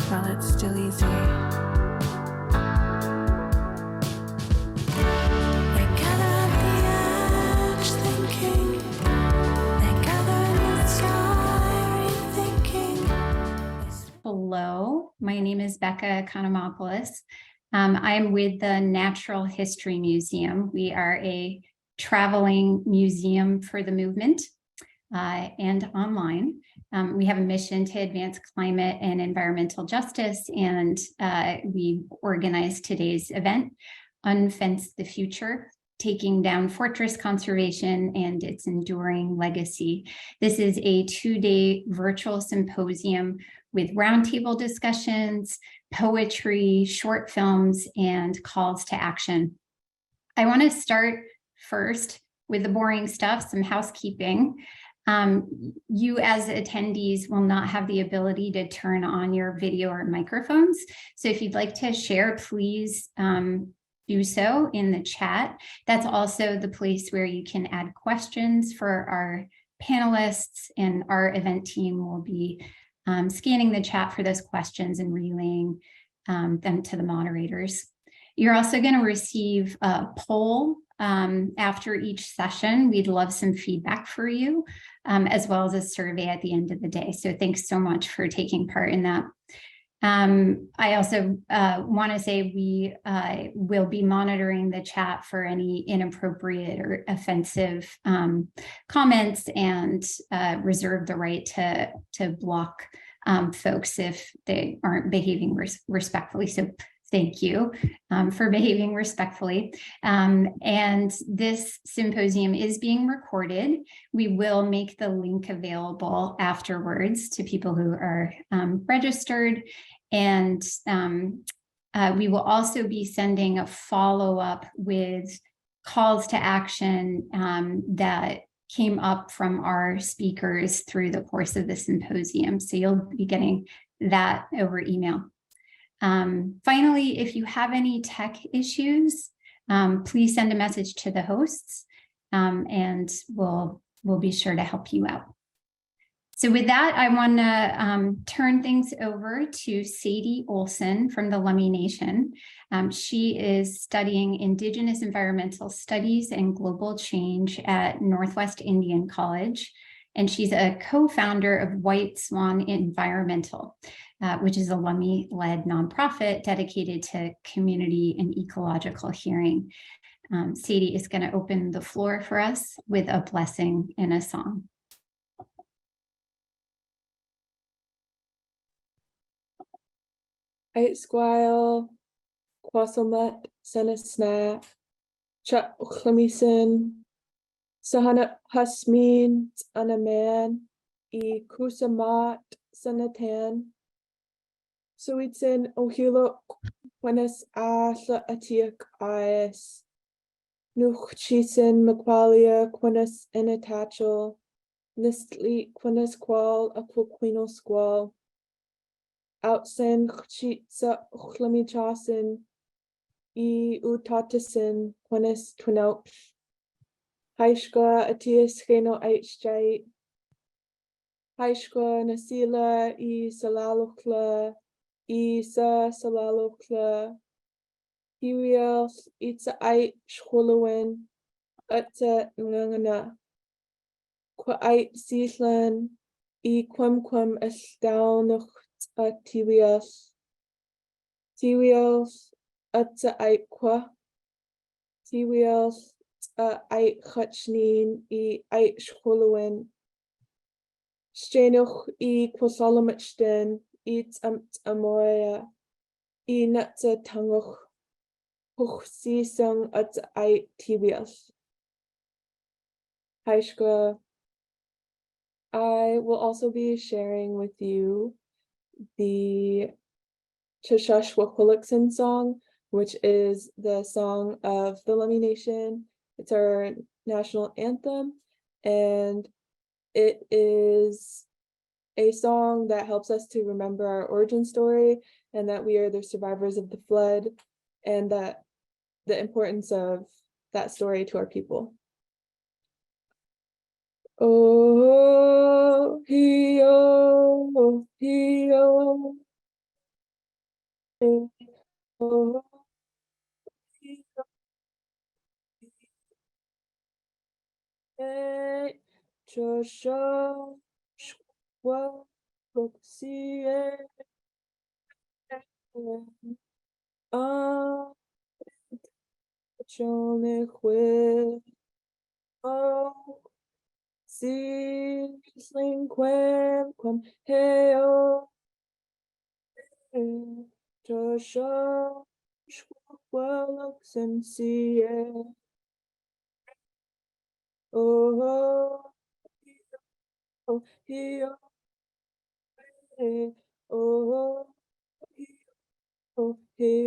while it's still easy. They gather at the edge thinking, they gather in the sky rethinking. Hello, my name is Beka Economopoulos. I'm with the Natural History Museum. We are a traveling museum for the movement and online. We have a mission to advance climate and environmental justice, and we organized today's event, Unfence the Future, Taking Down Fortress Conservation and Its Enduring Legacy. This is a 2-day virtual symposium with roundtable discussions, poetry, short films, and calls to action. I want to start first with the boring stuff, some housekeeping. You as attendees will not have the ability to turn on your video or microphones. So if you'd like to share, please do so in the chat. That's also the place where you can add questions for our panelists, and our event team will be scanning the chat for those questions and relaying them to the moderators. You're also going to receive a poll after each session. We'd love some feedback for you, as well as a survey at the end of the day. So thanks so much for taking part in that. I also want to say we will be monitoring the chat for any inappropriate or offensive comments, and reserve the right to block folks if they aren't behaving respectfully. So thank you for behaving respectfully. And this symposium is being recorded. We will make the link available afterwards to people who are registered. And we will also be sending a follow-up with calls to action that came up from our speakers through the course of the symposium. So you'll be getting that over email. Finally, if you have any tech issues, please send a message to the hosts, and we'll be sure to help you out. So with that, I want to turn things over to Sadie Olsen from the Lummi Nation. She is studying Indigenous Environmental Studies and Global Change at Northwest Indian College, and she's a co-founder of Whiteswan Environmental, which is a Lummi-led nonprofit dedicated to community and ecological hearing. Sadie is going to open the floor for us with a blessing and a song. Whiteswan, Kwaslmut, Anishnaabe, Lummi, Sahana Hasmin, Anaman, Kusamat, Sanatan, Suitsin, Ohilo, Quenis, Asla, Atiak, Is, Nuchisin, Maqualia, Quenis, Inatachal, Nistli, Quenis Qual, Aquaquino Squal, Outsen, Chitsa, Lummi Chasin, Utatasin, Quenis Twinout, Haishka, Atias, Reno, H. Haishka, Nasila, Salalukla, Isa, Salalukla, Hiriel, Itza, Shkulawin, Utsa, Ngana, Quait, Seaslan, Quem, Estalnuch, Tiriels, Utsa, Qua, Tiriels, Chutchnin, Shkulawin, Stenoch, Kwaslmut, Amoya, Nutsa Tangoch, Huchsisung, Utsa, Tiriels. Haishka, I will also be sharing with you the Chashashwakwillikson song, which is the song of the Lummi Nation. It's our national anthem, and it is a song that helps us to remember our origin story, and that we are the survivors of the flood, and that the importance of that story to our people. Oh, he-oh, oh, Joshua, Joshua, oh, oh, oh, oh,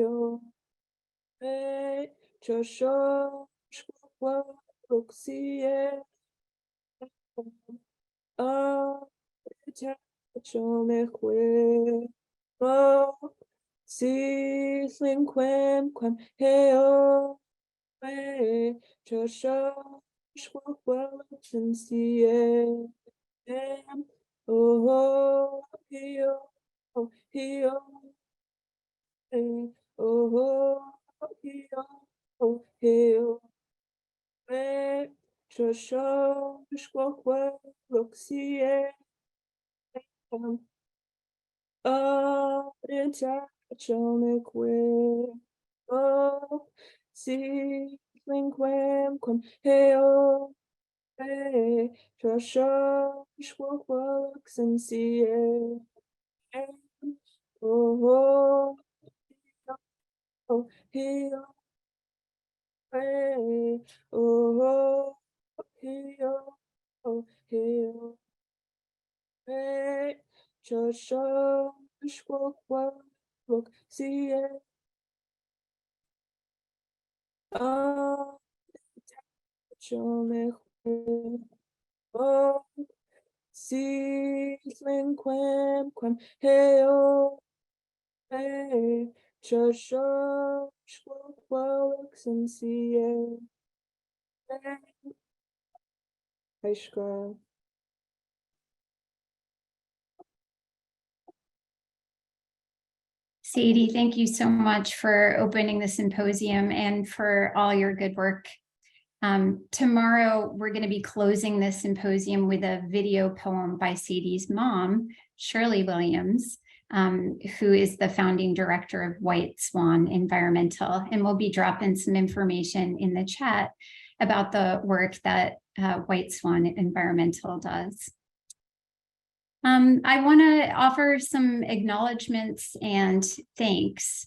oh, hey, Joshua, ah, oh, si, heo, hey, Joshua, oh, oh, oh, oh, si, heo, hey, Joshua, oh, oh, hey, oh, oh, hey, Joshua, ah, oh, si, heo, hey, Joshua, High school. Sadie, thank you so much for opening the symposium and for all your good work. Tomorrow, we're going to be closing this symposium with a video poem by Sadie's mom, Shirley Williams, who is the founding director of Whiteswan Environmental. And we'll be dropping some information in the chat about the work that Whiteswan Environmental does. I want to offer some acknowledgements and thanks.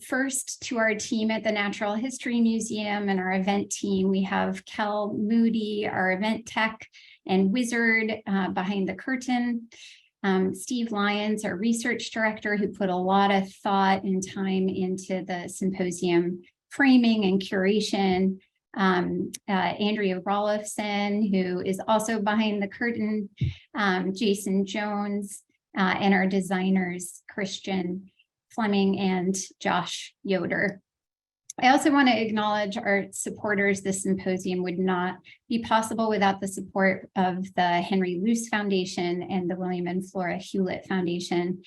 First, to our team at the Natural History Museum and our event team, we have Kel Moody, our event tech and wizard behind the curtain. Steve Lyons, our research director, who put a lot of thought and time into the symposium framing and curation. Andrea Rolifson, who is also behind the curtain, Jason Jones, and our designers, Christian Fleming and Josh Yoder. I also want to acknowledge our supporters. This symposium would not be possible without the support of the Henry Luce Foundation and the William and Flora Hewlett Foundation.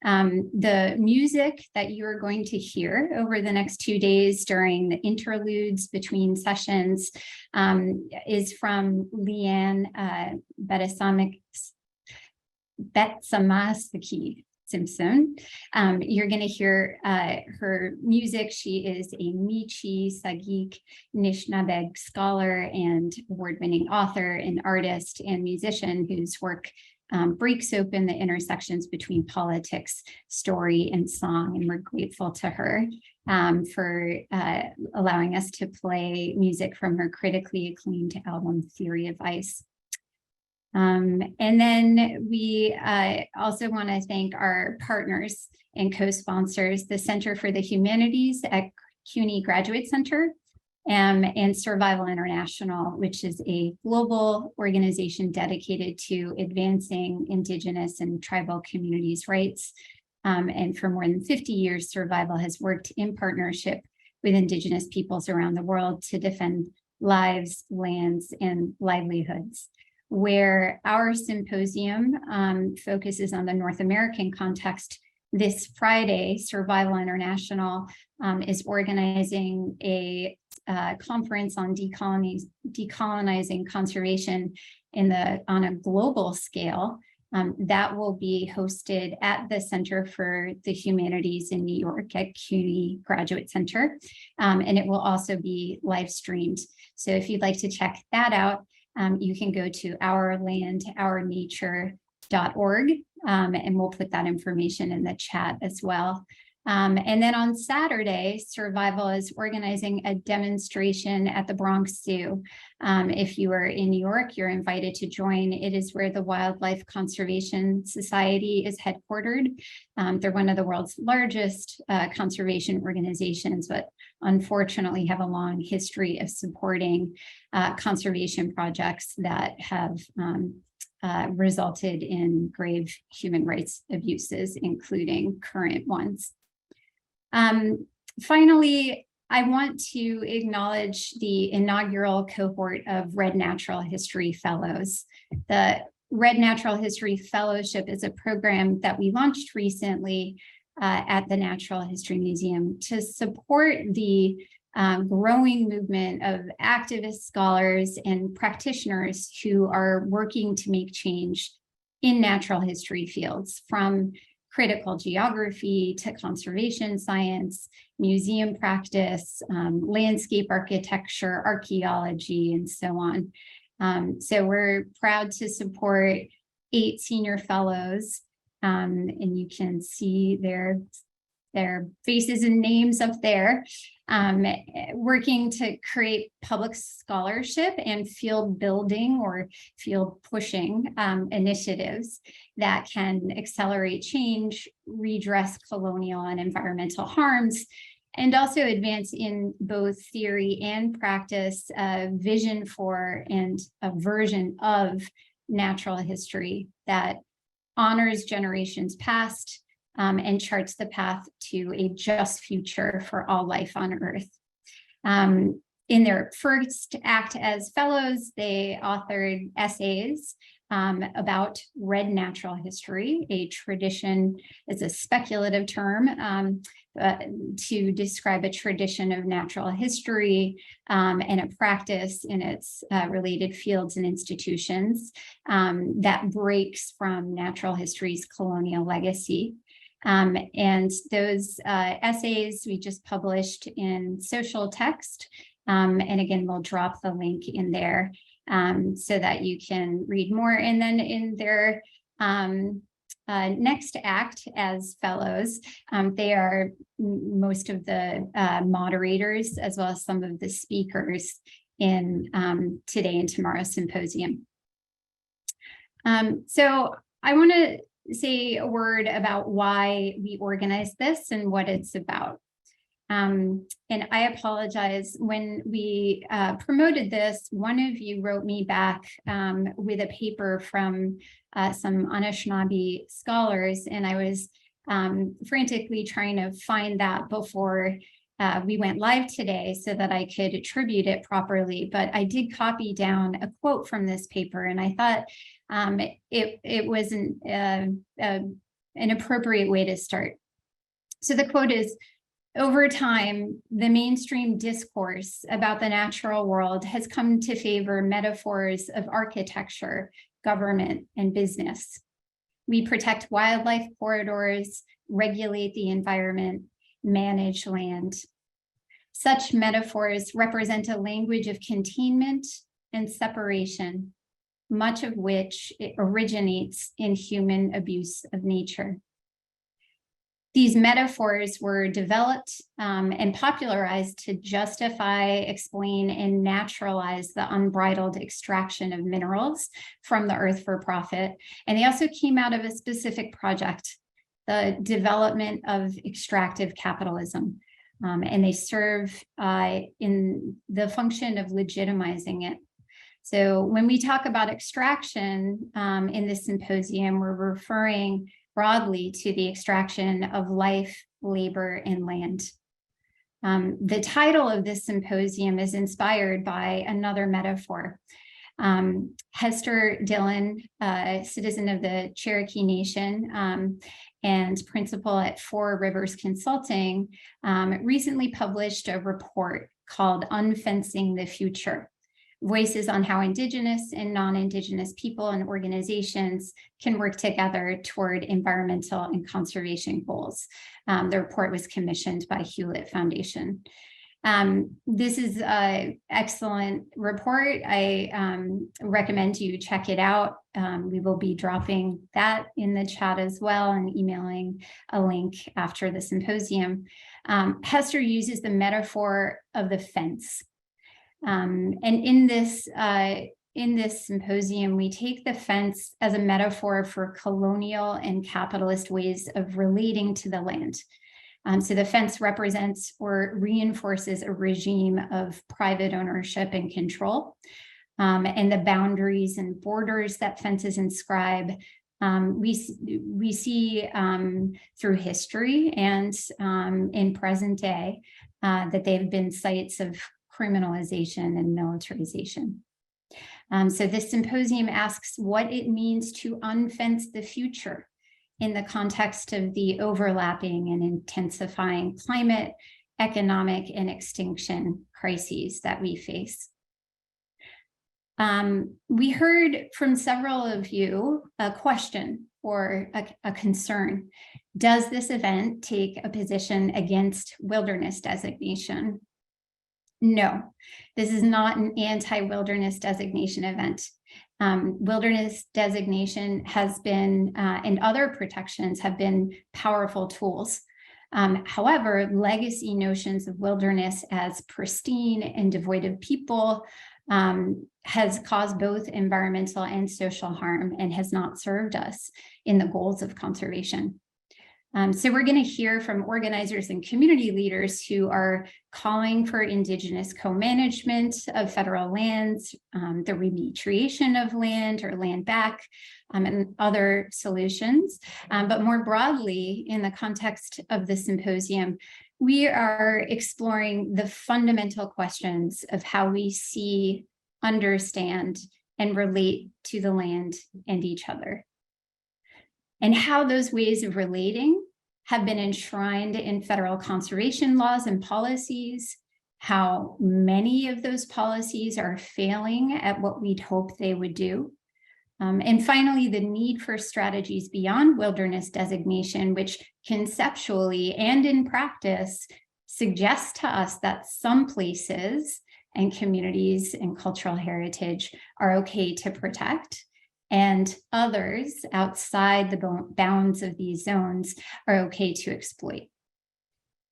The music that you are going to hear over the next 2 days during the interludes between sessions is from Leanne Betsamasaki Simpson. You're going to hear her music. She is a Métis, Sagik, Anishnaabe scholar and award-winning author and artist and musician whose work breaks open the intersections between politics, story, and song. And we're grateful to her for allowing us to play music from her critically acclaimed album, Theory of Ice. And then we also want to thank our partners and co-sponsors, the Center for the Humanities at CUNY Graduate Center, and Survival International, which is a global organization dedicated to advancing Indigenous and tribal communities' rights. And for more than 50 years, Survival has worked in partnership with Indigenous peoples around the world to defend lives, lands, and livelihoods. Where our symposium focuses on the North American context, this Friday, Survival International is organizing a conference on decolonizing conservation on a global scale. That will be hosted at the Center for the Humanities in New York at CUNY Graduate Center. And it will also be live streamed. So if you'd like to check that out, you can go to ourlandournature.org, and we'll put that information in the chat as well. And then on Saturday, Survival is organizing a demonstration at the Bronx Zoo. If you are in New York, you're invited to join. It is where the Wildlife Conservation Society is headquartered. They're one of the world's largest conservation organizations, but unfortunately have a long history of supporting conservation projects that have resulted in grave human rights abuses, including current ones. Finally, I want to acknowledge the inaugural cohort of Red Natural History Fellows. The Red Natural History Fellowship is a program that we launched recently at the Natural History Museum to support the growing movement of activist scholars and practitioners who are working to make change in natural history fields, from critical geography to conservation science, museum practice, landscape architecture, archaeology, and so on. So we're proud to support 8 senior fellows, and you can see their faces and names up there, working to create public scholarship and field building or field pushing initiatives that can accelerate change, redress colonial and environmental harms, and also advance in both theory and practice a vision for and a version of natural history that honors generations past, and charts the path to a just future for all life on Earth. In their first act as fellows, they authored essays about red natural history, a tradition, is a speculative term to describe a tradition of natural history and a practice in its related fields and institutions that breaks from natural history's colonial legacy. And those essays we just published in Social Text. And again, we'll drop the link in there so that you can read more. And then in their next act as fellows, they are most of the moderators as well as some of the speakers in today and tomorrow's symposium. So I want to say a word about why we organized this and what it's about. And I apologize, when we promoted this, one of you wrote me back with a paper from some Anishnaabe scholars, and I was frantically trying to find that before we went live today so that I could attribute it properly. But I did copy down a quote from this paper, and I thought it was an appropriate way to start. So the quote is, "Over time, the mainstream discourse about the natural world has come to favor metaphors of architecture, government, and business. We protect wildlife corridors, regulate the environment, manage land. Such metaphors represent a language of containment and separation, much of which originates in human abuse of nature. These metaphors were developed and popularized to justify, explain, and naturalize the unbridled extraction of minerals from the earth for profit. And they also came out of a specific project, the development of extractive capitalism. And they serve in the function of legitimizing it. So when we talk about extraction in this symposium, we're referring broadly to the extraction of life, labor, and land. The title of this symposium is inspired by another metaphor. Hester Dillon, a citizen of the Cherokee Nation, and principal at Four Rivers Consulting, recently published a report called Unfencing the Future: Voices on How Indigenous and Non-Indigenous People and Organizations Can Work Together Toward Environmental and Conservation Goals. The report was commissioned by Hewlett Foundation. This is an excellent report. I recommend you check it out. We will be dropping that in the chat as well and emailing a link after the symposium. Hester uses the metaphor of the fence. And in this symposium, we take the fence as a metaphor for colonial and capitalist ways of relating to the land. So the fence represents or reinforces a regime of private ownership and control. And the boundaries and borders that fences inscribe, we see through history and in present day that they've been sites of criminalization and militarization. So this symposium asks what it means to unfence the future in the context of the overlapping and intensifying climate, economic, and extinction crises that we face. We heard from several of you a question or a concern. Does this event take a position against wilderness designation? No, this is not an anti-wilderness designation event. Wilderness designation has been, and other protections have been powerful tools. However, legacy notions of wilderness as pristine and devoid of people has caused both environmental and social harm and has not served us in the goals of conservation. So we're going to hear from organizers and community leaders who are calling for Indigenous co-management of federal lands, the repatriation of land or land back, and other solutions. But more broadly, in the context of the symposium, we are exploring the fundamental questions of how we see, understand, and relate to the land and each other, and how those ways of relating have been enshrined in federal conservation laws and policies, how many of those policies are failing at what we'd hope they would do. And finally, the need for strategies beyond wilderness designation, which conceptually and in practice suggests to us that some places and communities and cultural heritage are okay to protect, and others outside the bounds of these zones are okay to exploit.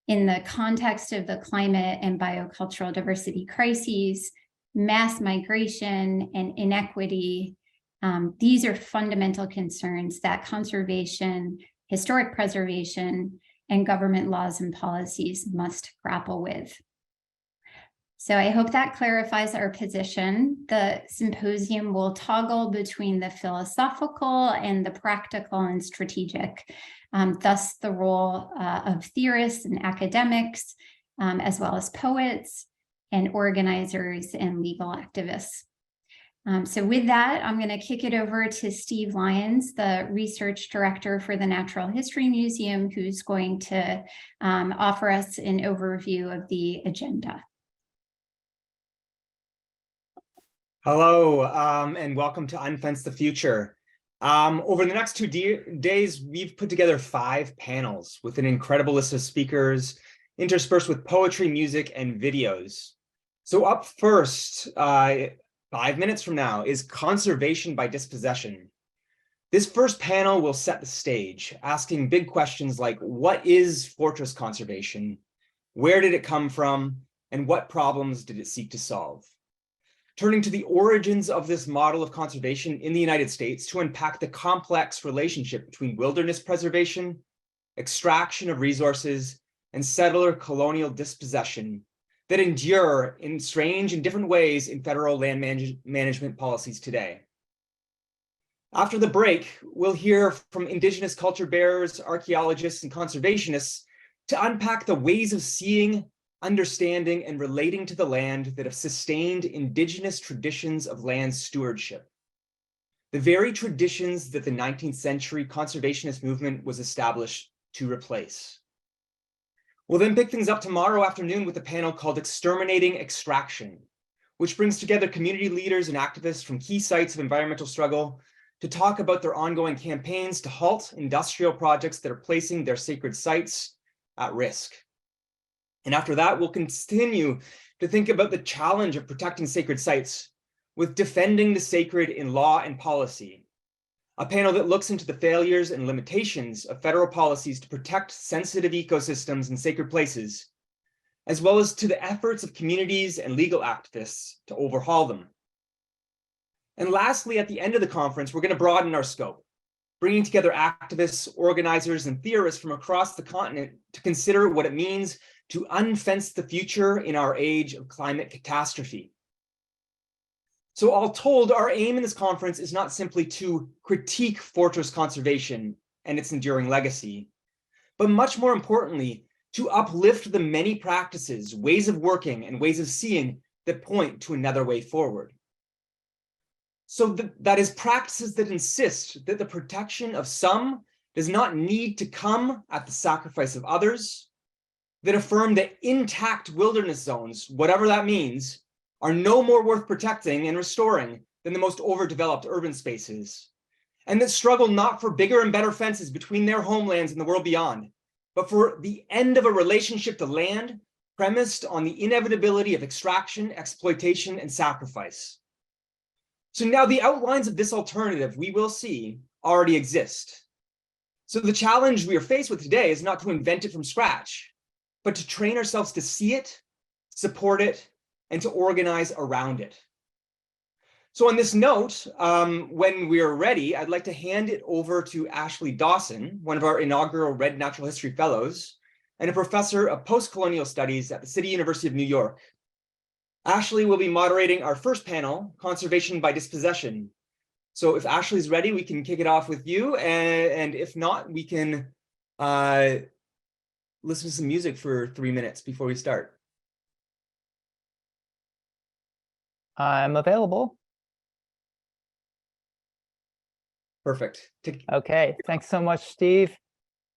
In the context of the climate and biocultural diversity crises, mass migration and inequity, these are fundamental concerns that conservation, historic preservation, and government laws and policies must grapple with. So I hope that clarifies our position. The symposium will toggle between the philosophical and the practical and strategic, thus the role of theorists and academics, as well as poets and organizers and legal activists. So with that, I'm going to kick it over to Steve Lyons, the research director for the Natural History Museum, who's going to offer us an overview of the agenda. Hello, and welcome to Unfence the Future. Over the next 2 days, we've put together 5 panels with an incredible list of speakers, interspersed with poetry, music, and videos. So up first, 5 minutes from now, is Conservation by Dispossession. This first panel will set the stage, asking big questions like, what is fortress conservation? Where did it come from? And what problems did it seek to solve? Turning to the origins of this model of conservation in the United States to unpack the complex relationship between wilderness preservation, extraction of resources, and settler colonial dispossession that endure in strange and different ways in federal land management policies today. After the break, we'll hear from Indigenous culture bearers, archaeologists, and conservationists to unpack the ways of seeing, understanding, and relating to the land that have sustained Indigenous traditions of land stewardship. the very traditions that the 19th century conservationist movement was established to replace. We'll then pick things up tomorrow afternoon with a panel called Exterminating Extraction, which brings together community leaders and activists from key sites of environmental struggle to talk about their ongoing campaigns to halt industrial projects that are placing their sacred sites at risk. And after that, we'll continue to think about the challenge of protecting sacred sites with defending the sacred in law and policy, a panel that looks into the failures and limitations of federal policies to protect sensitive ecosystems and sacred places, as well as to the efforts of communities and legal activists to overhaul them. And lastly, at the end of the conference, we're going to broaden our scope, bringing together activists, organizers, and theorists from across the continent to consider what it means to unfence the future in our age of climate catastrophe. So all told, our aim in this conference is not simply to critique fortress conservation and its enduring legacy, but much more importantly, to uplift the many practices, ways of working, and ways of seeing that point to another way forward. So that is practices that insist that the protection of some does not need to come at the sacrifice of others, that affirm that intact wilderness zones, whatever that means, are no more worth protecting and restoring than the most overdeveloped urban spaces, and that struggle not for bigger and better fences between their homelands and the world beyond, but for the end of a relationship to land premised on the inevitability of extraction, exploitation, and sacrifice. So now the outlines of this alternative we will see already exist. So the challenge we are faced with today is not to invent it from scratch, but to train ourselves to see it, support it, and to organize around it. So on this note, when we are ready, I'd like to hand it over to Ashley Dawson, one of our inaugural Red Natural History Fellows, and a professor of postcolonial studies at the City University of New York. Ashley will be moderating our first panel, Conservation by Dispossession. So if Ashley's ready, we can kick it off with you, and if not, we can listen to some music for 3 minutes before we start. I'm available. Perfect. Okay, thanks so much, Steve.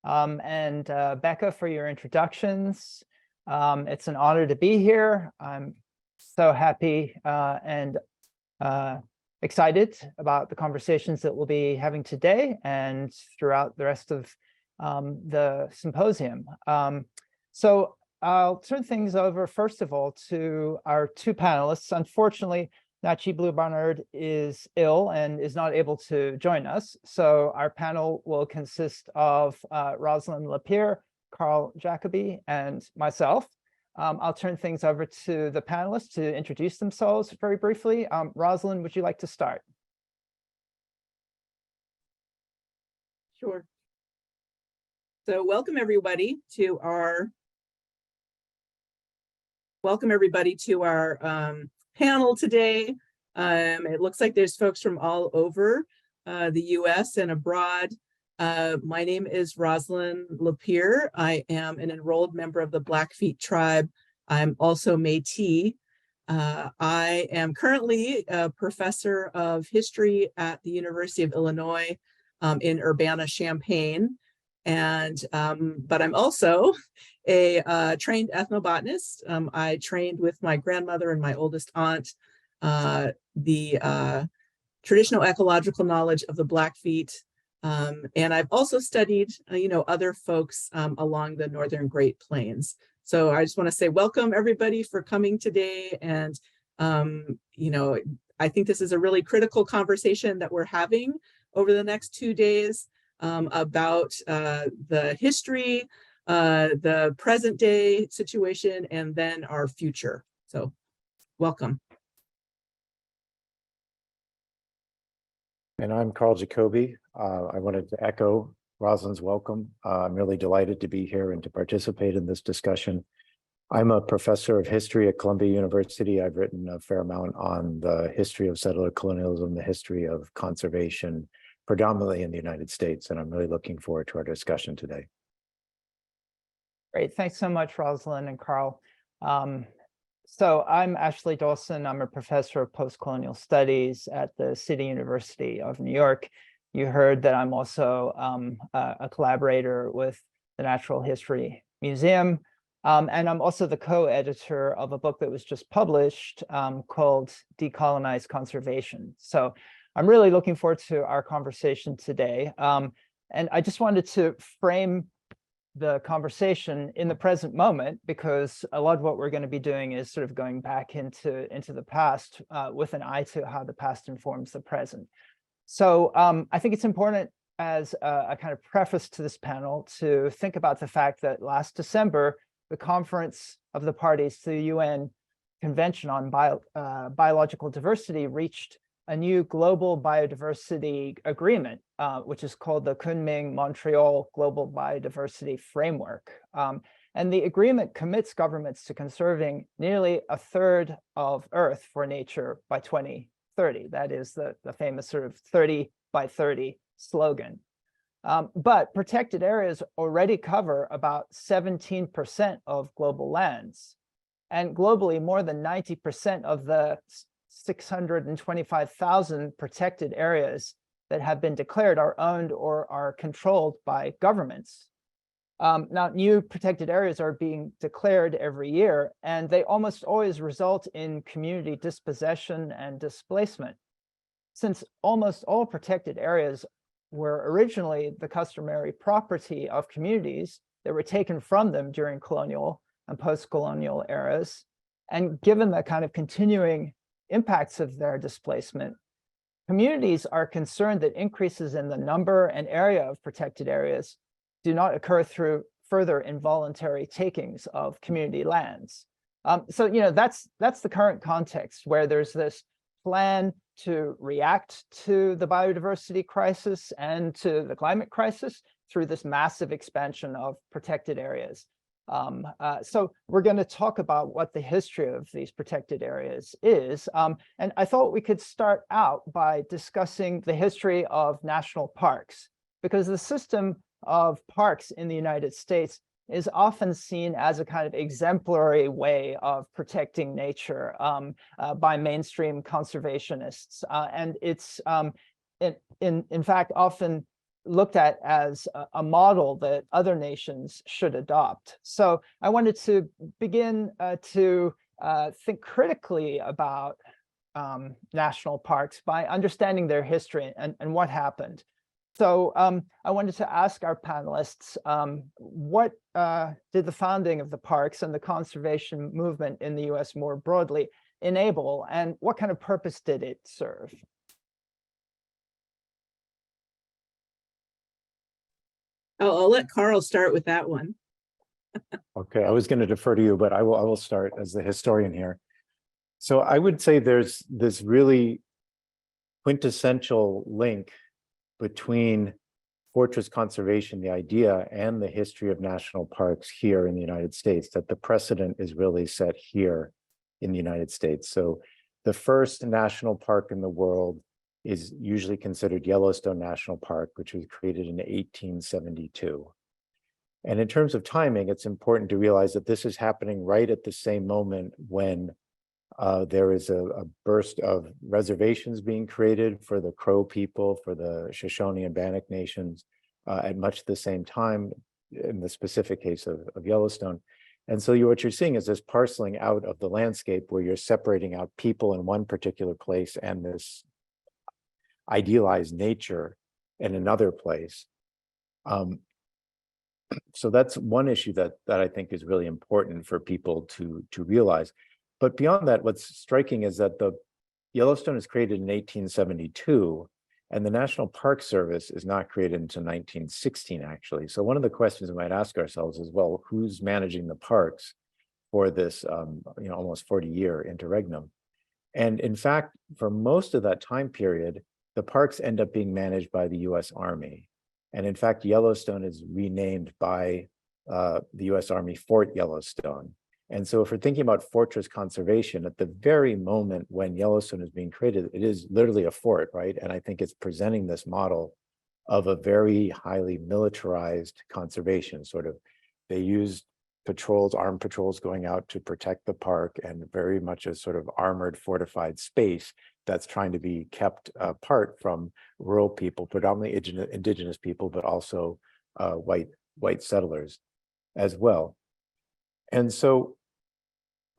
And Beka, for your introductions. It's an honor to be here. I'm so happy and excited about the conversations that we'll be having today and throughout the rest of the symposium. So I'll turn things over, first of all, to our two panelists. Unfortunately, Nachi Blue Barnard is ill and is not able to join us. So our panel will consist of Rosalyn LaPier, Karl, Jacoby, and myself. I'll turn things over to the panelists to introduce themselves very briefly. Rosalyn, would you like to start? Sure. So welcome everybody to our panel today. It looks like there's folks from all over the US and abroad. My name is Rosalyn LaPier. I am an enrolled member of the Blackfeet tribe. I'm also Métis. I am currently a professor of history at the University of Illinois in Urbana-Champaign. But I'm also a trained ethnobotanist. I trained with my grandmother and my oldest aunt the traditional ecological knowledge of the Blackfeet. And I've also studied, other folks along the Northern Great Plains. So I just want to say welcome everybody for coming today. And, I think this is a really critical conversation that we're having over the next 2 days about the history, the present day situation, and then our future. So welcome. And I'm Karl Jacoby. I wanted to echo Rosalyn's welcome. I'm really delighted to be here and to participate in this discussion. I'm a professor of history at Columbia University. I've written a fair amount on the history of settler colonialism, the history of conservation, predominantly in the United States, and I'm really looking forward to our discussion today. Great, thanks so much, Rosalyn and Karl. So I'm Ashley Dawson. I'm a professor of postcolonial studies at the City University of New York. You heard that I'm also a collaborator with the Natural History Museum. And I'm also the co-editor of a book that was just published called Decolonize Conservation. So I'm really looking forward to our conversation today. And I just wanted to frame the conversation in the present moment, because a lot of what we're going to be doing is sort of going back into the past with an eye to how the past informs the present. So I think it's important as a kind of preface to this panel to think about the fact that last December, the Conference of the Parties to the UN Convention on Biological Diversity reached a new global biodiversity agreement, which is called the Kunming-Montreal Global Biodiversity Framework. And the agreement commits governments to conserving nearly a third of Earth for nature by 2030. That is the famous sort of 30 by 30 slogan. But protected areas already cover about 17% of global lands. And globally, more than 90% of the 625,000 protected areas that have been declared are owned or are controlled by governments. Now, new protected areas are being declared every year, and they almost always result in community dispossession and displacement. Since almost all protected areas were originally the customary property of communities that were taken from them during colonial and post-colonial eras, and given the kind of continuing impacts of their displacement, communities are concerned that increases in the number and area of protected areas do not occur through further involuntary takings of community lands. So, that's the current context, where there's this plan to react to the biodiversity crisis and to the climate crisis through this massive expansion of protected areas. So we're going to talk about what the history of these protected areas is. And I thought we could start out by discussing the history of national parks, because the system of parks in the United States is often seen as a kind of exemplary way of protecting nature by mainstream conservationists. And it's in fact often looked at as a model that other nations should adopt. So I wanted to begin to think critically about national parks by understanding their history and what happened. So I wanted to ask our panelists, what did the founding of the parks and the conservation movement in the US more broadly enable, and what kind of purpose did it serve? I'll let Karl start with that one. Okay, I was going to defer to you, but I will start as the historian here. So I would say there's this really quintessential link between fortress conservation, the idea, and the history of national parks here in the United States, that the precedent is really set here in the United States. So the first national park in the world is usually considered Yellowstone National Park, which was created in 1872. And in terms of timing, it's important to realize that this is happening right at the same moment when there is a burst of reservations being created for the Crow people, for the Shoshone and Bannock nations, at much the same time, in the specific case of Yellowstone. And so what you're seeing is this parceling out of the landscape, where you're separating out people in one particular place and this idealized nature in another place. So that's one issue that I think is really important for people to realize. But beyond that, what's striking is that the Yellowstone is created in 1872, and the National Park Service is not created until 1916, actually. So one of the questions we might ask ourselves is, well, who's managing the parks for this almost 40-year interregnum? And in fact, for most of that time period, the parks end up being managed by the US Army. And in fact, Yellowstone is renamed by the US Army Fort Yellowstone. And so if we're thinking about fortress conservation, at the very moment when Yellowstone is being created, it is literally a fort, right? And I think it's presenting this model of a very highly militarized conservation. Sort of, they used patrols, armed patrols going out to protect the park, and very much a sort of armored, fortified space that's trying to be kept apart from rural people, predominantly indigenous people, but also white settlers as well. And so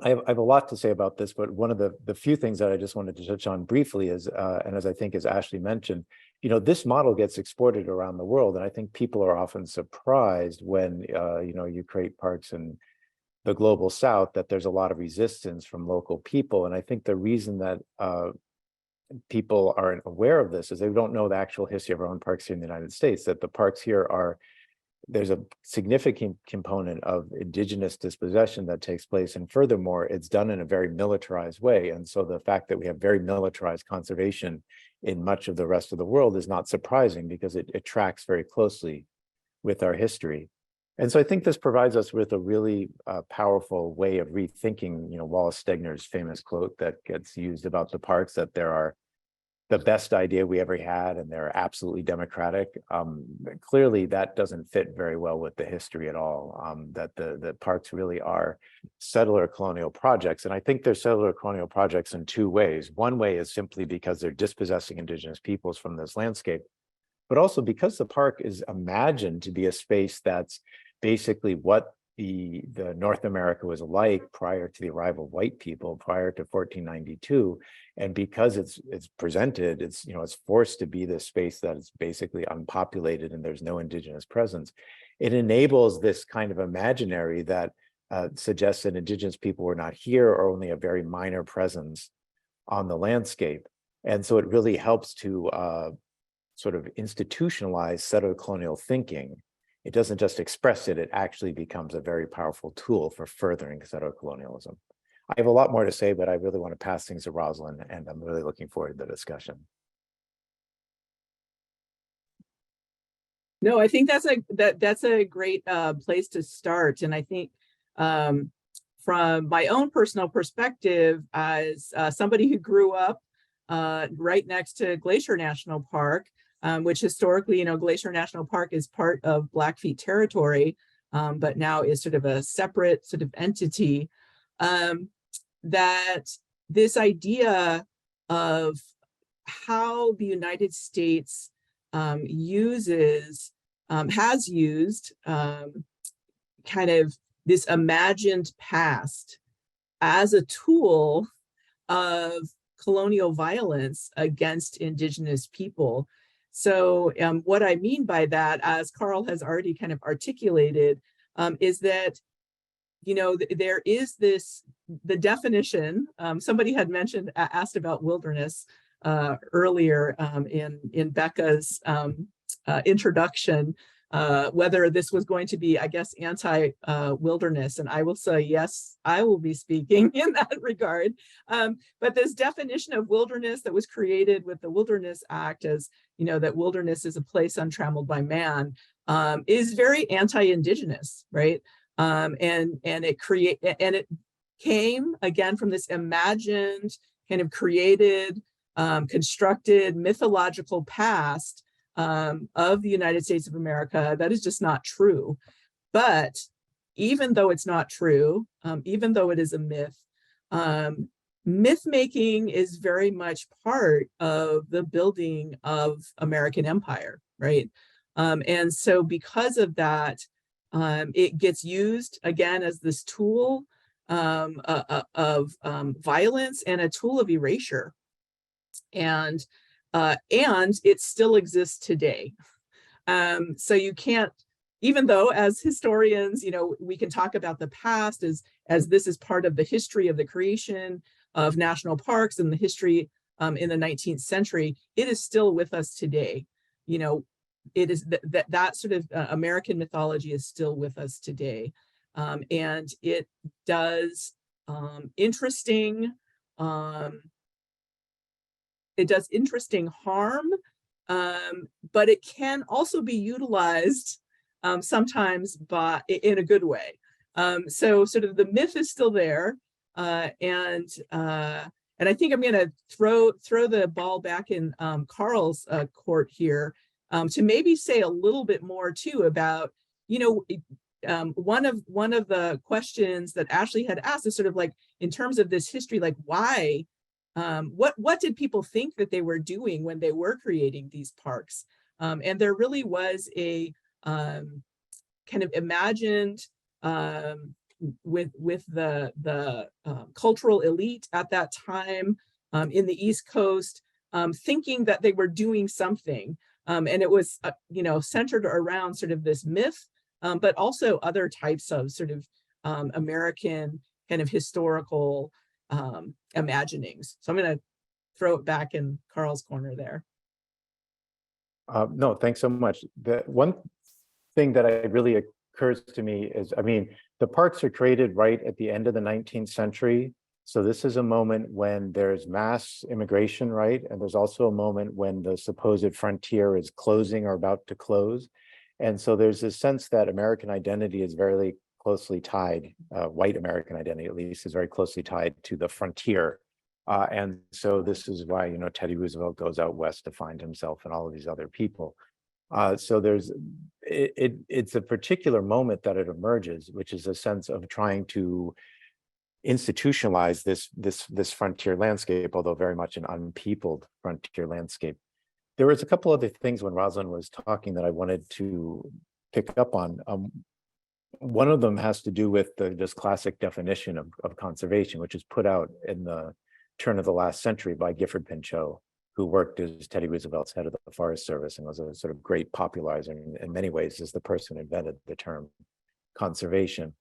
I have a lot to say about this, but one of the few things that I just wanted to touch on briefly is, and as I think as Ashley mentioned, this model gets exported around the world, and I think people are often surprised when you create parks in the global South that there's a lot of resistance from local people. And I think the reason that people aren't aware of this is they don't know the actual history of our own parks here in the United States, that the parks here there's a significant component of indigenous dispossession that takes place. And furthermore, it's done in a very militarized way. And so the fact that we have very militarized conservation in much of the rest of the world is not surprising, because it tracks very closely with our history. And so I think this provides us with a really powerful way of rethinking, Wallace Stegner's famous quote that gets used about the parks, that there are the best idea we ever had, and they're absolutely democratic. Clearly, that doesn't fit very well with the history at all, that the parks really are settler colonial projects. And I think they're settler colonial projects in two ways. One way is simply because they're dispossessing indigenous peoples from this landscape, but also because the park is imagined to be a space that's basically what the North America was like prior to the arrival of white people, prior to 1492. And because it's presented, it's forced to be this space that is basically unpopulated and there's no indigenous presence. It enables this kind of imaginary that suggests that indigenous people were not here, or only a very minor presence on the landscape. And so it really helps to sort of institutionalize settler colonial thinking. It doesn't just express it, it actually becomes a very powerful tool for furthering settler colonialism. I have a lot more to say, but I really want to pass things to Rosalyn, and I'm really looking forward to the discussion. No, I think that's a great place to start. And I think from my own personal perspective, as somebody who grew up right next to Glacier National Park, which historically, Glacier National Park is part of Blackfeet territory, but now is sort of a separate sort of entity, that this idea of how the United States has used kind of this imagined past as a tool of colonial violence against indigenous people. So what I mean by that, as Karl has already kind of articulated, is that, there is the definition, somebody had asked about wilderness earlier in Beka's introduction, whether this was going to be, I guess, anti-wilderness. And I will say, yes, I will be speaking in that regard. But this definition of wilderness that was created with the Wilderness Act as, that wilderness is a place untrammeled by man, is very anti-indigenous, right? And it came again from this imagined, kind of created, constructed mythological past of the United States of America that is just not true. But even though it's not true, even though it is a myth, myth making is very much part of the building of American empire, right? And so because of that, it gets used again as this tool of violence and a tool of erasure. And it still exists today. So you can't, even though as historians, we can talk about the past as this is part of the history of the creation of national parks and the history in the 19th century, it is still with us today. It is that sort of American mythology is still with us today. And it does interesting harm, but it can also be utilized sometimes in a good way. So sort of the myth is still there, and I think I'm going to throw the ball back in Karl's court here to maybe say a little bit more too about one of the questions that Ashley had asked is sort of like, in terms of this history, like why, what did people think that they were doing when they were creating these parks? And there really was a kind of imagined with the cultural elite at that time in the East Coast, thinking that they were doing something. And it was, centered around sort of this myth, but also other types of sort of American kind of historical imaginings. So I'm going to throw it back in Karl's corner there. No, thanks so much. The one thing that really occurs to me is, I mean, the parks are created right at the end of the 19th century. So this is a moment when there's mass immigration, right? And there's also a moment when the supposed frontier is closing or about to close. And so there's this sense that American identity is very closely tied, white American identity at least, is very closely tied to the frontier. And so this is why, Teddy Roosevelt goes out west to find himself and all of these other people. So it's a particular moment that it emerges, which is a sense of trying to institutionalize this frontier landscape, although very much an unpeopled frontier landscape. There was a couple other things when Rosalyn was talking that I wanted to pick up on. One of them has to do with this classic definition of conservation, which is put out in the turn of the last century by Gifford Pinchot, who worked as Teddy Roosevelt's head of the Forest Service and was a sort of great popularizer in many ways, is the person who invented the term conservation.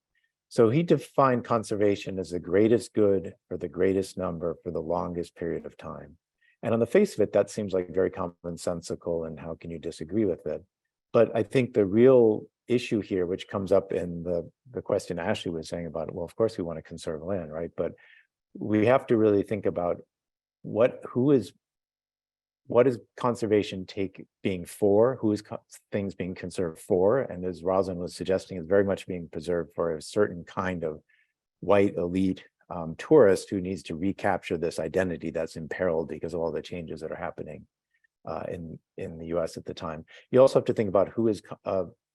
So he defined conservation as the greatest good for the greatest number for the longest period of time. And on the face of it, that seems like very commonsensical, and how can you disagree with it? But I think the real issue here, which comes up in the question Ashley was saying about, well, of course we want to conserve land, right? But we have to really think about what is conservation being for, who is things being conserved for, and as Rosalyn was suggesting, is very much being preserved for a certain kind of white elite tourist who needs to recapture this identity that's imperiled because of all the changes that are happening in the US at the time. You also have to think about who is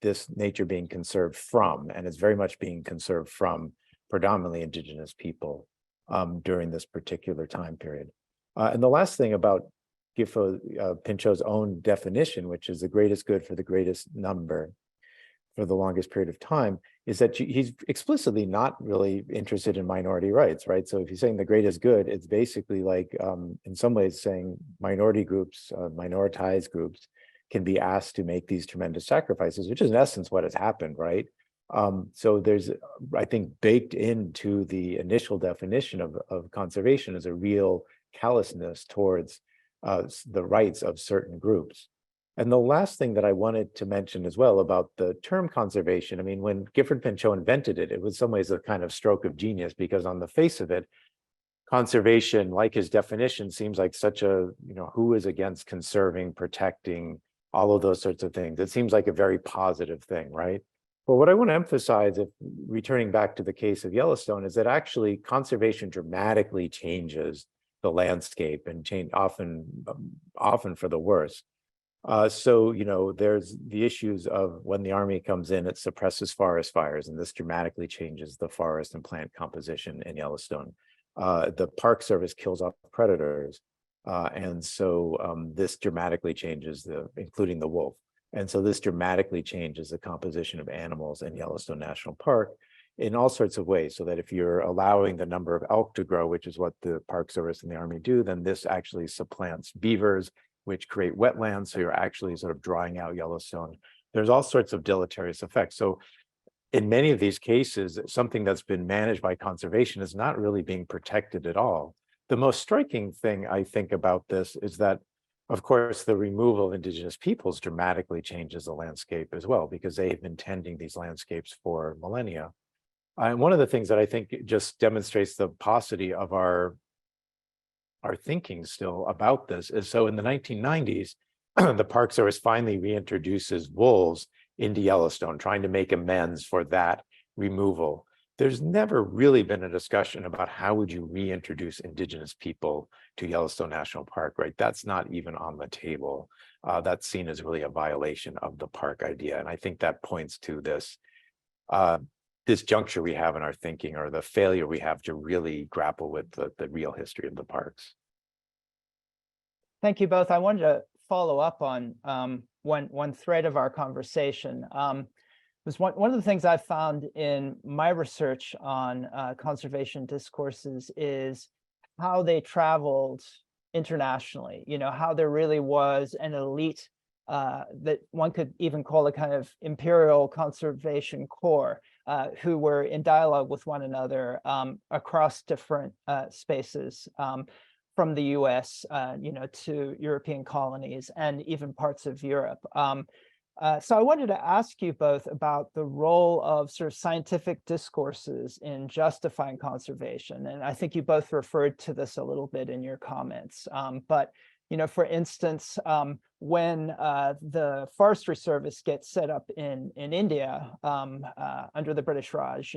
this nature being conserved from, and it's very much being conserved from predominantly indigenous people during this particular time period. And the last thing about Pinchot's own definition, which is the greatest good for the greatest number for the longest period of time, is that he's explicitly not really interested in minority rights, right? So if he's saying the greatest good, it's basically like, in some ways, saying minority groups, minoritized groups can be asked to make these tremendous sacrifices, which is in essence what has happened, right? So there's, I think, baked into the initial definition of conservation is a real callousness towards the rights of certain groups. And the last thing that I wanted to mention as well about the term conservation, I mean, when Gifford Pinchot invented it, it was in some ways a kind of stroke of genius, because on the face of it, conservation, like his definition, seems like such a, who is against conserving, protecting, all of those sorts of things. It seems like a very positive thing, right? But what I want to emphasize, if returning back to the case of Yellowstone, is that actually conservation dramatically changes the landscape and change often for the worse. So, there's the issues of when the Army comes in, it suppresses forest fires, and this dramatically changes the forest and plant composition in Yellowstone. The Park Service kills off predators, and so this dramatically changes including the wolf. And so this dramatically changes the composition of animals in Yellowstone National Park in all sorts of ways, so that if you're allowing the number of elk to grow, which is what the Park Service and the Army do, then this actually supplants beavers, which create wetlands. So you're actually sort of drying out Yellowstone. There's all sorts of deleterious effects. So in many of these cases, something that's been managed by conservation is not really being protected at all. The most striking thing I think about this is that, of course, the removal of indigenous peoples dramatically changes the landscape as well, because they've been tending these landscapes for millennia. And one of the things that I think just demonstrates the paucity of our thinking still about this is, so in the 1990s, the Park Service finally reintroduces wolves into Yellowstone, trying to make amends for that removal. There's never really been a discussion about how would you reintroduce indigenous people to Yellowstone National Park, right? That's not even on the table. That's seen as really a violation of the park idea. And I think that points to this disjuncture we have in our thinking, or the failure we have to really grapple with the real history of the parks. Thank you both. I wanted to follow up on one thread of our conversation. Was one of the things I found in my research on conservation discourses is how they traveled internationally, how there really was an elite that one could even call a kind of imperial conservation corps who were in dialogue with one another across different spaces, from the US, to European colonies and even parts of Europe. So I wanted to ask you both about the role of sort of scientific discourses in justifying conservation. And I think you both referred to this a little bit in your comments. But for instance, when the Forestry Service gets set up in India under the British Raj,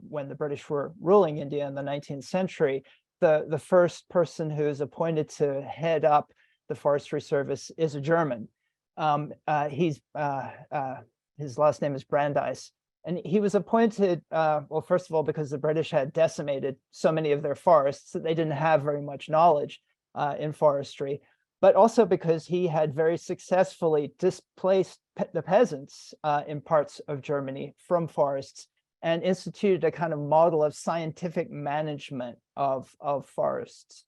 when the British were ruling India in the 19th century, the first person who is appointed to head up the Forestry Service is a German. His last name is Brandeis, and he was appointed, well, first of all, because the British had decimated so many of their forests that they didn't have very much knowledge in forestry, but also because he had very successfully displaced the peasants in parts of Germany from forests and instituted a kind of model of scientific management of forests.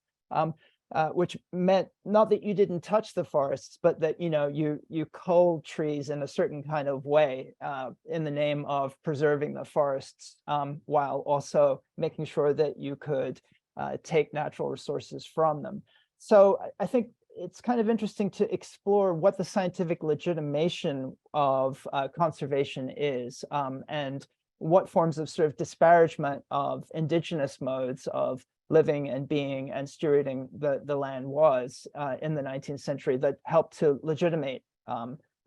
Which meant not that you didn't touch the forests, but that you culled trees in a certain kind of way in the name of preserving the forests, while also making sure that you could take natural resources from them. So I think it's kind of interesting to explore what the scientific legitimation of conservation is, and what forms of sort of disparagement of indigenous modes of living and being and stewarding the land was in the 19th century that helped to legitimate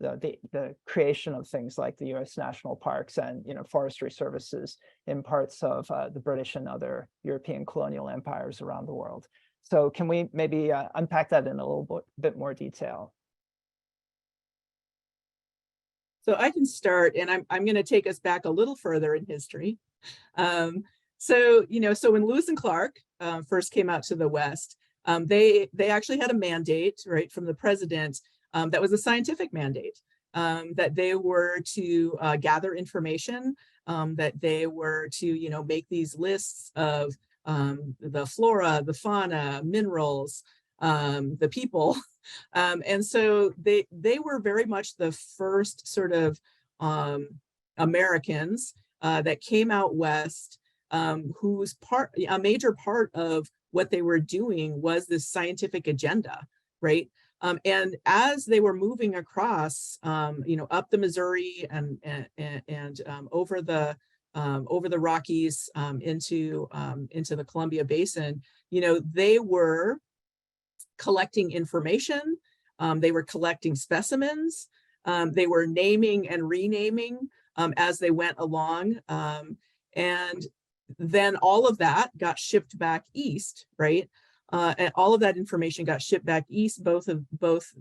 the creation of things like the U.S. national parks and forestry services in parts of the British and other European colonial empires around the world. So can we maybe unpack that in a little bit more detail? So I can start, and I'm going to take us back a little further in history. So when Lewis and Clark first came out to the West, they actually had a mandate, right, from the president that was a scientific mandate, that they were to gather information, that they were to make these lists of the flora, the fauna, minerals, the people, and so they were very much the first sort of Americans that came out West. Whose a major part of what they were doing was this scientific agenda, right? And as they were moving across, up the Missouri and over the Rockies into the Columbia Basin, they were collecting information, they were collecting specimens, they were naming and renaming as they went along, and then all of that got shipped back east, right? And all of that information got shipped back east, both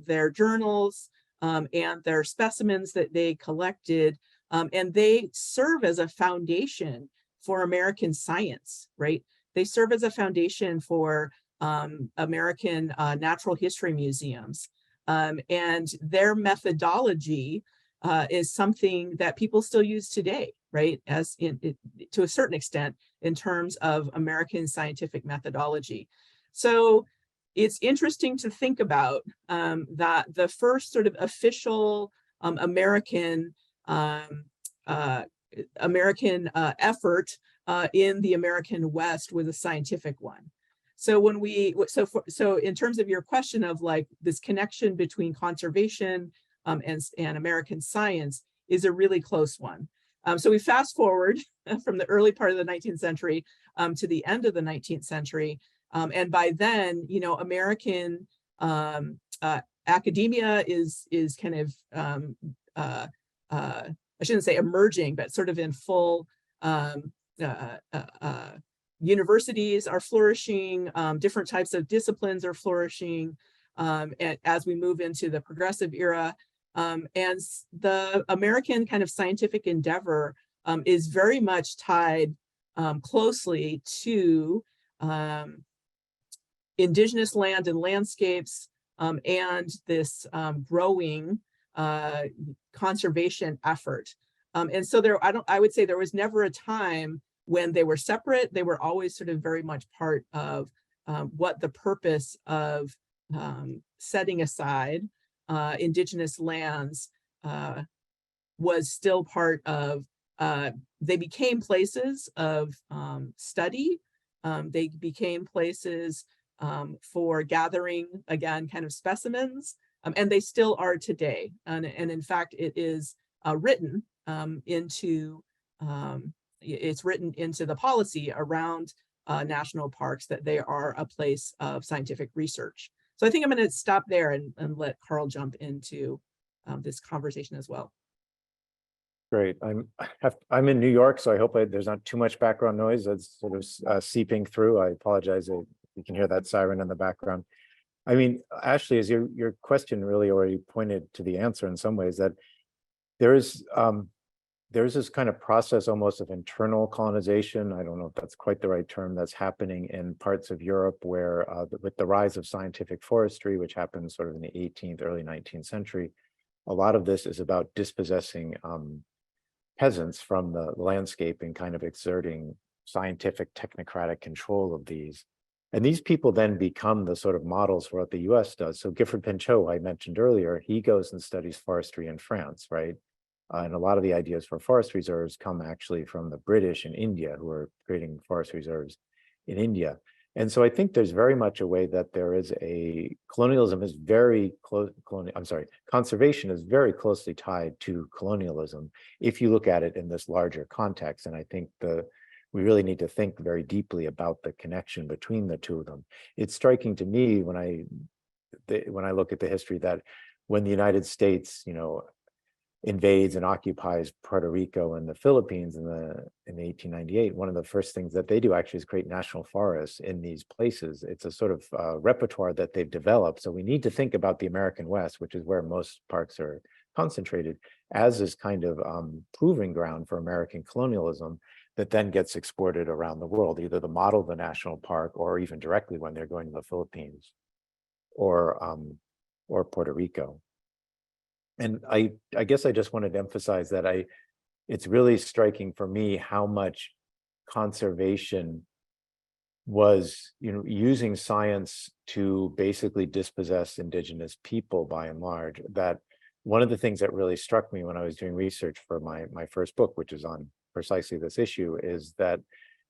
their journals and their specimens that they collected, and they serve as a foundation for American science, right? They serve as a foundation for American natural history museums, and their methodology is something that people still use today, right? As to a certain extent in terms of American scientific methodology. So it's interesting to think about that the first sort of official American effort in the American West was a scientific one. So so in terms of your question of like this connection between conservation and American science is a really close one. So we fast forward from the early part of the 19th century to the end of the 19th century. And by then, American academia is kind of, I shouldn't say emerging, but sort of in full, universities are flourishing, different types of disciplines are flourishing as we move into the progressive era. And the American kind of scientific endeavor is very much tied closely to indigenous land and landscapes, and this growing conservation effort. And so I would say there was never a time when they were separate. They were always sort of very much part of what the purpose of setting aside indigenous lands was still part of. They became places of study. They became places for gathering, again, kind of specimens, and they still are today. And in fact, it is written into the policy around national parks that they are a place of scientific research. So I think I'm going to stop there and let Karl jump into this conversation as well. Great. I'm in New York, so I hope there's not too much background noise that's sort of seeping through. I apologize if you can hear that siren in the background. I mean, Ashley, as your question really already pointed to the answer in some ways, that there's this kind of process almost of internal colonization. I don't know if that's quite the right term, that's happening in parts of Europe where with the rise of scientific forestry, which happened sort of in the 18th, early 19th century, a lot of this is about dispossessing peasants from the landscape and kind of exerting scientific technocratic control of these. And these people then become the sort of models for what the US does. So Gifford Pinchot, I mentioned earlier, he goes and studies forestry in France, right? And a lot of the ideas for forest reserves come actually from the British in India, who are creating forest reserves in India. And so I think there's very much a way that there is conservation is very closely tied to colonialism if you look at it in this larger context. And I think we really need to think very deeply about the connection between the two of them. It's striking to me when I look at the history that when the United States, invades and occupies Puerto Rico and the Philippines in 1898, one of the first things that they do actually is create national forests in these places. It's a sort of repertoire that they've developed. So we need to think about the American West, which is where most parks are concentrated, as this kind of proving ground for American colonialism that then gets exported around the world, either the model of the national park or even directly when they're going to the Philippines or Puerto Rico. And I guess I just wanted to emphasize that it's really striking for me how much conservation was, using science to basically dispossess indigenous people by and large. That one of the things that really struck me when I was doing research for my first book, which is on precisely this issue, is that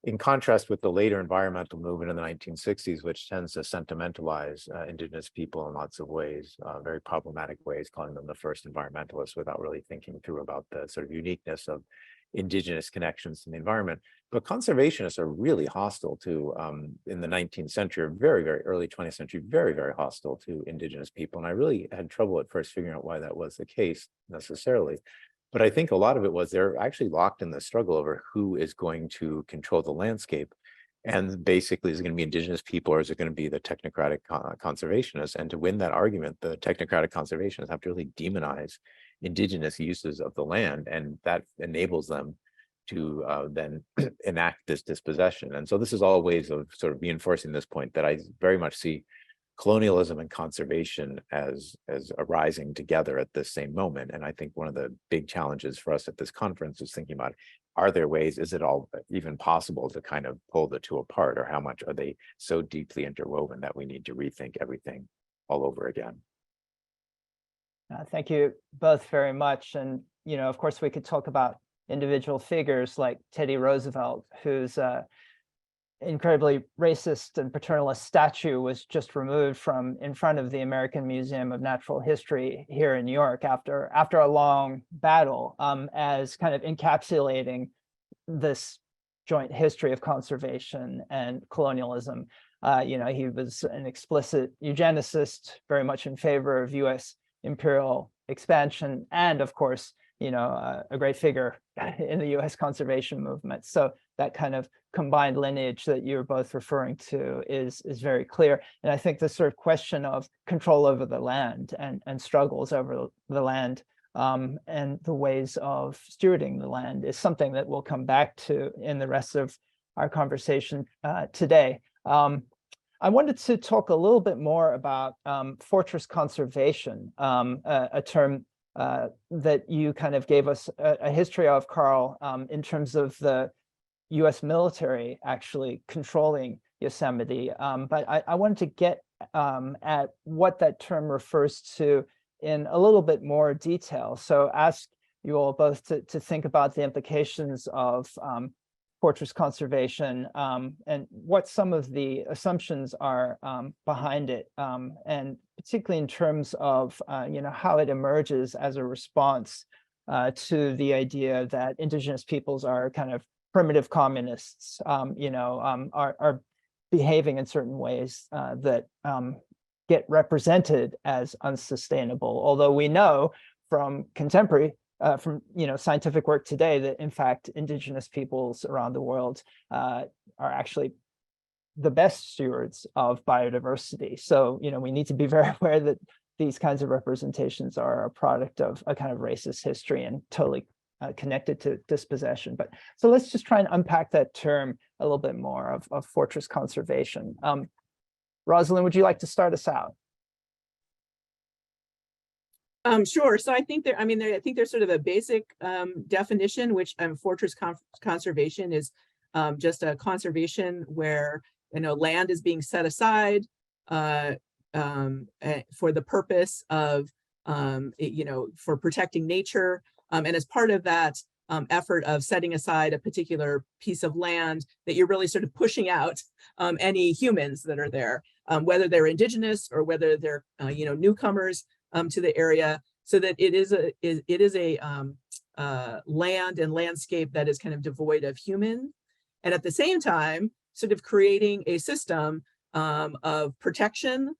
in contrast with the later environmental movement in the 1960s, which tends to sentimentalize indigenous people in lots of ways, very problematic ways, calling them the first environmentalists without really thinking through about the sort of uniqueness of indigenous connections to the environment. But conservationists are really hostile to, in the 19th century, very, very early 20th century, very, very hostile to indigenous people. And I really had trouble at first figuring out why that was the case necessarily. But I think a lot of it was they're actually locked in the struggle over who is going to control the landscape. And basically, is it going to be indigenous people or is it going to be the technocratic conservationists? And to win that argument, the technocratic conservationists have to really demonize indigenous uses of the land. And that enables them to then enact this dispossession. And so this is all ways of sort of reinforcing this point that I very much see colonialism and conservation as arising together at the same moment. And I think one of the big challenges for us at this conference is thinking about, are there ways, is it all even possible to kind of pull the two apart, or how much are they so deeply interwoven that we need to rethink everything all over again? Thank you both very much. And, of course, we could talk about individual figures like Teddy Roosevelt, whose incredibly racist and paternalist statue was just removed from in front of the American Museum of Natural History here in New York after a long battle, as kind of encapsulating this joint history of conservation and colonialism. He was an explicit eugenicist, very much in favor of U.S. imperial expansion, and of course, a great figure in the U.S. conservation movement. So that kind of combined lineage that you're both referring to is very clear. And I think the sort of question of control over the land and struggles over the land and the ways of stewarding the land is something that we'll come back to in the rest of our conversation today. I wanted to talk a little bit more about fortress conservation, a term that you kind of gave us a history of, Karl, in terms of the US military actually controlling Yosemite. But I wanted to get at what that term refers to in a little bit more detail. So ask you all both to think about the implications of fortress conservation and what some of the assumptions are behind it, and particularly in terms of how it emerges as a response to the idea that indigenous peoples are kind of primitive communists, are behaving in certain ways that get represented as unsustainable. Although we know from contemporary scientific work today that in fact indigenous peoples around the world are actually the best stewards of biodiversity. So we need to be very aware that these kinds of representations are a product of a kind of racist history and totally connected to dispossession. But so let's just try and unpack that term a little bit more of fortress conservation. Rosalyn, would you like to start us out? Sure. So I think I think there's sort of a basic definition, which fortress conservation is just a conservation where land is being set aside for the purpose of for protecting nature, and as part of that effort of setting aside a particular piece of land, that you're really sort of pushing out any humans that are there, whether they're indigenous or whether they're newcomers to the area, so that it is a land and landscape that is kind of devoid of human, and at the same time sort of creating a system of protection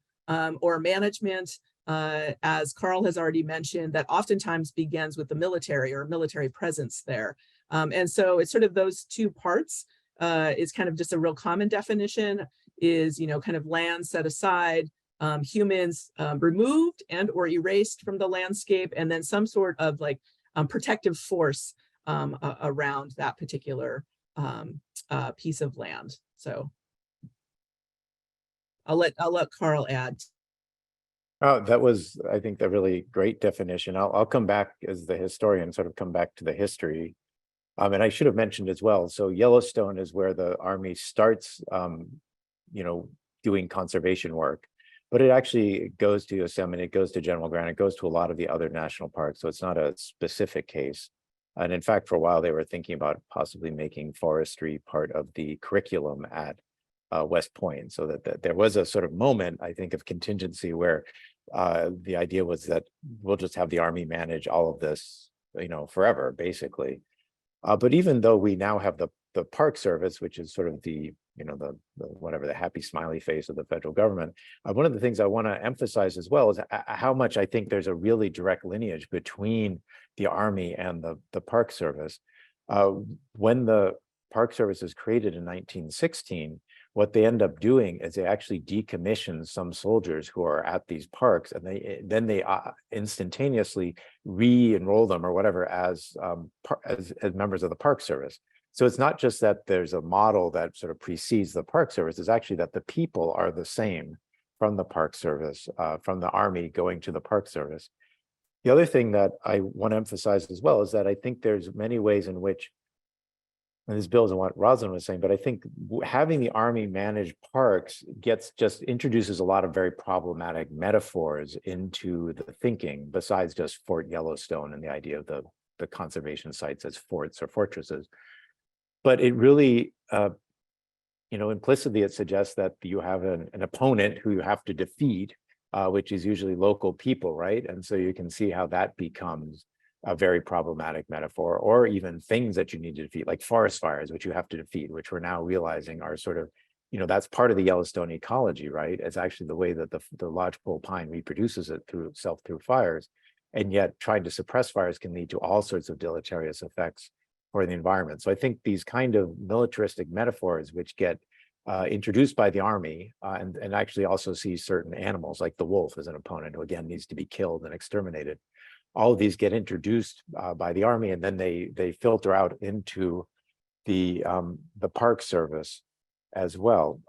or management, as Karl has already mentioned, that oftentimes begins with the military or military presence there. And so it's sort of those two parts is kind of just a real common definition, is kind of land set aside, humans removed and or erased from the landscape, and then some sort of like protective force around that particular piece of land. So I'll let Karl add. Oh, that was, I think, a really great definition. I'll come back as the historian, sort of come back to the history. And I should have mentioned as well, so Yellowstone is where the Army starts, doing conservation work, but it actually goes to Yosemite, it goes to General Grant, it goes to a lot of the other national parks, so it's not a specific case. And in fact, for a while, they were thinking about possibly making forestry part of the curriculum at West Point, so that there was a sort of moment, I think, of contingency where the idea was that we'll just have the Army manage all of this, forever, basically. But even though we now have the Park Service, which is sort of the whatever, the happy smiley face of the federal government, one of the things I want to emphasize as well is how much I think there's a really direct lineage between the Army and the Park Service. When the Park Service was created in 1916, what they end up doing is they actually decommission some soldiers who are at these parks, and they instantaneously re-enroll them or whatever as members of the Park Service. So it's not just that there's a model that sort of precedes the Park Service, it's actually that the people are the same from the Park Service, from the Army going to the Park Service. The other thing that I want to emphasize as well is that I think there's many ways in which, and this builds on what Rosalyn was saying, but I think having the Army manage parks just introduces a lot of very problematic metaphors into the thinking, besides just Fort Yellowstone and the idea of the conservation sites as forts or fortresses. But it really, implicitly it suggests that you have an opponent who you have to defeat, which is usually local people, right? And so you can see how that becomes a very problematic metaphor, or even things that you need to defeat, like forest fires, which you have to defeat, which we're now realizing are sort of, that's part of the Yellowstone ecology, right? It's actually the way that the lodgepole pine reproduces itself through fires, and yet trying to suppress fires can lead to all sorts of deleterious effects for the environment. So I think these kind of militaristic metaphors, which get introduced by the Army, and actually also see certain animals like the wolf as an opponent who again needs to be killed and exterminated. all of these get introduced by the Army, and then they filter out into the Park Service as well.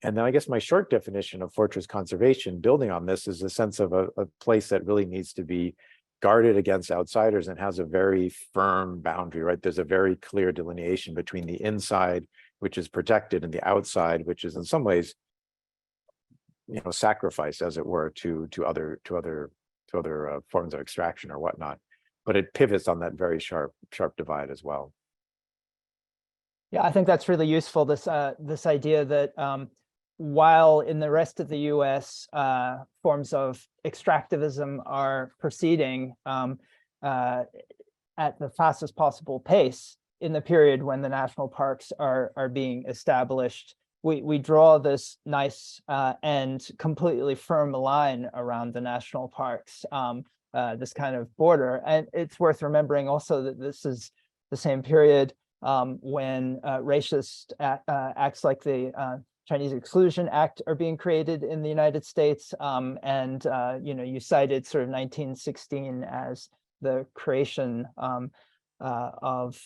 And then I guess my short definition of fortress conservation, building on this, is a sense of a place that really needs to be guarded against outsiders and has a very firm boundary, right? There's a very clear delineation between the inside, which is protected, and the outside, which is in some ways, sacrificed, as it were, to other forms of extraction or whatnot. But it pivots on that very sharp divide as well. Yeah, I think that's really useful. This idea that while in the rest of the U.S. Forms of extractivism are proceeding at the fastest possible pace, in the period when the national parks are being established, we draw this nice and completely firm line around the national parks, this kind of border. And it's worth remembering also that this is the same period when racist acts like the Chinese Exclusion Act are being created in the United States. You cited sort of 1916 as the creation of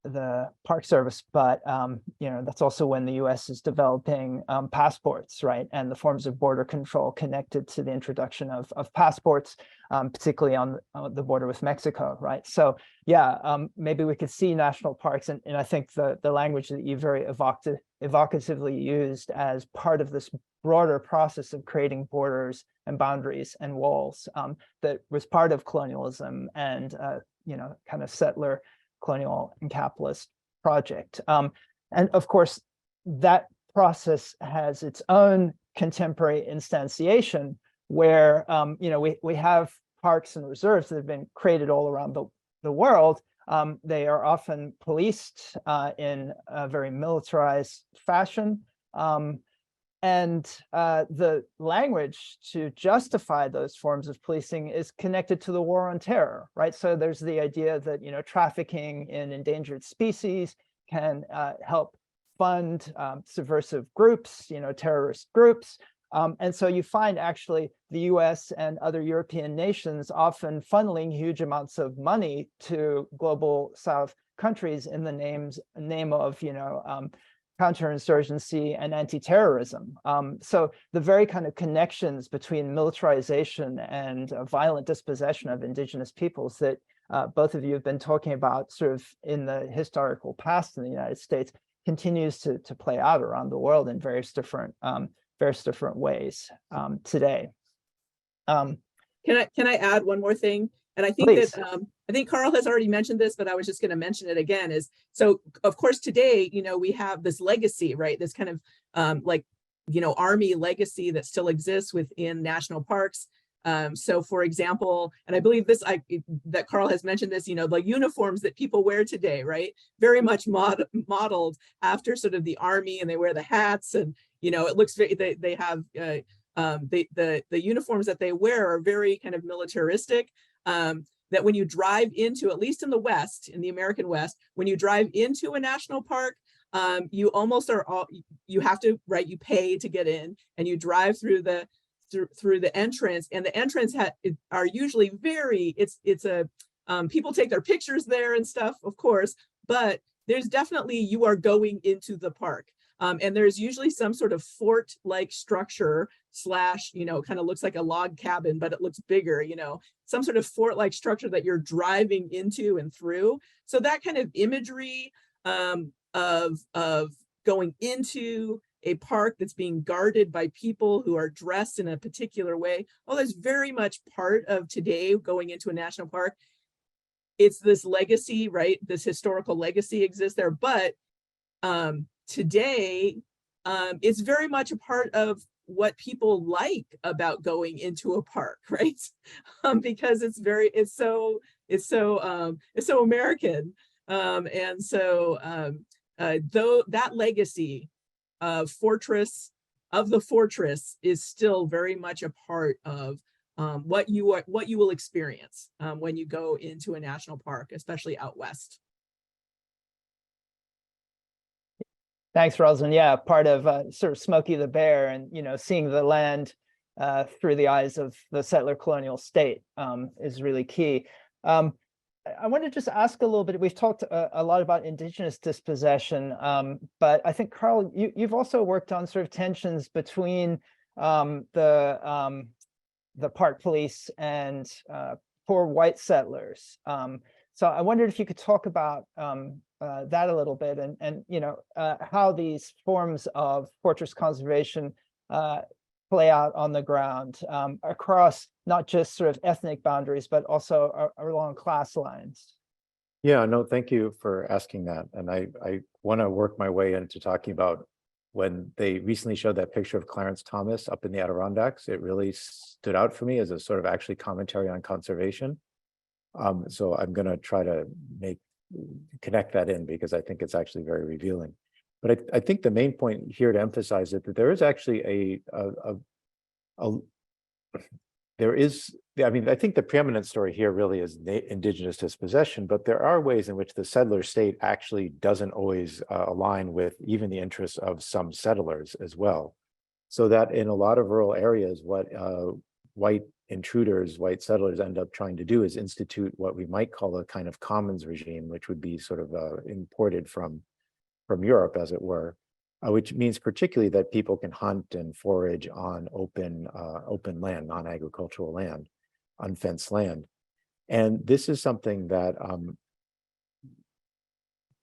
the Park Service, but that's also when the U.S. is developing passports, right, and the forms of border control connected to the introduction of passports, particularly on the border with Mexico, right? So yeah, maybe we could see national parks, and I think the language that you very evocatively used as part of this broader process of creating borders and boundaries and walls that was part of colonialism and kind of settler colonial and capitalist project. And of course, that process has its own contemporary instantiation where, we have parks and reserves that have been created all around the world. They are often policed in a very militarized fashion. And the language to justify those forms of policing is connected to the war on terror, right? So there's the idea that, trafficking in endangered species can help fund subversive groups, terrorist groups. And so you find actually the US and other European nations often funneling huge amounts of money to global South countries in the name of, counterinsurgency and anti-terrorism. So the very kind of connections between militarization and violent dispossession of indigenous peoples that both of you have been talking about sort of in the historical past in the United States continues to play out around the world in various different ways today. Can I add one more thing? And I think Please. that I think Karl has already mentioned this, but I was just going to mention it again. So of course today, we have this legacy, right? This kind of Army legacy that still exists within national parks. So for example, and I believe that Karl has mentioned this, the uniforms that people wear today, right? Very much modeled after sort of the Army, and they wear the hats, and it looks very, they have the uniforms that they wear are very kind of militaristic. That when you drive into, at least in the West, in the American West, when you drive into a national park, you almost you have to, right, you pay to get in, and you drive through the entrance, and the entrance are usually people take their pictures there and stuff, of course, but there's definitely, you are going into the park. And there's usually some sort of fort-like structure / kind of looks like a log cabin, but it looks bigger, some sort of fort-like structure that you're driving into and through. So that kind of imagery of going into a park that's being guarded by people who are dressed in a particular way, that's very much part of today going into a national park. It's this legacy, right? This historical legacy exists there, but today, it's very much a part of what people like about going into a park, right? Because it's so American, and so though that legacy of the fortress is still very much a part of what you will experience when you go into a national park, especially out west. Thanks, Rosalyn. Yeah, part of sort of Smokey the Bear and, seeing the land through the eyes of the settler colonial state is really key. I want to just ask a little bit, we've talked a lot about indigenous dispossession, but I think, Karl, you've also worked on sort of tensions between the park police and poor white settlers. So I wondered if you could talk about that a little bit and how these forms of fortress conservation play out on the ground across not just sort of ethnic boundaries, but also along class lines. Yeah, no, thank you for asking that. And I want to work my way into talking about when they recently showed that picture of Clarence Thomas up in the Adirondacks. It really stood out for me as a sort of actually commentary on conservation. So I'm going to try to connect that in because I think it's actually very revealing. But I think the main point here to emphasize it that there is actually I think the preeminent story here really is indigenous dispossession, but there are ways in which the settler state actually doesn't always align with even the interests of some settlers as well. So that in a lot of rural areas, what white intruders, white settlers end up trying to do is institute what we might call a kind of commons regime, which would be sort of imported from Europe, as it were, which means particularly that people can hunt and forage on open land, non-agricultural land, unfenced land. And this is something that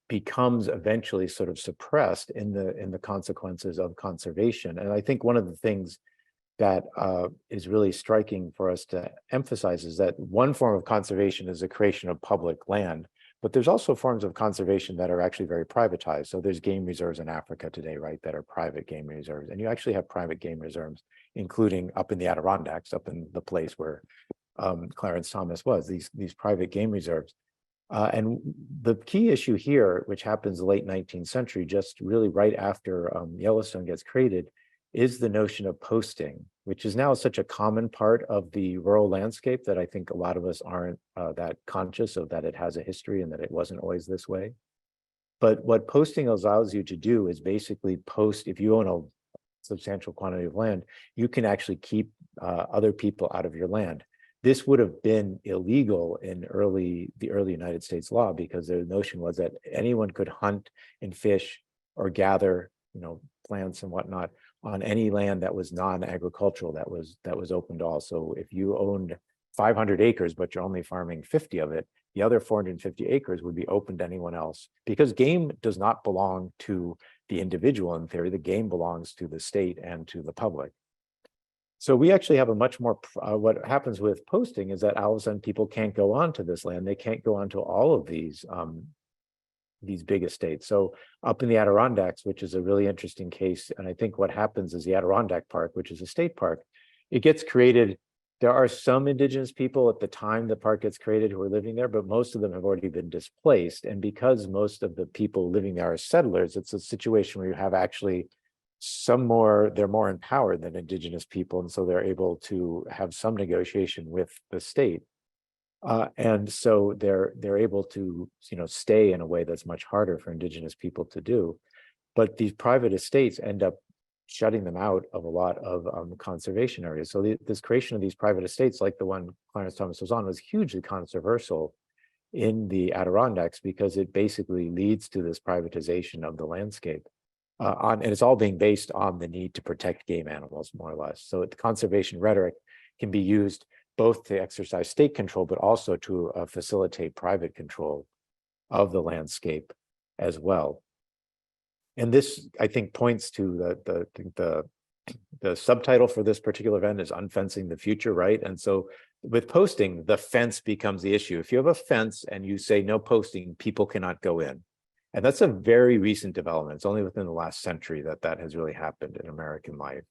becomes eventually sort of suppressed in the consequences of conservation. And I think one of the things that is really striking for us to emphasize is that one form of conservation is the creation of public land, but there's also forms of conservation that are actually very privatized. So there's game reserves in Africa today, right, that are private game reserves. And you actually have private game reserves, including up in the Adirondacks, up in the place where Clarence Thomas was, these private game reserves. And the key issue here, which happens the late 19th century, just really right after Yellowstone gets created, is the notion of posting, which is now such a common part of the rural landscape that I think a lot of us aren't that conscious of that it has a history and that it wasn't always this way. But what posting allows you to do is basically post, if you own a substantial quantity of land, you can actually keep other people out of your land. This would have been illegal in the early United States law because the notion was that anyone could hunt and fish or gather, plants and whatnot on any land that was non-agricultural, that was open to all. So if you owned 500 acres, but you're only farming 50 of it, the other 450 acres would be open to anyone else, because game does not belong to the individual in theory. The game belongs to the state and to the public. So we actually have a much more, what happens with posting is that all of a sudden people can't go onto this land. They can't go onto all of these big estates. So up in the Adirondacks, which is a really interesting case, and I think what happens is the Adirondack Park, which is a state park, it gets created. There are some indigenous people at the time the park gets created who are living there, but most of them have already been displaced. And because most of the people living there are settlers, it's a situation where you have actually they're more empowered than indigenous people. And so they're able to have some negotiation with the state. And so they're able to, stay in a way that's much harder for indigenous people to do. But these private estates end up shutting them out of a lot of conservation areas. So this creation of these private estates, like the one Clarence Thomas was on, was hugely controversial in the Adirondacks because it basically leads to this privatization of the landscape. And it's all being based on the need to protect game animals, more or less. So the conservation rhetoric can be used both to exercise state control, but also to facilitate private control of the landscape as well. And this, I think, points to the subtitle for this particular event is Unfencing the Future, right? And so with posting, the fence becomes the issue. If you have a fence and you say no posting, people cannot go in. And that's a very recent development. It's only within the last century that has really happened in American life.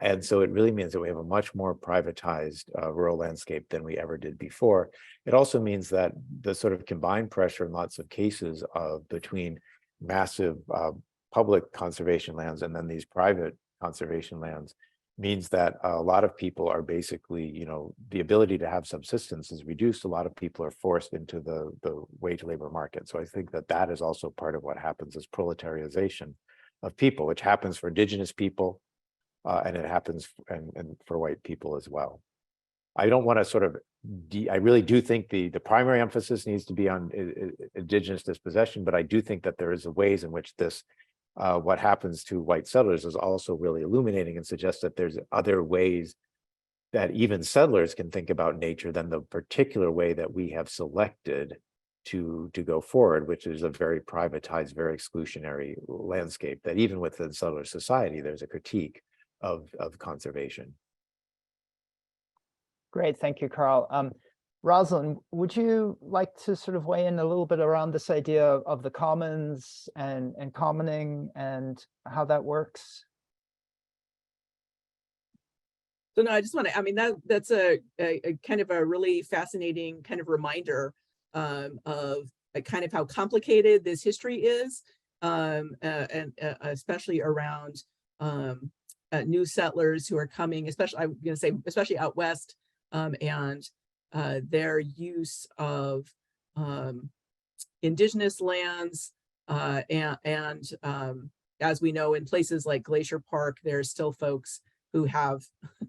And so it really means that we have a much more privatized rural landscape than we ever did before. It also means that the sort of combined pressure in lots of cases between massive public conservation lands and then these private conservation lands means that a lot of people are basically, the ability to have subsistence is reduced. A lot of people are forced into the wage labor market. So I think that is also part of what happens is proletarialization of people, which happens for indigenous people, and it happens and for white people as well. I don't want to sort of, I really do think the primary emphasis needs to be on indigenous dispossession, but I do think that there is ways in which this, what happens to white settlers is also really illuminating and suggests that there's other ways that even settlers can think about nature than the particular way that we have selected to go forward, which is a very privatized, very exclusionary landscape that even within settler society, there's a critique of conservation. Great, thank you, Karl. Rosalyn, would you like to sort of weigh in a little bit around this idea of the commons and commoning and how that works? So no, I just want to, I mean, that's a kind of a really fascinating kind of reminder of kind of how complicated this history is, and especially around new settlers who are coming, especially, I'm going to say, especially out west, and their use of indigenous lands, and as we know, in places like Glacier Park, there's still folks who have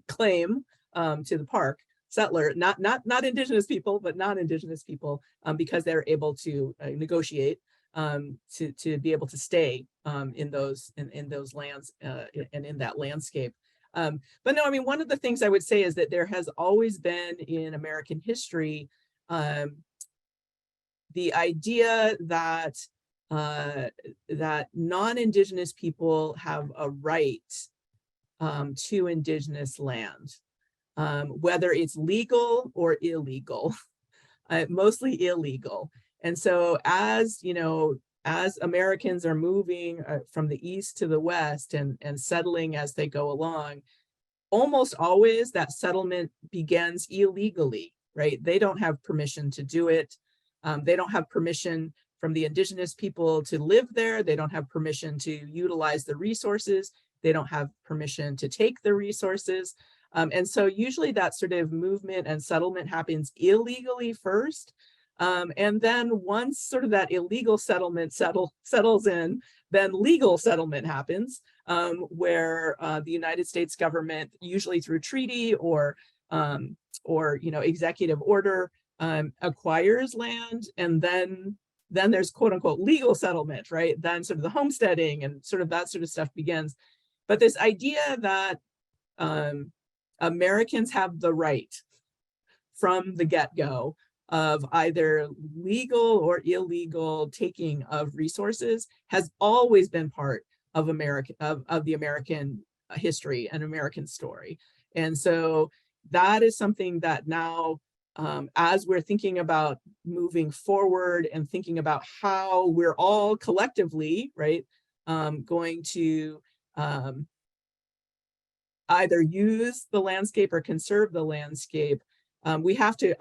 claim to the park, settler, not indigenous people, but non-indigenous people, because they're able to negotiate to be able to stay in those lands and in that landscape. But no, I mean, one of the things I would say is that there has always been in American history the idea that that non-indigenous people have a right to indigenous land, whether it's legal or illegal, mostly illegal. And so as, you know, as Americans are moving from the east to the west and settling as they go along, almost always that settlement begins illegally, right? They don't have permission to do it. They don't have permission from the indigenous people to live there. They don't have permission to utilize the resources. They don't have permission to take the resources. And so usually that sort of movement and settlement happens illegally first. And then once sort of that illegal settlement settles in, then legal settlement happens, where the United States government, usually through treaty or you know, executive order, acquires land, and then there's quote unquote legal settlement, right? Then sort of the homesteading and sort of that sort of stuff begins. But this idea that Americans have the right from the get-go of either legal or illegal taking of resources has always been part of the American history and American story. And so that is something that now, as we're thinking about moving forward and thinking about how we're all collectively, right, going to either use the landscape or conserve the landscape, we have to,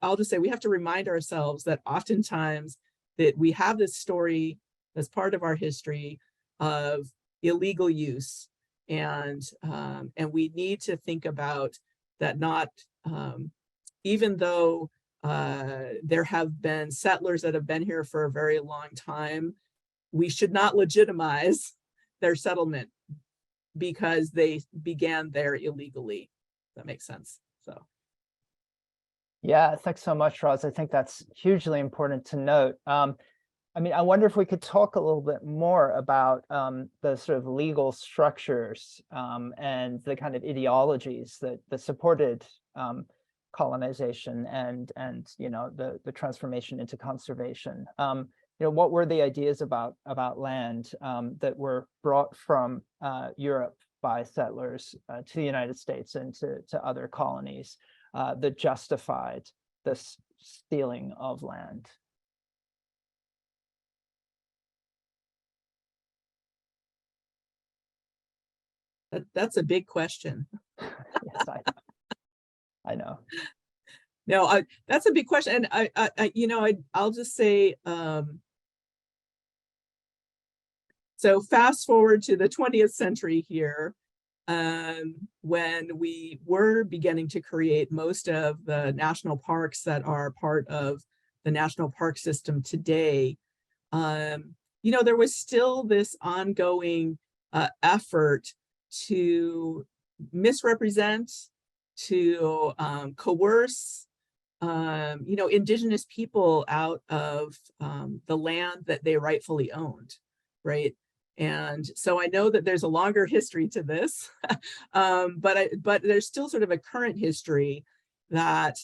I'll just say, we have to remind ourselves that oftentimes that we have this story as part of our history of illegal use, and we need to think about that. Not even though there have been settlers that have been here for a very long time, we should not legitimize their settlement because they began there illegally. That makes sense. So. Yeah, thanks so much, Roz. I think that's hugely important to note. I mean, I wonder if we could talk a little bit more about the sort of legal structures and the kind of ideologies that supported colonization and you know, the transformation into conservation. You know, what were the ideas about land that were brought from Europe by settlers to the United States and to other colonies that justified this stealing of land? That's a big question. Yes, I know. No, that's a big question, and I you know, I'll just say, so fast forward to the 20th century here, when we were beginning to create most of the national parks that are part of the national park system today, you know, there was still this ongoing effort to misrepresent, to coerce, indigenous people out of the land that they rightfully owned, right? And so I know that there's a longer history to this, but there's still sort of a current history that,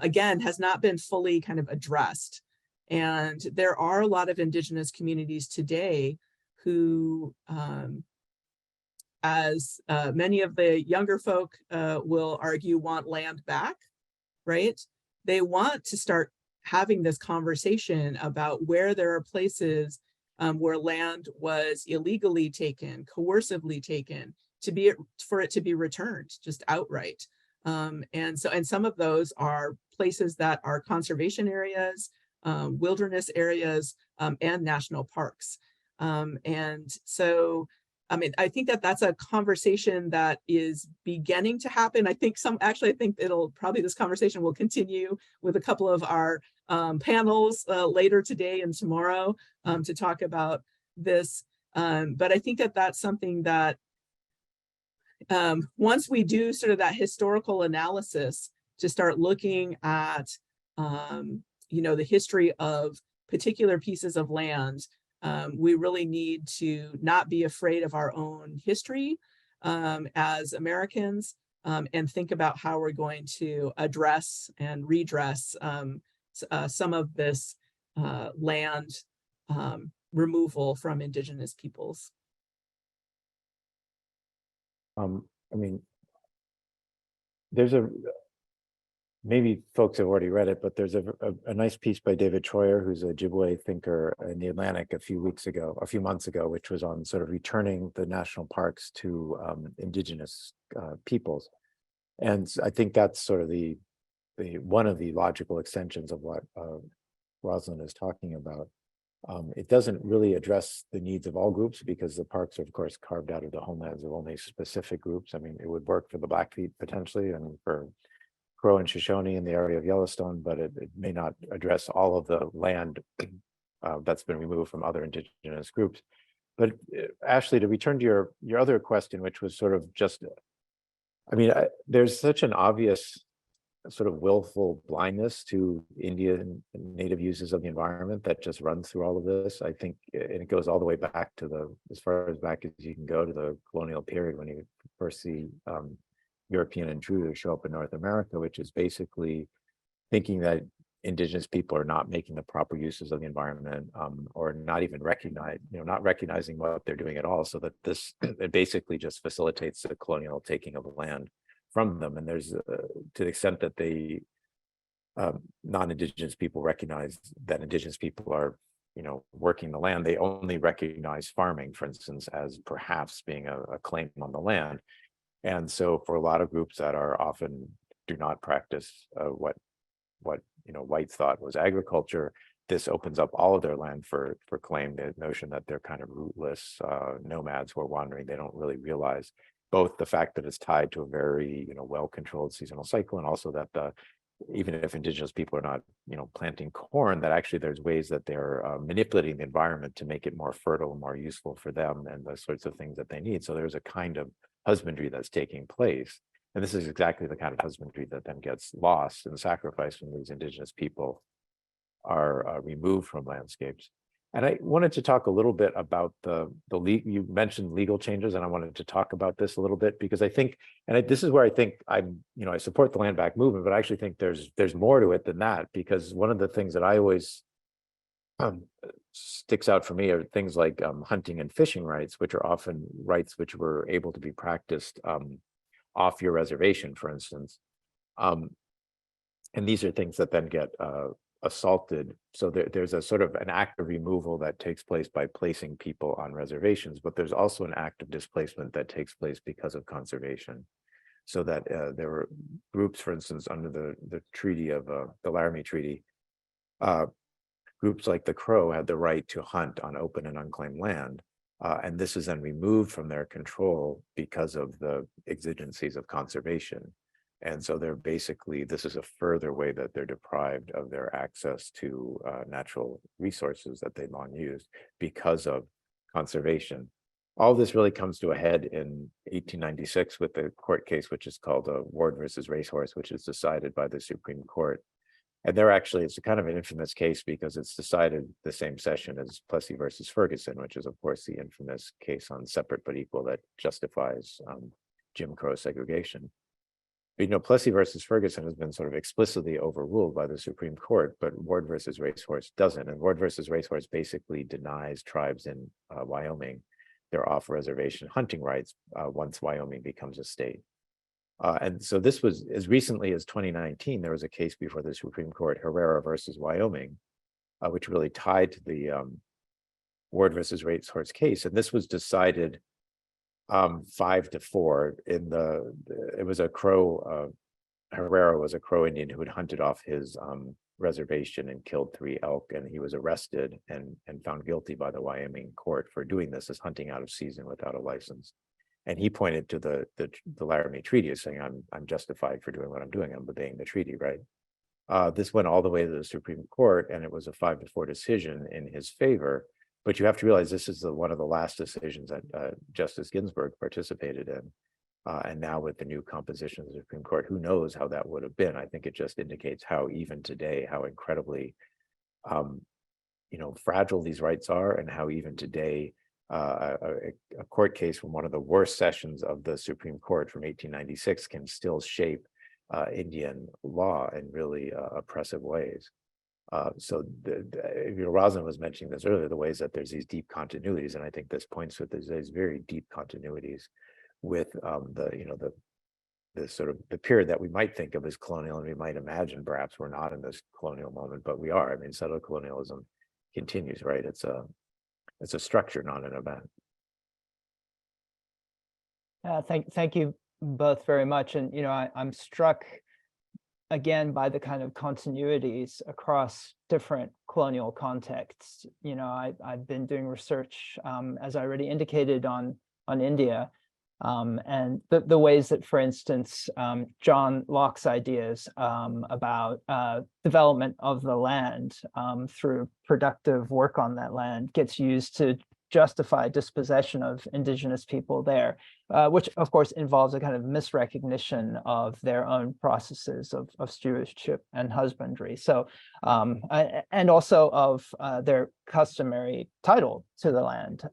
again, has not been fully kind of addressed. And there are a lot of indigenous communities today who, as many of the younger folk will argue, want land back, right? They want to start having this conversation about where there are places where land was illegally taken, coercively taken, for it to be returned just outright. And some of those are places that are conservation areas, wilderness areas, and national parks. And so, I mean, I think that that's a conversation that is beginning to happen. I think this conversation will continue with a couple of our panels later today and tomorrow to talk about this. But I think that that's something that once we do sort of that historical analysis to start looking at, the history of particular pieces of land, we really need to not be afraid of our own history as Americans, and think about how we're going to address and redress some of this land removal from indigenous peoples. I mean, maybe folks have already read it, but there's a nice piece by David Troyer, who's a Ojibwe thinker in the Atlantic a few months ago, which was on sort of returning the national parks to indigenous peoples. And I think that's sort of the one of the logical extensions of what Rosalyn is talking about. It doesn't really address the needs of all groups because the parks are, of course, carved out of the homelands of only specific groups. I mean, it would work for the Blackfeet potentially and for Crow and Shoshone in the area of Yellowstone, but it may not address all of the land that's been removed from other indigenous groups. But Ashley, to return to your other question, which was sort of just, I mean, there's such an obvious sort of willful blindness to Indian and native uses of the environment that just runs through all of this. I think, and it goes all the way back to as far as back as you can go to the colonial period when you first see European intruders show up in North America, which is basically thinking that indigenous people are not making the proper uses of the environment, or not even not recognizing what they're doing at all, so that it basically just facilitates the colonial taking of the land from them. And there's to the extent that they non-indigenous people recognize that indigenous people are working the land, they only recognize farming, for instance, as perhaps being a claim on the land. And so for a lot of groups that are often do not practice what whites thought was agriculture, this opens up all of their land for claim. The notion that they're kind of rootless nomads who are wandering, they don't really realize both the fact that it's tied to a very well-controlled seasonal cycle, and also that even if indigenous people are not planting corn, that actually there's ways that they're manipulating the environment to make it more fertile and more useful for them and the sorts of things that they need. So there's a kind of husbandry that's taking place. And this is exactly the kind of husbandry that then gets lost and sacrificed when these indigenous people are removed from landscapes. And I wanted to talk a little bit about you mentioned legal changes, and I wanted to talk about this a little bit because I think, this is where I think I support the land back movement, but I actually think there's more to it than that, because one of the things that I always sticks out for me are things like hunting and fishing rights, which are often rights which were able to be practiced off your reservation, for instance. And these are things that then get assaulted. So there's a sort of an act of removal that takes place by placing people on reservations, but there's also an act of displacement that takes place because of conservation. So that there were groups, for instance, under the treaty of the Laramie Treaty, groups like the Crow had the right to hunt on open and unclaimed land. And this is then removed from their control because of the exigencies of conservation. And so they're basically, this is a further way that they're deprived of their access to natural resources that they've long used because of conservation. all this really comes to a head in 1896 with the court case, which is called Ward versus Racehorse, which is decided by the Supreme Court. And there actually, it's a kind of an infamous case because it's decided the same session as Plessy versus Ferguson, which is of course the infamous case on separate but equal that justifies Jim Crow segregation. But, you know, Plessy versus Ferguson has been sort of explicitly overruled by the Supreme Court, but Ward versus Racehorse doesn't. And Ward versus Racehorse basically denies tribes in Wyoming their off-reservation hunting rights once Wyoming becomes a state. And so this was as recently as 2019, there was a case before the Supreme Court, Herrera versus Wyoming, which really tied to the Ward versus Racehorse case. And this was decided 5-4 in it was a Crow, Herrera was a Crow Indian who had hunted off his reservation and killed 3 elk, and he was arrested and found guilty by the Wyoming court for doing this as hunting out of season without a license. And he pointed to the Laramie Treaty as saying, I'm justified for doing what I'm doing. I'm obeying the treaty, right? This went all the way to the Supreme Court, and it was a 5-4 decision in his favor. But you have to realize this is one of the last decisions that Justice Ginsburg participated in. And now with the new composition of the Supreme Court, who knows how that would have been? I think it just indicates how even today, how incredibly, fragile these rights are, and how even today, a court case from one of the worst sessions of the Supreme Court from 1896 can still shape Indian law in really oppressive ways. So Rosalyn was mentioning this earlier, the ways that there's these deep continuities, and I think this points to these very deep continuities with the sort of the period that we might think of as colonial, and we might imagine perhaps we're not in this colonial moment, but we are. I mean, settler colonialism continues, right? It's a structure, not an event. Thank you both very much. And, I'm struck again by the kind of continuities across different colonial contexts. I've been doing research, as I already indicated, on India, and the ways that, for instance, John Locke's ideas about development of the land through productive work on that land gets used to justify dispossession of indigenous people there, which of course involves a kind of misrecognition of their own processes of stewardship and husbandry. So, and also of their customary title to the land.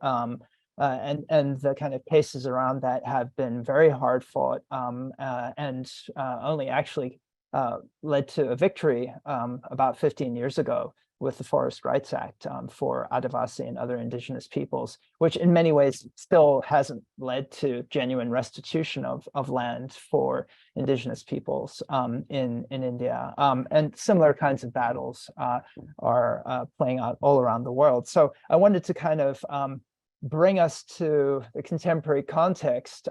And the kind of cases around that have been very hard fought, and only actually led to a victory about 15 years ago with the Forest Rights Act for Adivasi and other indigenous peoples, which in many ways still hasn't led to genuine restitution of land for indigenous peoples in India. And similar kinds of battles are playing out all around the world. So I wanted to kind of bring us to the contemporary context.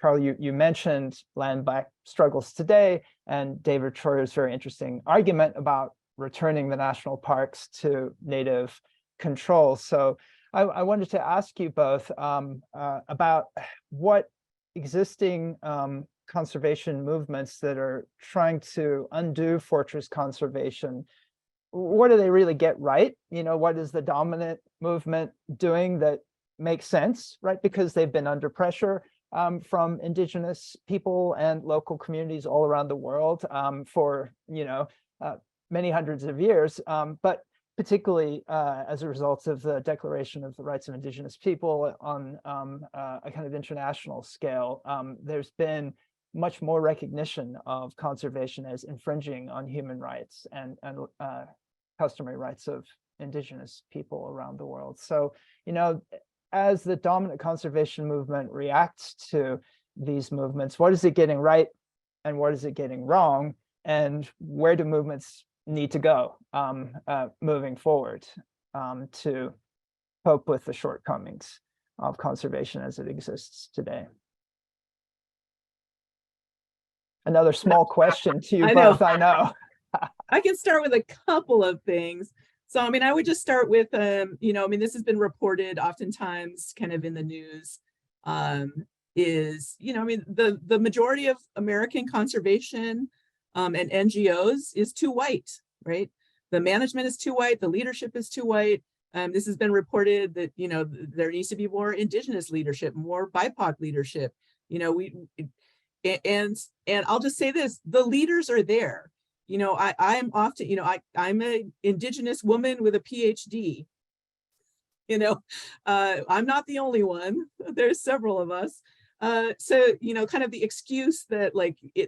Karl, you mentioned land back struggles today, and David Troyer's very interesting argument about returning the national parks to native control. So I wanted to ask you both about what existing conservation movements that are trying to undo fortress conservation, what do they really get right? What is the dominant movement doing that makes sense, right? Because they've been under pressure from indigenous people and local communities all around the world for many hundreds of years, but particularly as a result of the Declaration of the Rights of Indigenous People on a kind of international scale. There's been much more recognition of conservation as infringing on human rights and customary rights of indigenous people around the world. So, as the dominant conservation movement reacts to these movements, what is it getting right and what is it getting wrong? And where do movements need to go moving forward to cope with the shortcomings of conservation as it exists today? Another small question to you both, I know. I can start with a couple of things. So, I would just start with, this has been reported oftentimes kind of in the news, the majority of American conservation and NGOs is too white, right? The management is too white, the leadership is too white. This has been reported that, there needs to be more Indigenous leadership, more BIPOC leadership. And I'll just say this, the leaders are there. I'm often, I'm an Indigenous woman with a PhD. I'm not the only one. There's several of us. So, kind of the excuse that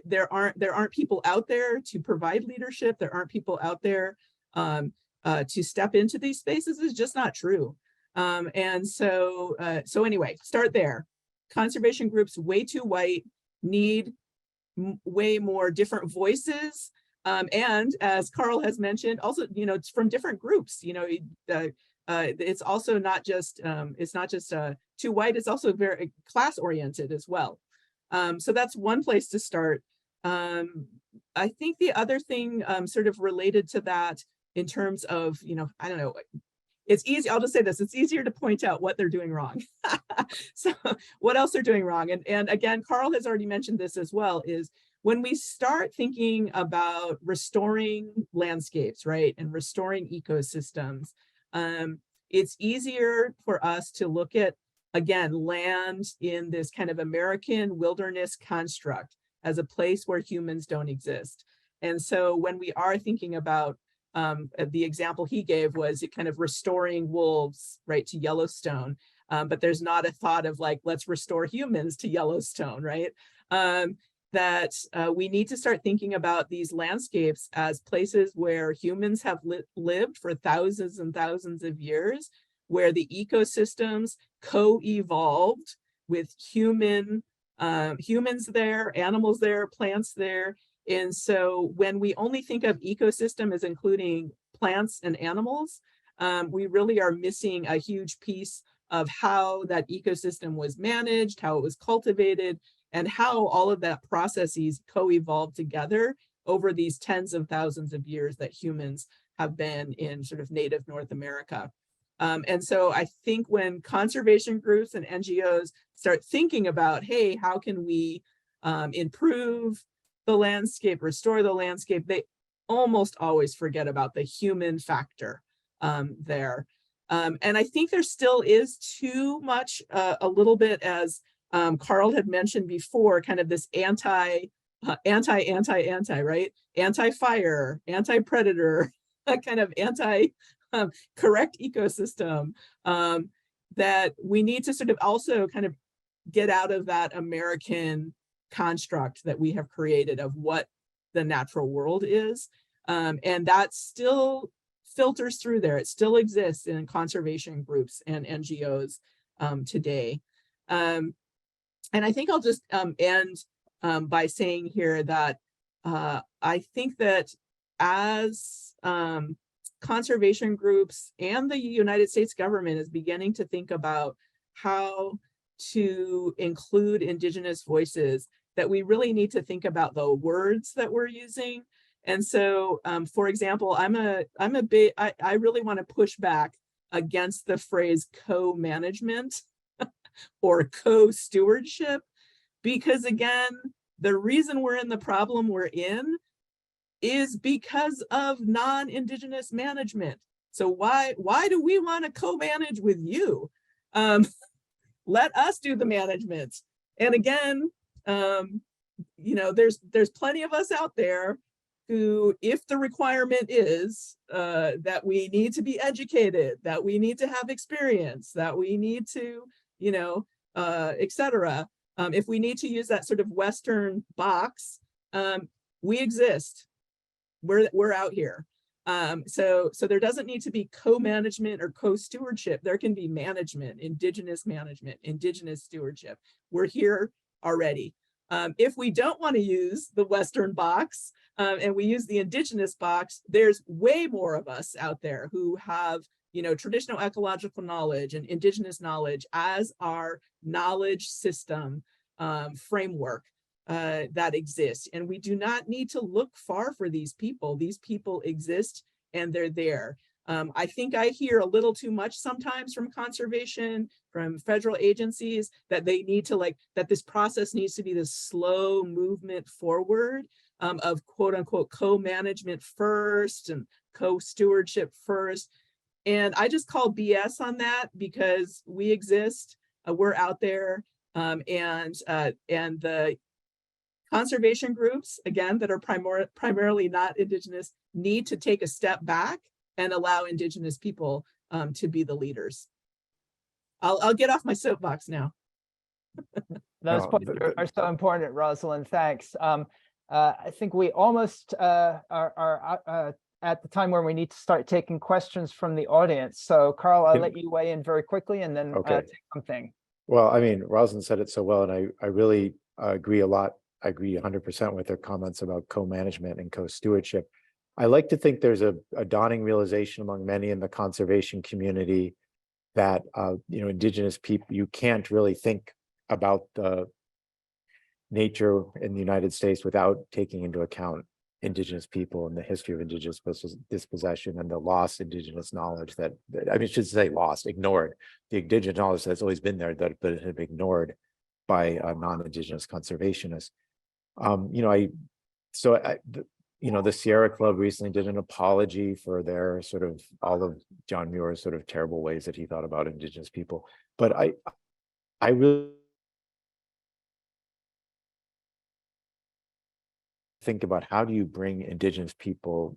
there aren't people out there to provide leadership, there aren't people out there to step into these spaces is just not true. And so anyway, start there. Conservation groups way too white, need way more different voices. And as Karl has mentioned, also, it's from different groups. It's also not just too white, it's also very class oriented as well. So that's one place to start. I think the other thing sort of related to that in terms of, I don't know, it's easy, I'll just say this, it's easier to point out what they're doing wrong. So what else they're doing wrong? And again, Karl has already mentioned this as well, is when we start thinking about restoring landscapes, right, and restoring ecosystems, it's easier for us to look at, again, land in this kind of American wilderness construct as a place where humans don't exist. And so when we are thinking about the example he gave was it kind of restoring wolves, right, to Yellowstone, but there's not a thought of let's restore humans to Yellowstone, right? That we need to start thinking about these landscapes as places where humans have lived for thousands and thousands of years, where the ecosystems co-evolved with humans there, animals there, plants there. And so when we only think of ecosystem as including plants and animals, we really are missing a huge piece of how that ecosystem was managed, how it was cultivated, and how all of that processes co-evolved together over these tens of thousands of years that humans have been in sort of native North America. And so I think when conservation groups and NGOs start thinking about, hey, how can we improve the landscape, restore the landscape, they almost always forget about the human factor there. And I think there still is too much, a little bit, as Karl had mentioned before, kind of this anti, right? Anti-fire, anti-predator, kind of correct ecosystem, that we need to sort of also kind of get out of that American construct that we have created of what the natural world is. And that still filters through there. It still exists in conservation groups and NGOs today. And I think I'll just end by saying here that I think that as conservation groups and the United States government is beginning to think about how to include Indigenous voices, that we really need to think about the words that we're using. And so, for example, I really want to push back against the phrase co-management or co-stewardship, because again, the reason we're in the problem we're in is because of non-Indigenous management. So why do we want to co-manage with you? Let us do the management. And again, there's plenty of us out there who, if the requirement is that we need to be educated, that we need to have experience, that we need to, et cetera, if we need to use that sort of Western box, we exist. We're out here. So there doesn't need to be co-management or co-stewardship. There can be management, Indigenous stewardship. We're here already. If we don't want to use the Western box and we use the Indigenous box, there's way more of us out there who have, traditional ecological knowledge and Indigenous knowledge as our knowledge system framework that exists. And we do not need to look far for these people. These people exist and they're there. I think I hear a little too much sometimes from conservation, from federal agencies, that they need to that this process needs to be this slow movement forward of quote unquote co-management first and co-stewardship first. And I just call BS on that because we exist, we're out there, and the conservation groups, again, that are primarily not Indigenous, need to take a step back and allow Indigenous people to be the leaders. I'll get off my soapbox now. Those points are so important, Rosalyn. Thanks. I think we almost are at the time where we need to start taking questions from the audience. So, Karl, I'll let you weigh in very quickly and then take something. Well, I mean, Rosalyn said it so well, and I really agree a lot. I agree 100% with her comments about co-management and co-stewardship. I like to think there's a dawning realization among many in the conservation community that Indigenous people, you can't really think about the nature in the United States without taking into account Indigenous people and the history of Indigenous dispossession and the lost Indigenous knowledge that, I mean, I should say lost, ignored. The Indigenous knowledge that's always been there, but it had been ignored by non-Indigenous conservationists. The Sierra Club recently did an apology for their sort of all of John Muir's sort of terrible ways that he thought about Indigenous people. But I really think about how do you bring Indigenous people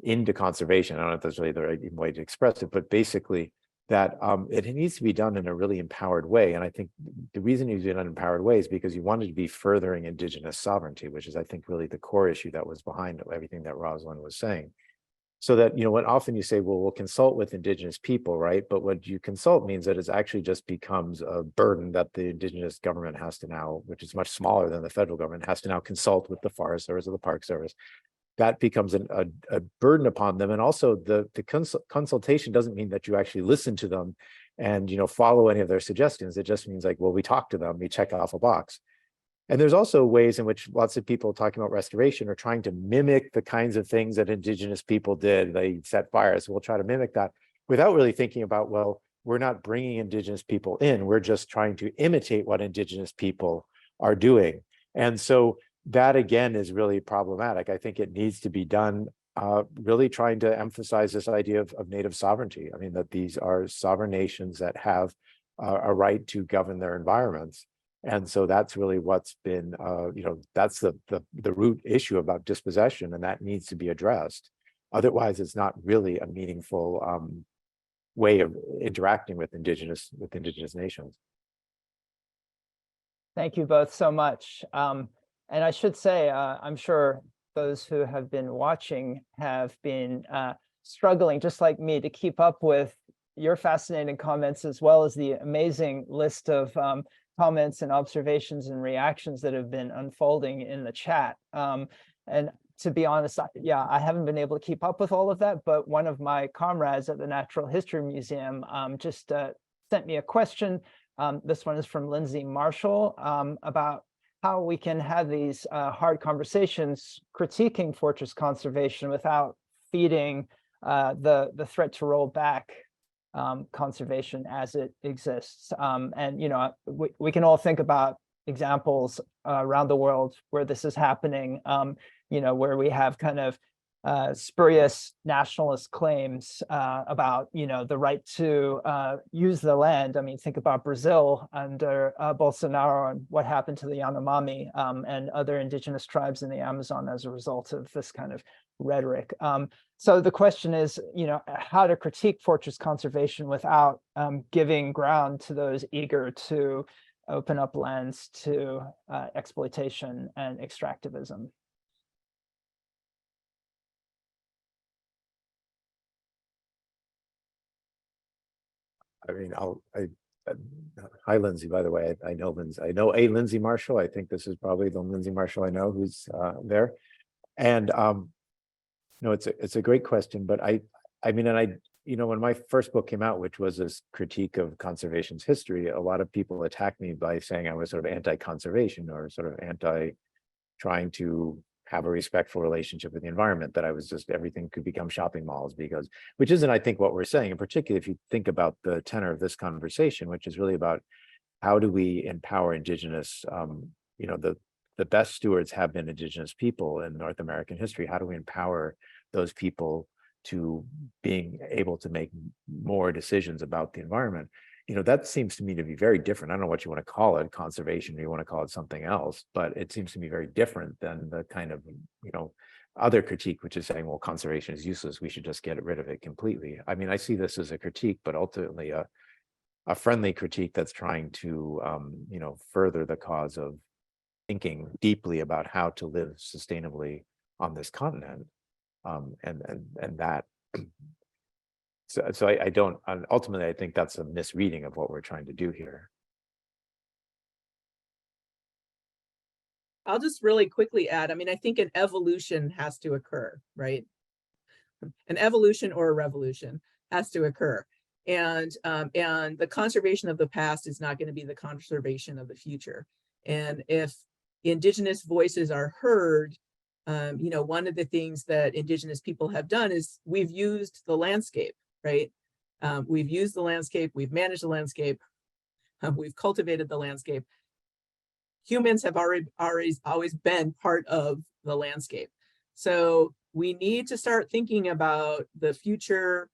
into conservation. I don't know if that's really the right way to express it, but basically that it needs to be done in a really empowered way. And I think the reason you do it in an empowered way is because you wanted to be furthering Indigenous sovereignty, which is, I think, really the core issue that was behind everything that Rosalyn was saying. So that, when often you say, well, we'll consult with Indigenous people, right? But what you consult means that it actually just becomes a burden that the Indigenous government has to now, which is much smaller than the federal government, has to now consult with the Forest Service or the Park Service. That becomes a burden upon them. And also the consultation doesn't mean that you actually listen to them and, follow any of their suggestions. It just means like, well, we talk to them, we check off a box. And there's also ways in which lots of people talking about restoration are trying to mimic the kinds of things that Indigenous people did. They set fires. So we'll try to mimic that without really thinking about, well, we're not bringing Indigenous people in. We're just trying to imitate what Indigenous people are doing. And so that, again, is really problematic. I think it needs to be done really trying to emphasize this idea of native sovereignty. I mean, that these are sovereign nations that have a right to govern their environments. And so that's really what's been, that's the root issue about dispossession, and that needs to be addressed. Otherwise, it's not really a meaningful way of interacting with indigenous nations. Thank you both so much. And I should say, I'm sure those who have been watching have been struggling, just like me, to keep up with your fascinating comments, as well as the amazing list of comments and observations and reactions that have been unfolding in the chat. And to be honest, I haven't been able to keep up with all of that, but one of my comrades at the Natural History Museum just sent me a question. This one is from Lindsay Marshall about how we can have these hard conversations critiquing fortress conservation without feeding the threat to roll back conservation as it exists. And we can all think about examples around the world where this is happening, where we have kind of spurious nationalist claims about the right to use the land. I mean, think about Brazil under Bolsonaro and what happened to the Yanomami and other indigenous tribes in the Amazon as a result of this kind of rhetoric. So the question is, how to critique fortress conservation without giving ground to those eager to open up lands to exploitation and extractivism. I mean, hi, Lindsay, by the way. I know Lindsay. I know a Lindsay Marshall. I think this is probably the Lindsay Marshall I know who's there. And it's a great question, but when my first book came out, which was this critique of conservation's history, a lot of people attacked me by saying I was sort of anti-conservation or sort of anti-trying to have a respectful relationship with the environment, that I was just, everything could become shopping malls, which isn't, I think, what we're saying. And particularly if you think about the tenor of this conversation, which is really about how do we empower indigenous, the best stewards have been indigenous people in North American history. How do we empower those people to being able to make more decisions about the environment. That seems to me to be very different. I don't know what you want to call it, conservation, or you want to call it something else, but it seems to me very different than the kind of, other critique, which is saying, well, conservation is useless, we should just get rid of it completely. I mean, I see this as a critique, but ultimately a friendly critique that's trying to, further the cause of thinking deeply about how to live sustainably on this continent. And that, so I don't, ultimately, I think that's a misreading of what we're trying to do here. I'll just really quickly add, I mean, I think an evolution has to occur, right? An evolution or a revolution has to occur. And the conservation of the past is not going to be the conservation of the future. And if Indigenous voices are heard, one of the things that Indigenous people have done is we've used the landscape, right? We've used the landscape, we've managed the landscape, we've cultivated the landscape. Humans have always been part of the landscape. So we need to start thinking about the future.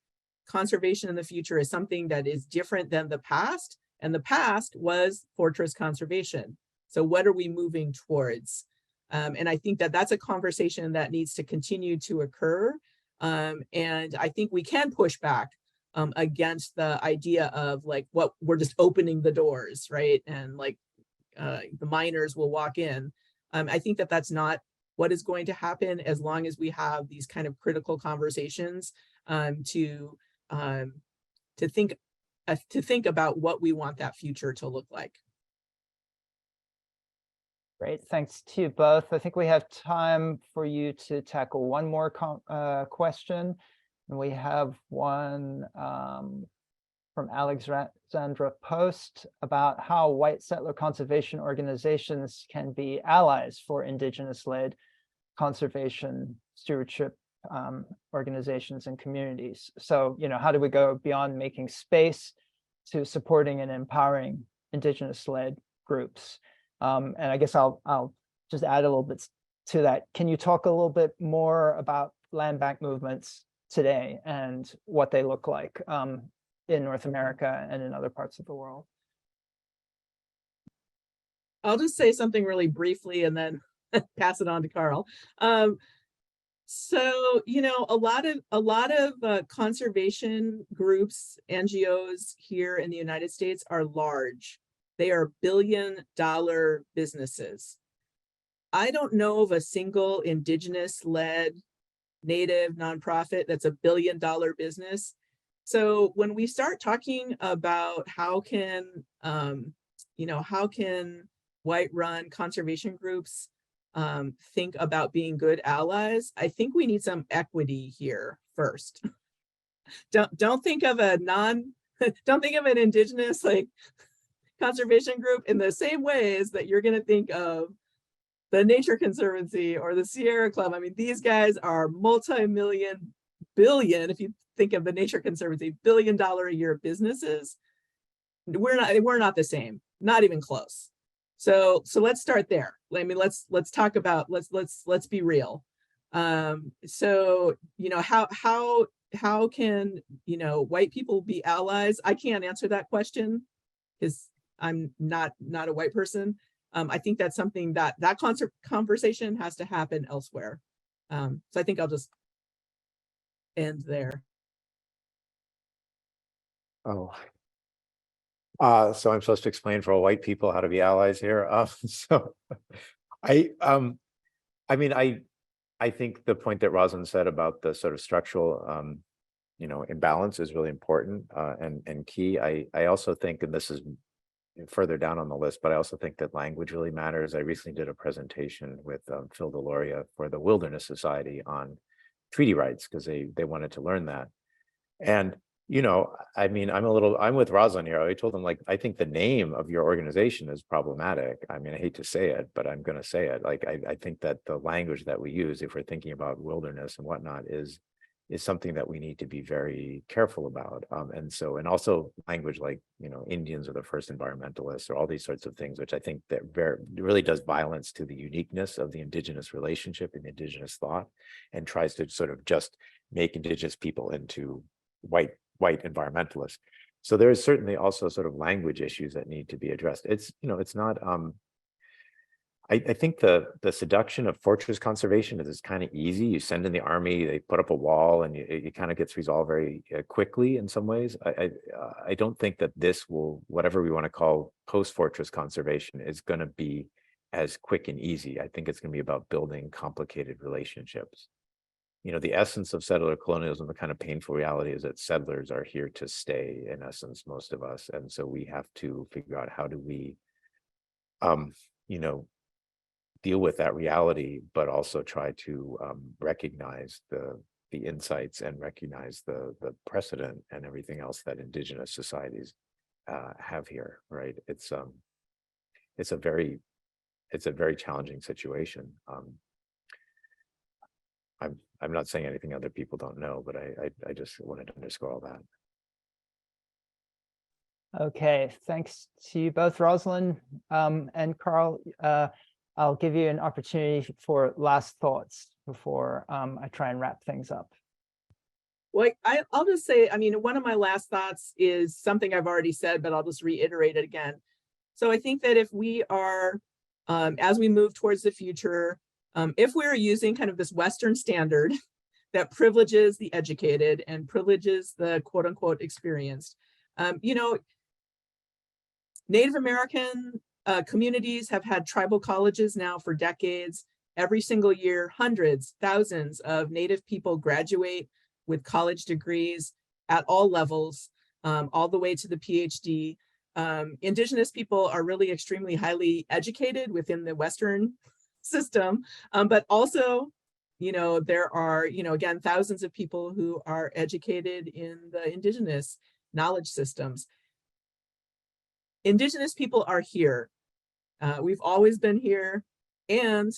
Conservation in the future is something that is different than the past, and the past was fortress conservation. So what are we moving towards? And I think that that's a conversation that needs to continue to occur. And I think we can push back against the idea of like, what we're just opening the doors, right? And like the miners will walk in. I think that that's not what is going to happen as long as we have these kind of critical conversations to think about what we want that future to look like. Great, thanks to you both. I think we have time for you to tackle one more question. And we have one from Alexandra Post about how white settler conservation organizations can be allies for Indigenous-led conservation stewardship organizations and communities. So, how do we go beyond making space to supporting and empowering Indigenous-led groups? And I guess I'll just add a little bit to that. Can you talk a little bit more about land bank movements today and what they look like in North America and in other parts of the world? I'll just say something really briefly and then pass it on to Karl. So, a lot of conservation groups, NGOs here in the United States are large. They are billion-dollar businesses. I don't know of a single Indigenous-led Native nonprofit that's a billion-dollar business. So when we start talking about how can white-run conservation groups think about being good allies, I think we need some equity here first. Don't think of don't think of an Indigenous conservation group in the same ways that you're going to think of the Nature Conservancy or the Sierra Club. I mean, these guys are multi-million, billion, if you think of the Nature Conservancy, $billion a year businesses. We're not the same, not even close. So let's start there. I mean, let's talk about, let's be real. So, how can, white people be allies? I can't answer that question because I'm not a white person. I think that's something that conversation has to happen elsewhere. So I think I'll just end there. Oh, so I'm supposed to explain for all white people how to be allies here. So I think the point that Rosalyn said about the sort of structural, imbalance is really important and key. I also think, and this is further down on the list, but I also think that language really matters. I recently did a presentation with Phil Deloria for the Wilderness Society on treaty rights because they wanted to learn that. And I'm with Rosalyn here. I told them, I think the name of your organization is problematic. I mean, I hate to say it, but I'm going to say it. I think that the language that we use, if we're thinking about wilderness and whatnot, is something that we need to be very careful about. And also language like, Indians are the first environmentalists, or all these sorts of things, which I think that really does violence to the uniqueness of the Indigenous relationship and Indigenous thought, and tries to sort of just make indigenous people into white environmentalists. So there is certainly also sort of language issues that need to be addressed. It's, it's not, I think the seduction of fortress conservation is kind of easy. You send in the army, they put up a wall, and it kind of gets resolved very quickly in some ways. I don't think that this will, whatever we want to call post-fortress conservation, is going to be as quick and easy. I think it's going to be about building complicated relationships. The essence of settler colonialism, the kind of painful reality is that settlers are here to stay, in essence, most of us. And so we have to figure out how do we, deal with that reality, but also try to recognize the insights and recognize the precedent and everything else that indigenous societies have here, right? It's a very challenging situation. I'm not saying anything other people don't know, but I just wanted to underscore all that. Okay, thanks to you both, Rosalyn and Karl. I'll give you an opportunity for last thoughts before I try and wrap things up. Well, I'll just say, one of my last thoughts is something I've already said, but I'll just reiterate it again. So I think that if we are, as we move towards the future, if we're using kind of this Western standard that privileges the educated and privileges the quote unquote experienced, Native American communities have had tribal colleges now for decades. Every single year, hundreds, thousands of Native people graduate with college degrees at all levels, all the way to the PhD. Indigenous people are really extremely highly educated within the Western system, but also, there are, again, thousands of people who are educated in the indigenous knowledge systems. Indigenous people are here. We've always been here, and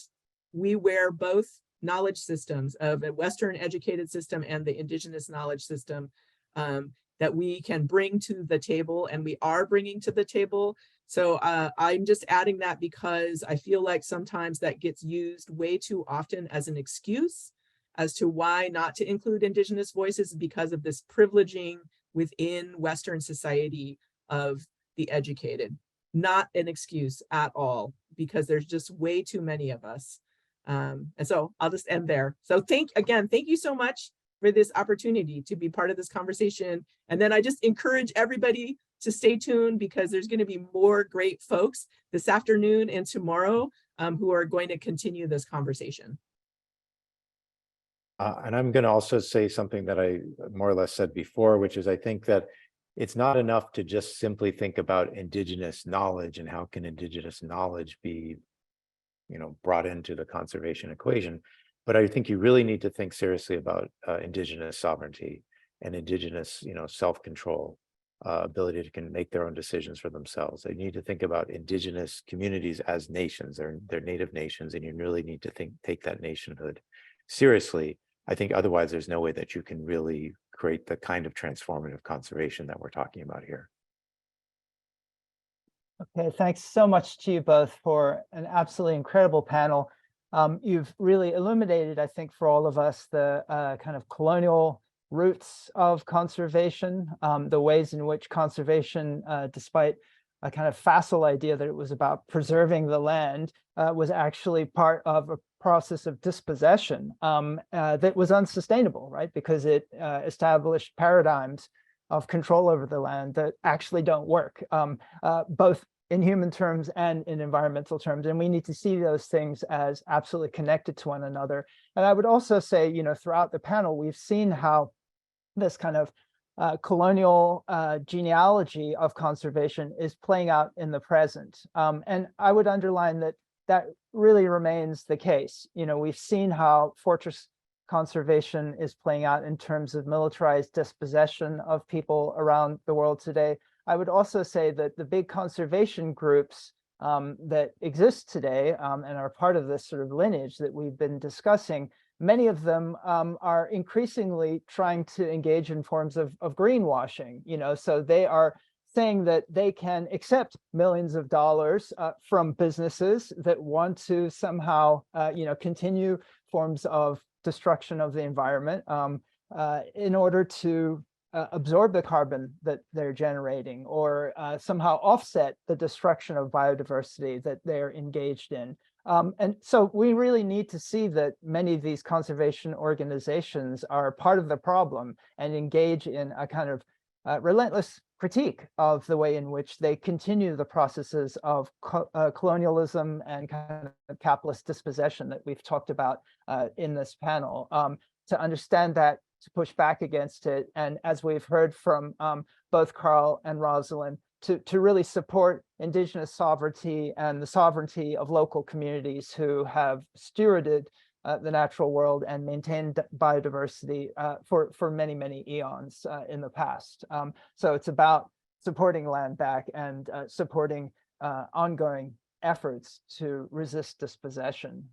we wear both knowledge systems of a Western educated system and the indigenous knowledge system that we can bring to the table, and we are bringing to the table. So I'm just adding that because I feel like sometimes that gets used way too often as an excuse as to why not to include indigenous voices, because of this privileging within Western society of the educated. Not an excuse at all, because there's just way too many of us. And so I'll just end there. So thank you so much for this opportunity to be part of this conversation. And then I just encourage everybody to stay tuned, because there's going to be more great folks this afternoon and tomorrow who are going to continue this conversation. And I'm going to also say something that I more or less said before, which is I think that it's not enough to just simply think about indigenous knowledge and how can indigenous knowledge be, brought into the conservation equation. But I think you really need to think seriously about indigenous sovereignty and indigenous, self-control, ability to make their own decisions for themselves. They need to think about indigenous communities as nations. They're native nations, and you really need to take that nationhood seriously. I think otherwise there's no way that you can really create the kind of transformative conservation that we're talking about here. Okay, thanks so much to you both for an absolutely incredible panel. You've really illuminated, I think, for all of us, the kind of colonial roots of conservation, the ways in which conservation, despite a kind of facile idea that it was about preserving the land, was actually part of a process of dispossession that was unsustainable, right? Because it established paradigms of control over the land that actually don't work, both in human terms and in environmental terms. And we need to see those things as absolutely connected to one another. And I would also say, throughout the panel, we've seen how this kind of colonial genealogy of conservation is playing out in the present. And I would underline that really remains the case. We've seen how fortress conservation is playing out in terms of militarized dispossession of people around the world today. I would also say that the big conservation groups that exist today and are part of this sort of lineage that we've been discussing, many of them are increasingly trying to engage in forms of greenwashing. So they are saying that they can accept millions of dollars from businesses that want to somehow, continue forms of destruction of the environment, in order to absorb the carbon that they're generating, or somehow offset the destruction of biodiversity that they're engaged in. And so we really need to see that many of these conservation organizations are part of the problem and engage in a kind of relentless critique of the way in which they continue the processes of colonialism and kind of capitalist dispossession that we've talked about in this panel. To understand that, to push back against it, and as we've heard from both Karl and Rosalyn, to really support Indigenous sovereignty and the sovereignty of local communities who have stewarded the natural world and maintained biodiversity for many, many eons in the past. So it's about supporting land back and supporting ongoing efforts to resist dispossession,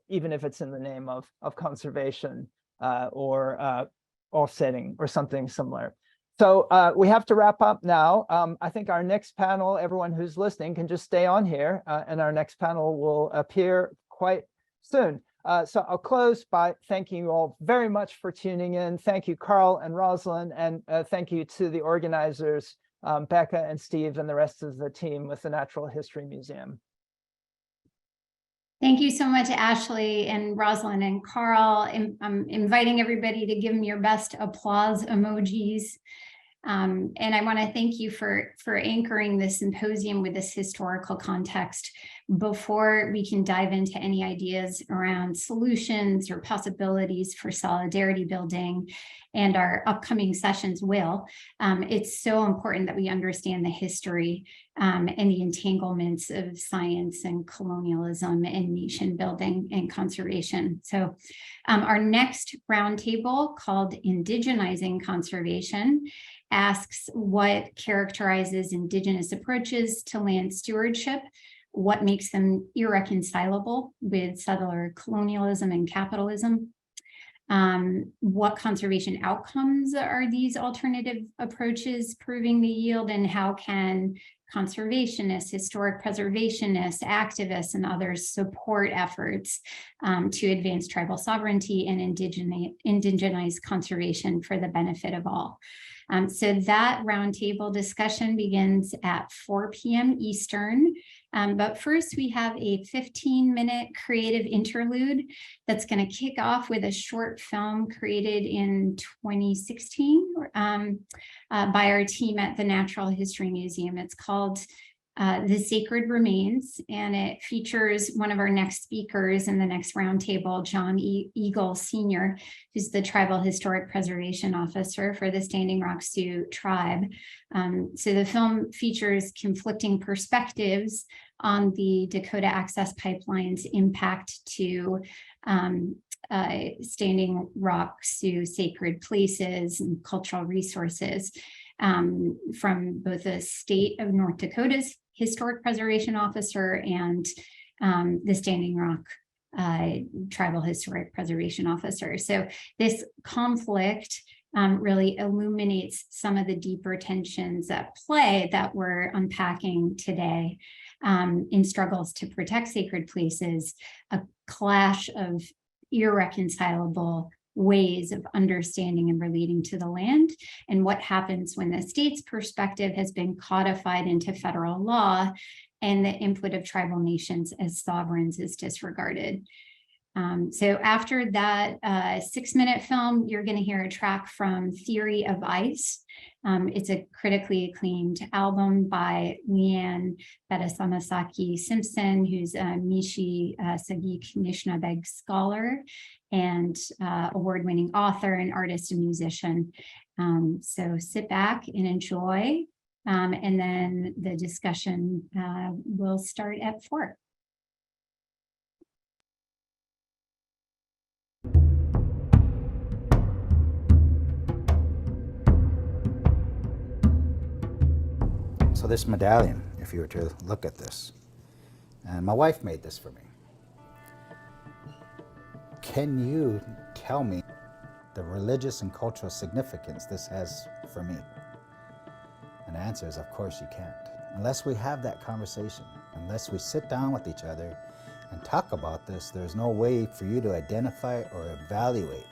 even if it's in the name of conservation or offsetting or something similar. So we have to wrap up now. I think our next panel, everyone who's listening can just stay on here, and our next panel will appear quite soon. So I'll close by thanking you all very much for tuning in. Thank you, Karl and Rosalyn, and thank you to the organizers, Beka and Steve, and the rest of the team with the Natural History Museum. Thank you so much, Ashley and Rosalyn and Karl. I'm inviting everybody to give me your best applause emojis. And I want to thank you for anchoring this symposium with this historical context before we can dive into any ideas around solutions or possibilities for solidarity building, and our upcoming sessions will. It's so important that we understand the history and the entanglements of science and colonialism and nation building and conservation. So our next roundtable, called Indigenizing Conservation, asks what characterizes Indigenous approaches to land stewardship, what makes them irreconcilable with settler colonialism and capitalism, what conservation outcomes are these alternative approaches proving to yield, and how can conservationists, historic preservationists, activists, and others support efforts to advance tribal sovereignty and indigenize conservation for the benefit of all. So that roundtable discussion begins at 4 p.m. Eastern. But first, we have a 15-minute creative interlude that's going to kick off with a short film created in 2016 by our team at the Natural History Museum. It's called The Sacred Remains, and it features one of our next speakers in the next roundtable, John Eagle Sr., who's the Tribal Historic Preservation Officer for the Standing Rock Sioux tribe. So the film features conflicting perspectives on the Dakota Access Pipeline's impact to Standing Rock Sioux sacred places and cultural resources from both the state of North Dakota's Historic Preservation Officer and the Standing Rock Tribal Historic Preservation Officer. So this conflict really illuminates some of the deeper tensions at play that we're unpacking today in struggles to protect sacred places, a clash of irreconcilable ways of understanding and relating to the land, and what happens when the state's perspective has been codified into federal law and the input of tribal nations as sovereigns is disregarded. So after that 6-minute film, you're going to hear a track from Theory of Ice. It's a critically acclaimed album by Leanne Bedasamasaki Simpson, who's a Mishi Sagik Anishnaabe scholar and award-winning author and artist and musician. So sit back and enjoy, and then the discussion will start at 4. So this medallion, if you were to look at this, and my wife made this for me. Can you tell me the religious and cultural significance this has for me? And the answer is, of course you can't. Unless we have that conversation, unless we sit down with each other and talk about this, there's no way for you to identify or evaluate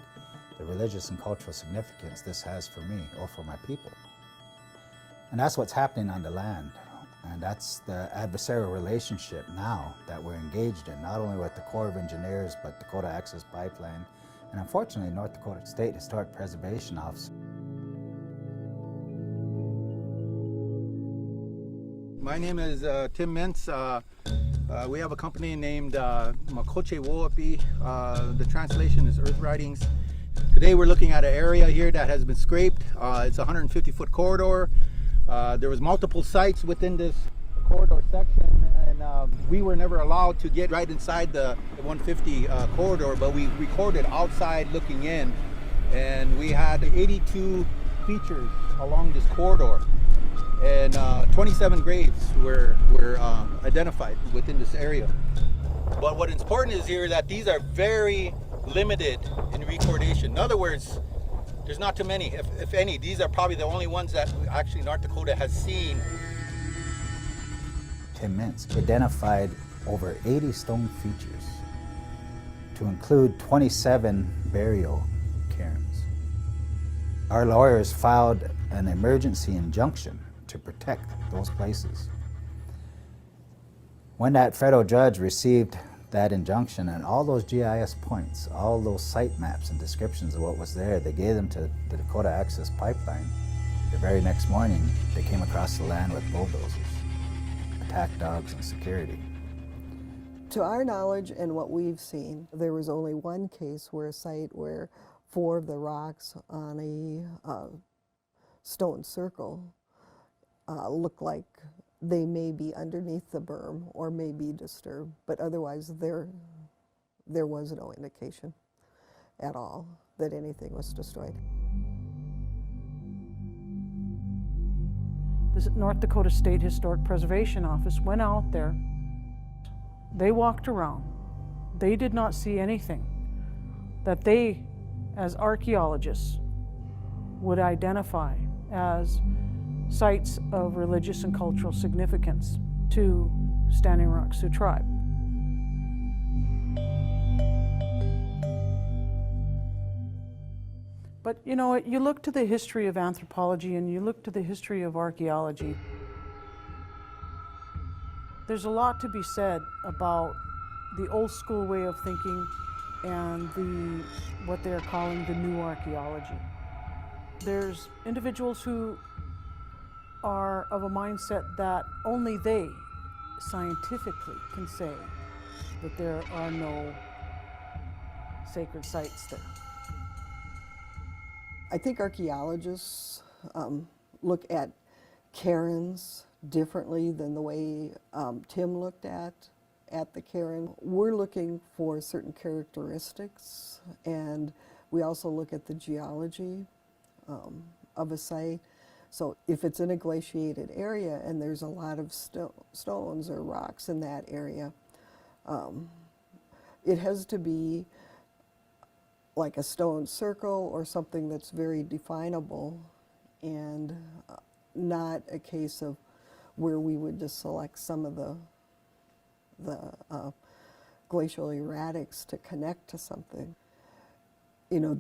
the religious and cultural significance this has for me or for my people. And that's what's happening on the land. And that's the adversarial relationship now that we're engaged in, not only with the Corps of Engineers, but Dakota Access Pipeline, and unfortunately, North Dakota State Historic Preservation Office. My name is Tim Mintz. We have a company named Makoche Woapi. The translation is Earth Writings. Today we're looking at an area here that has been scraped. It's a 150-foot corridor. There was multiple sites within this corridor section, and we were never allowed to get right inside the 150 corridor, but we recorded outside looking in, and we had 82 features along this corridor, and 27 graves were identified within this area. But what is important is here that these are very limited in recordation. In other words, there's not too many, if any. These are probably the only ones that actually North Dakota has seen. Tim Mintz identified over 80 stone features to include 27 burial cairns. Our lawyers filed an emergency injunction to protect those places. When that federal judge received that injunction and all those GIS points, all those site maps and descriptions of what was there, they gave them to the Dakota Access Pipeline. The very next morning, they came across the land with bulldozers, attack dogs, and security. To our knowledge and what we've seen, there was only one case where a site where 4 of the rocks on a stone circle looked like they may be underneath the berm or may be disturbed, but otherwise there was no indication at all that anything was destroyed. The North Dakota State Historic Preservation Office went out there. They walked around. They did not see anything that they, as archaeologists, would identify as sites of religious and cultural significance to Standing Rock Sioux tribe. But you know, you look to the history of anthropology and you look to the history of archaeology. There's a lot to be said about the old school way of thinking and what they're calling the new archaeology. There's individuals who are of a mindset that only they scientifically can say that there are no sacred sites there. I think archaeologists look at cairns differently than the way Tim looked at the cairn. We're looking for certain characteristics, and we also look at the geology of a site. So if it's in a glaciated area and there's a lot of stones or rocks in that area, it has to be like a stone circle or something that's very definable, and not a case of where we would just select some of the glacial erratics to connect to something. You know,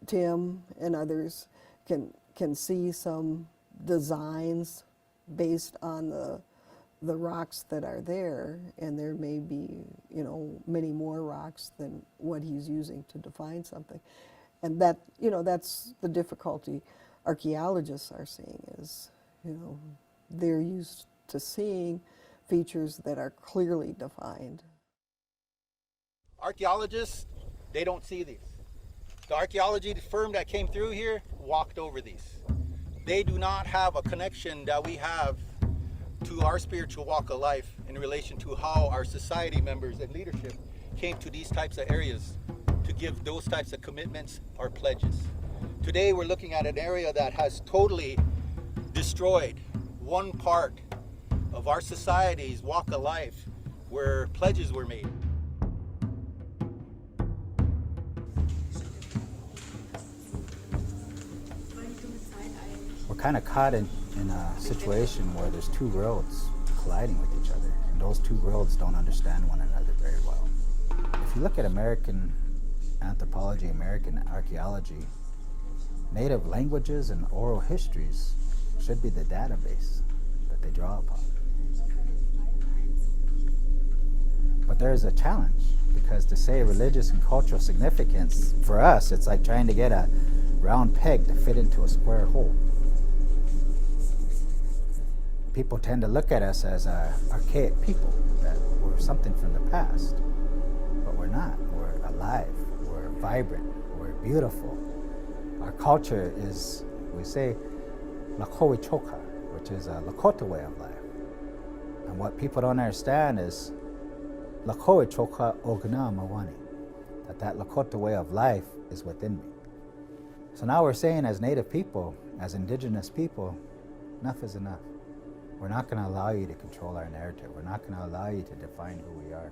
Tim and others can see some designs based on the rocks that are there, and there may be, you know, many more rocks than what he's using to define something. And that, you know, that's the difficulty archaeologists are seeing is, you know, they're used to seeing features that are clearly defined. Archaeologists, they don't see these. The archaeology firm that came through here walked over these. They do not have a connection that we have to our spiritual walk of life in relation to how our society members and leadership came to these types of areas to give those types of commitments or pledges. Today we're looking at an area that has totally destroyed one part of our society's walk of life where pledges were made. We're kind of caught in a situation where there's 2 worlds colliding with each other, and those 2 worlds don't understand one another very well. If you look at American anthropology, American archaeology, native languages and oral histories should be the database that they draw upon. But there is a challenge, because to say religious and cultural significance, for us, it's like trying to get a round peg to fit into a square hole. People tend to look at us as archaic people, that we're something from the past, but we're not. We're alive, we're vibrant, we're beautiful. Our culture is, we say, Lakota choka, which is a Lakota way of life. And what people don't understand is Lakota choka ogna mawani, that Lakota way of life is within me. So now we're saying, as Native people, as Indigenous people, enough is enough. We're not going to allow you to control our narrative. We're not going to allow you to define who we are.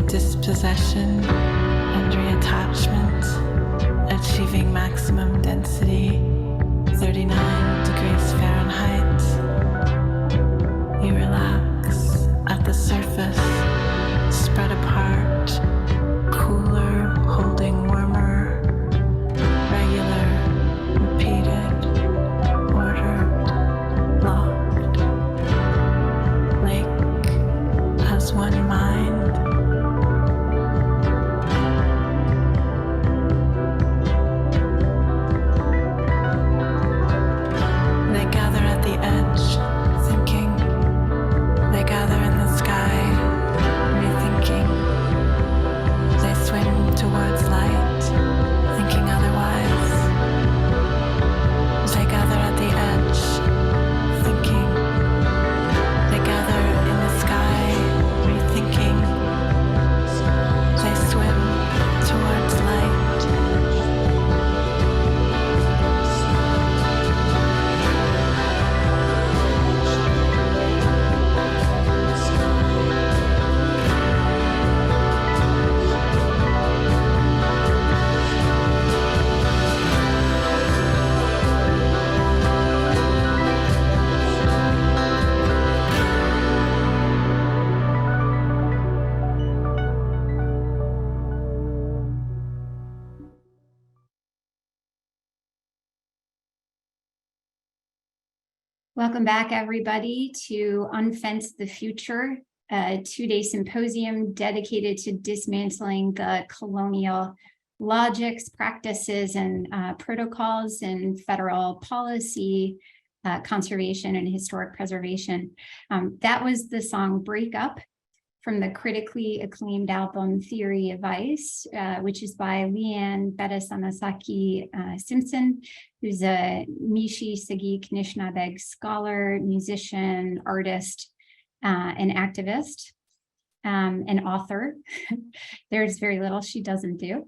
Dispossession and reattachment, achieving maximum density, 39 degrees Fahrenheit. You relax at the surface, spread apart, cooler, Welcome back, everybody, to Unfence the Future, a two-day symposium dedicated to dismantling the colonial logics, practices, and protocols in federal policy, conservation, and historic preservation. That was the song Break Up from the critically acclaimed album Theory of Ice, which is by Leanne Betta-Samasaki Simpson, who's a Mishi Sagi Anishnaabe scholar, musician, artist, and activist, and author. There's very little she doesn't do.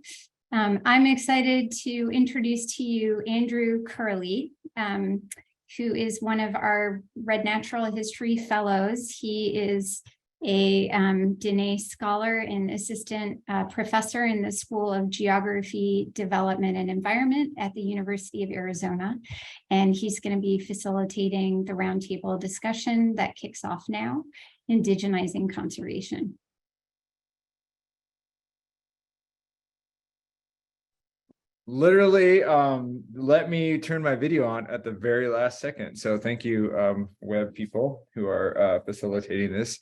I'm excited to introduce to you Andrew Curley, who is one of our Red Natural History Fellows. He is a Diné scholar and assistant professor in the School of Geography, Development, and Environment at the University of Arizona. And he's going to be facilitating the roundtable discussion that kicks off now, Indigenizing Conservation. Literally, let me turn my video on at the very last second. So thank you, web people who are facilitating this.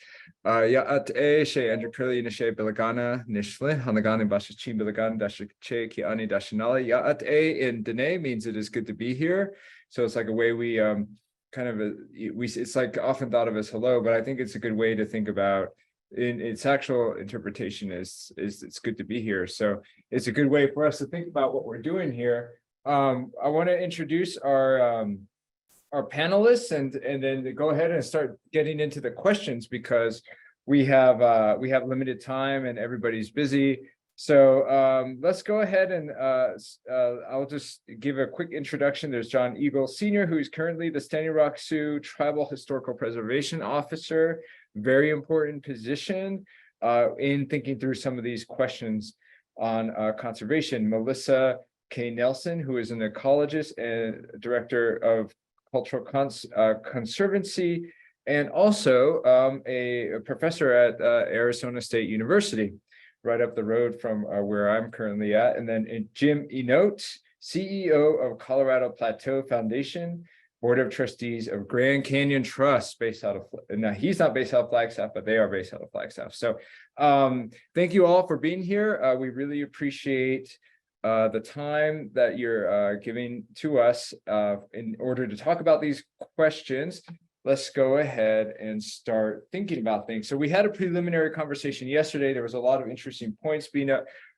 Ya'at she Andrew Curley nishe bilagana nishle hanagani bashachi bilagan dashache kiani dashanali. Ya'at in Diné means it is good to be here. So it's like a way we it's like often thought of as hello, but I think it's a good way to think about in its actual interpretation is it's good to be here. So it's a good way for us to think about what we're doing here. I want to introduce our panelists and then go ahead and start getting into the questions because we have limited time and everybody's busy. So let's go ahead and I'll just give a quick introduction. There's John Eagle Sr., who's currently the Standing Rock Sioux Tribal Historical Preservation Officer. Very important position in thinking through some of these questions on conservation. Melissa K. Nelson, who is an ecologist and director of Cultural Conservancy, and also a professor at Arizona State University, right up the road from where I'm currently at. And then Jim Enote, CEO of Colorado Plateau Foundation, Board of Trustees of Grand Canyon Trust, based out of, now he's not based out of Flagstaff, but they are based out of Flagstaff. So thank you all for being here. We really appreciate the time that you're giving to us in order to talk about these questions. Let's go ahead and start thinking about things. So we had a preliminary conversation yesterday. There was a lot of interesting points being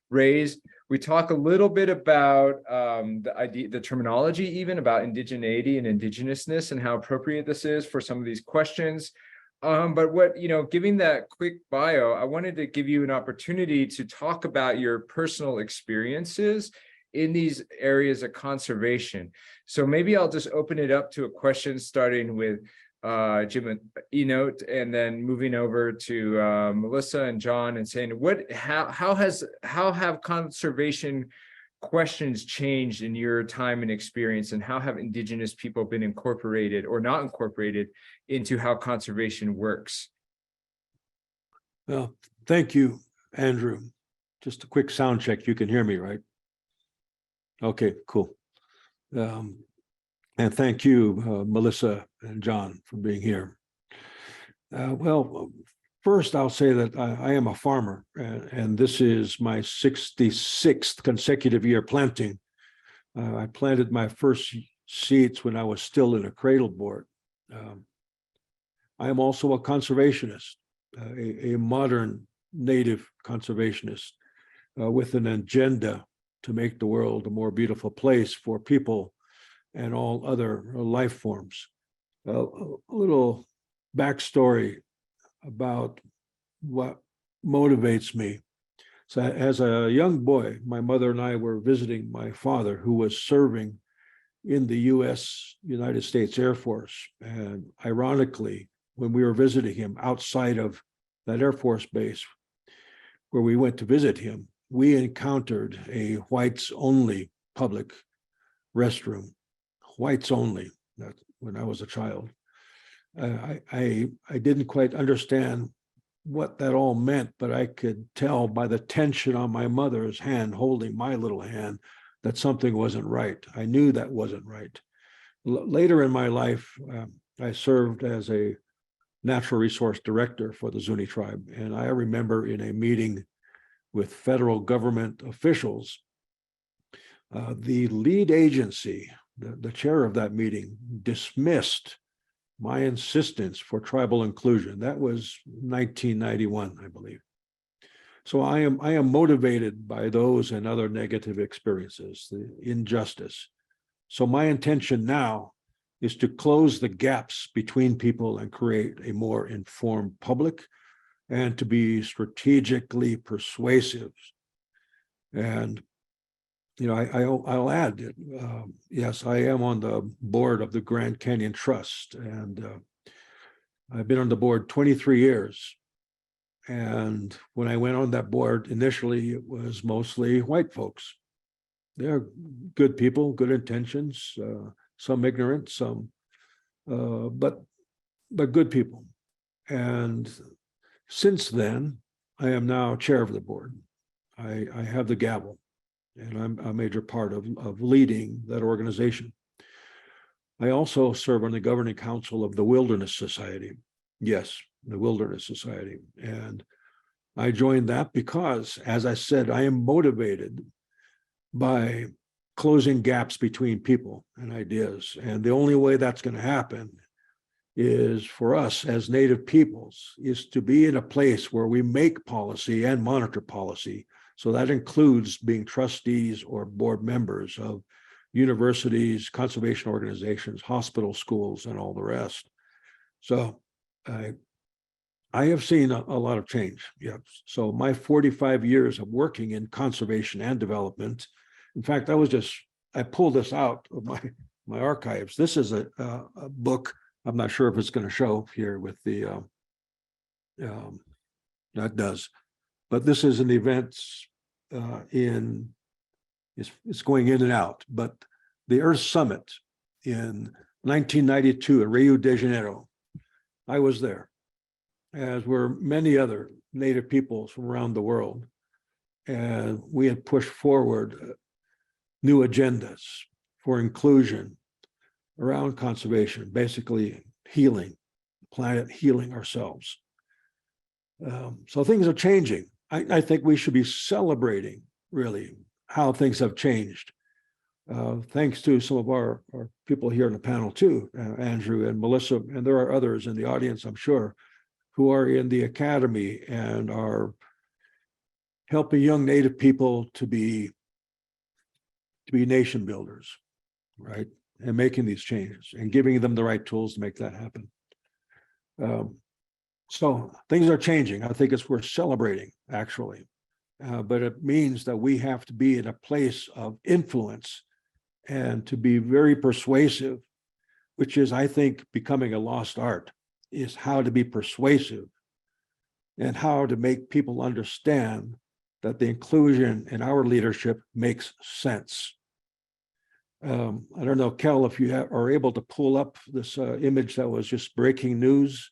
raised. We talk a little bit about the terminology, even about indigeneity and indigenousness and how appropriate this is for some of these questions. But what, giving that quick bio, I wanted to give you an opportunity to talk about your personal experiences in these areas of conservation. So maybe I'll just open it up to a question starting with Jim and Enote, and then moving over to Melissa and John, and saying, how have conservation questions changed in your time and experience, and how have Indigenous people been incorporated or not incorporated into how conservation works? Well, thank you, Andrew. Just a quick sound check. You can hear me, right? Okay, cool. And thank you, Melissa and John, for being here. Well, first I'll say that I am a farmer, and this is my 66th consecutive year planting. I planted my first seeds when I was still in a cradle board. I am also a conservationist, a modern native conservationist with an agenda to make the world a more beautiful place for people and all other life forms. A little backstory about what motivates me. So as a young boy, my mother and I were visiting my father, who was serving in the United States Air Force. And ironically, when we were visiting him outside of that Air Force base where we went to visit him, we encountered a whites only public restroom. Whites only, when I was a child. I didn't quite understand what that all meant, but I could tell by the tension on my mother's hand holding my little hand that something wasn't right. I knew that wasn't right. Later in my life, I served as a natural resource director for the Zuni tribe. And I remember in a meeting with federal government officials, the lead agency, the chair of that meeting, dismissed my insistence for tribal inclusion. That was 1991, I believe. So I am motivated by those and other negative experiences, the injustice. So my intention now is to close the gaps between people and create a more informed public, and to be strategically persuasive. And I'll add that, yes, I am on the board of the Grand Canyon Trust, and I've been on the board 23 years. And when I went on that board, initially, it was mostly white folks. They're good people, good intentions, some ignorant, some, but good people. And since then, I am now chair of the board. I have the gavel, and I'm a major part of leading that organization. I also serve on the governing council of the Wilderness Society. Yes, the Wilderness Society. And I joined that because, as I said, I am motivated by closing gaps between people and ideas. And the only way that's going to happen is for us as Native peoples is to be in a place where we make policy and monitor policy. So that includes being trustees or board members of universities, conservation organizations, hospitals, schools, and all the rest. So I have seen a lot of change. Yeah. So my 45 years of working in conservation and development, in fact, I pulled this out of my archives. This is a book. I'm not sure if it's going to show here with the, that does, but this is an event it's going in and out, but the Earth Summit in 1992 in Rio de Janeiro, I was there, as were many other Native peoples from around the world. And we had pushed forward new agendas for inclusion around conservation, basically healing the planet, healing ourselves. So things are changing. I think we should be celebrating really how things have changed. Thanks to some of our people here in the panel too, Andrew and Melissa, and there are others in the audience, I'm sure, who are in the academy and are helping young Native people to be nation builders, right? And making these changes and giving them the right tools to make that happen. So things are changing. I think we're celebrating, actually. But it means that we have to be in a place of influence and to be very persuasive, which is, I think, becoming a lost art, is how to be persuasive and how to make people understand that the inclusion in our leadership makes sense. I don't know, Kel, if you are able to pull up this image that was just breaking news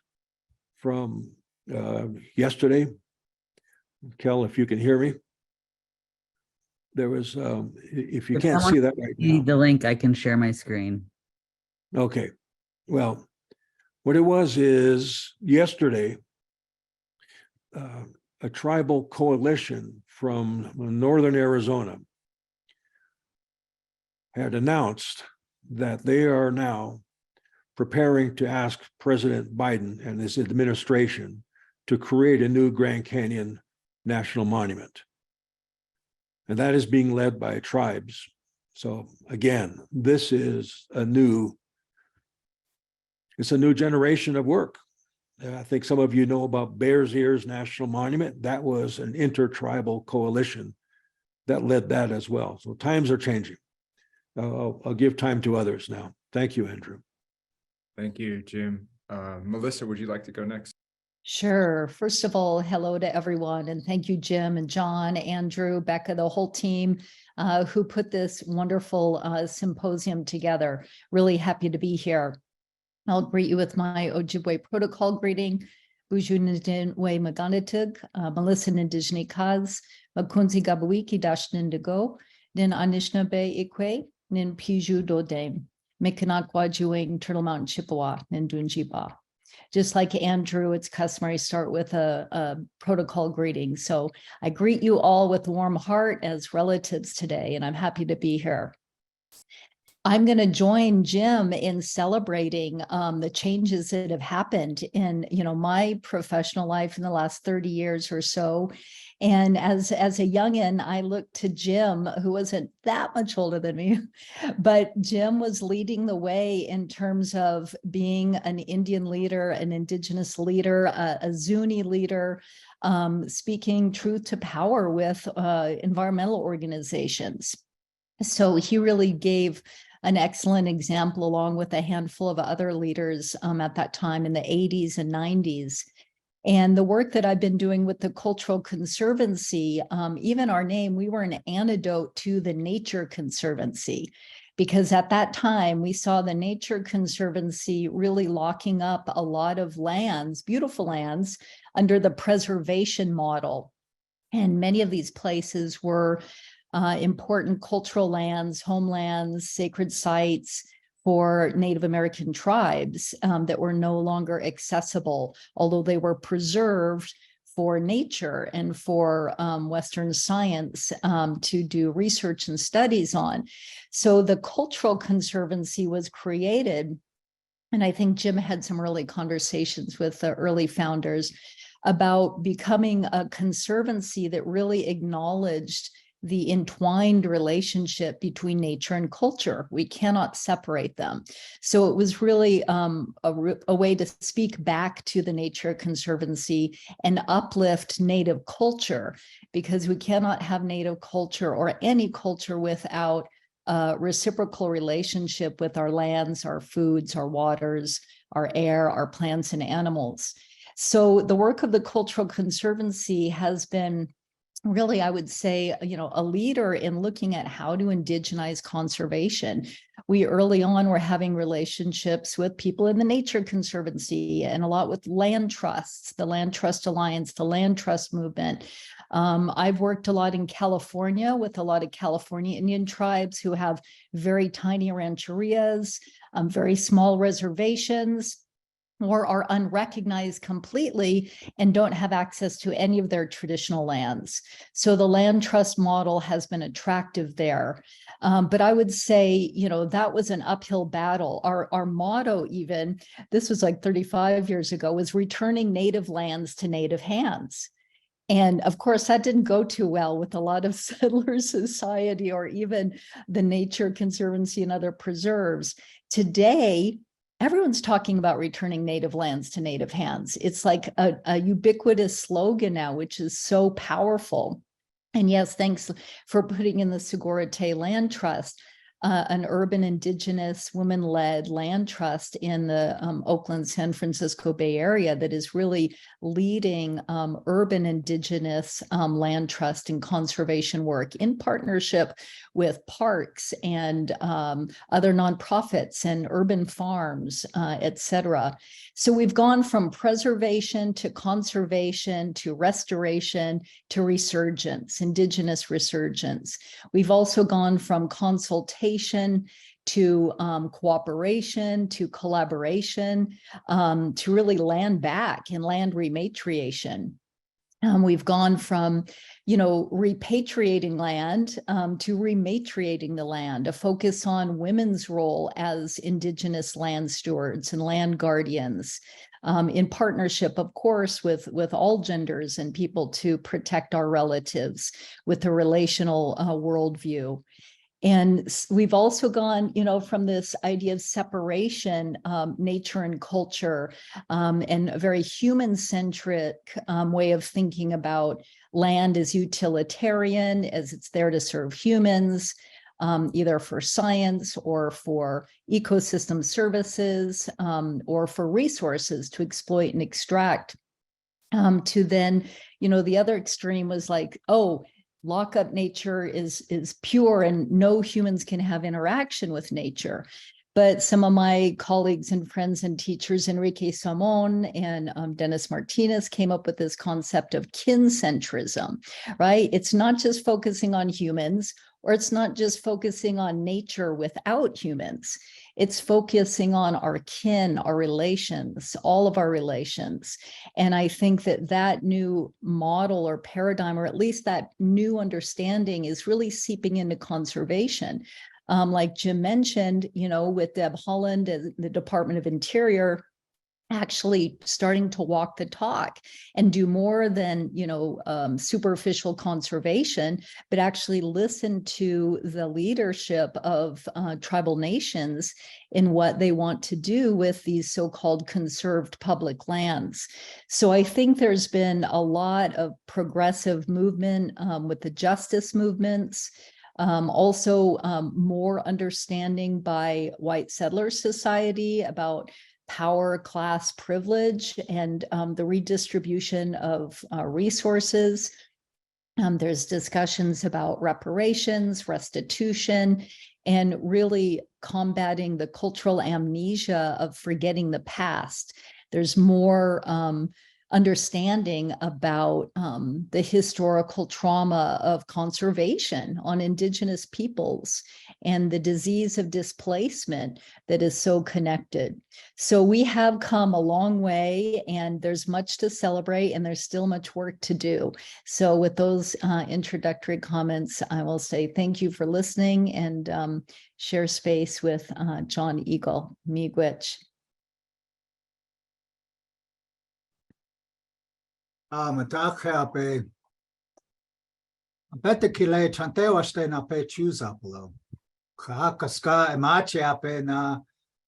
from yesterday. Kel, if you can hear me. There was, if you can't see that right now. The link, I can share my screen. Okay, well, what it was is yesterday, a tribal coalition from northern Arizona had announced that they are now preparing to ask President Biden and his administration to create a new Grand Canyon National Monument. And that is being led by tribes. So again, this is a new generation of work. I think some of you know about Bears Ears National Monument. That was an intertribal coalition that led that as well. So times are changing. I'll give time to others now. Thank you, Andrew. Thank you, Jim. Melissa, would you like to go next? Sure. First of all, hello to everyone. And thank you, Jim and John, Andrew, Beka, the whole team who put this wonderful symposium together. Really happy to be here. I'll greet you with my Ojibwe protocol greeting. Buju Nidinwe Maganatug, Melissa Nindijni Kaz, Makunzi Gabuiki Dash Nindigo, Nin Anishnaabe Ikwe, Nin Piju Dodame. Mikanakwajuing, Turtle Mountain Chippewa, and Dunjiba. Just like Andrew, it's customary to start with a protocol greeting. So I greet you all with a warm heart as relatives today, and I'm happy to be here. I'm going to join Jim in celebrating the changes that have happened in, my professional life in the last 30 years or so. And as a youngin, I looked to Jim, who wasn't that much older than me, but Jim was leading the way in terms of being an Indian leader, an Indigenous leader, a Zuni leader, speaking truth to power with environmental organizations. So he really gave an excellent example along with a handful of other leaders at that time in the 80s and 90s. And the work that I've been doing with the Cultural Conservancy, even our name, we were an antidote to the Nature Conservancy, because at that time we saw the Nature Conservancy really locking up a lot of lands, beautiful lands, under the preservation model. And many of these places were important cultural lands, homelands, sacred sites for Native American tribes that were no longer accessible, although they were preserved for nature and for Western science to do research and studies on. So the Cultural Conservancy was created, and I think Jim had some early conversations with the early founders about becoming a conservancy that really acknowledged the entwined relationship between nature and culture. We cannot separate them. So it was really a way to speak back to the Nature Conservancy and uplift Native culture, because we cannot have Native culture or any culture without a reciprocal relationship with our lands, our foods, our waters, our air, our plants and animals. So the work of the Cultural Conservancy has been really, I would say, a leader in looking at how to indigenize conservation. We early on were having relationships with people in the Nature Conservancy and a lot with land trusts, the Land Trust Alliance, the Land Trust Movement. I've worked a lot in California with a lot of California Indian tribes who have very tiny rancherias, very small reservations, or are unrecognized completely and don't have access to any of their traditional lands. So the land trust model has been attractive there. But I would say, that was an uphill battle. Our motto even, this was like 35 years ago, was returning native lands to native hands. And of course, that didn't go too well with a lot of settler society or even the Nature Conservancy and other preserves. Today, everyone's talking about returning native lands to native hands. It's like a ubiquitous slogan now, which is so powerful. And yes, thanks for putting in the Segurite Land Trust, an urban Indigenous women-led land trust in the Oakland, San Francisco Bay Area that is really leading urban Indigenous land trust and conservation work in partnership with parks and other nonprofits and urban farms, et cetera. So we've gone from preservation to conservation to restoration to resurgence, Indigenous resurgence. We've also gone from consultation to cooperation, to collaboration, to really land back and land rematriation. We've gone from, repatriating land to rematriating the land, a focus on women's role as Indigenous land stewards and land guardians, in partnership, of course, with all genders and people to protect our relatives with a relational worldview. And we've also gone, from this idea of separation, nature and culture, and a very human-centric way of thinking about land as utilitarian, as it's there to serve humans, either for science or for ecosystem services, or for resources to exploit and extract, to then, the other extreme was like, oh, lock up nature is pure and no humans can have interaction with nature. But some of my colleagues and friends and teachers, Enrique Salmon and Dennis Martinez, came up with this concept of kincentrism, right? It's not just focusing on humans or it's not just focusing on nature without humans. It's focusing on our kin, our relations, all of our relations. And I think that that new model or paradigm, or at least that new understanding, is really seeping into conservation. Like Jim mentioned, with Deb Holland and the Department of Interior, actually starting to walk the talk and do more than superficial conservation, but actually listen to the leadership of tribal nations in what they want to do with these so-called conserved public lands. So I think there's been a lot of progressive movement with the justice movements. Also more understanding by white settler society about power, class, privilege, and the redistribution of resources. There's discussions about reparations, restitution, and really combating the cultural amnesia of forgetting the past. There's more understanding about the historical trauma of conservation on Indigenous peoples and the disease of displacement that is so connected. So we have come a long way, and there's much to celebrate, and there's still much work to do. So with those introductory comments, I will say thank you for listening, and share space with John Eagle, Miigwech. Matakhape Betekile Chantewaste na pe Chuzapolo. Kahakaska Emachiape na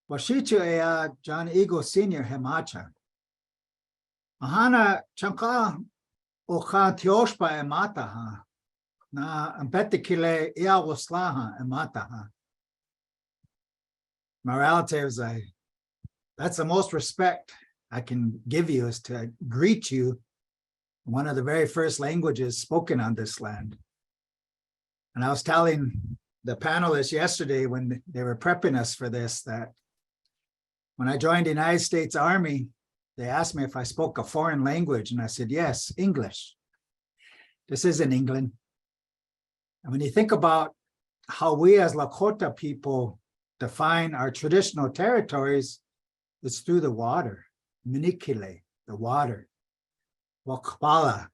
Washichu ea John Eagle Senior Hemacha. Mahana Chanka Oka Tioshpa Emataha na Betekile Ea Waslaha Emataha. My relatives, that's the most respect I can give you, is to greet you one of the very first languages spoken on this land. And I was telling the panelists yesterday when they were prepping us for this, that when I joined the United States Army, they asked me if I spoke a foreign language, and I said, yes, English. This isn't England. And when you think about how we as Lakota people define our traditional territories, it's through the water, Minikile, the water. Wakpala,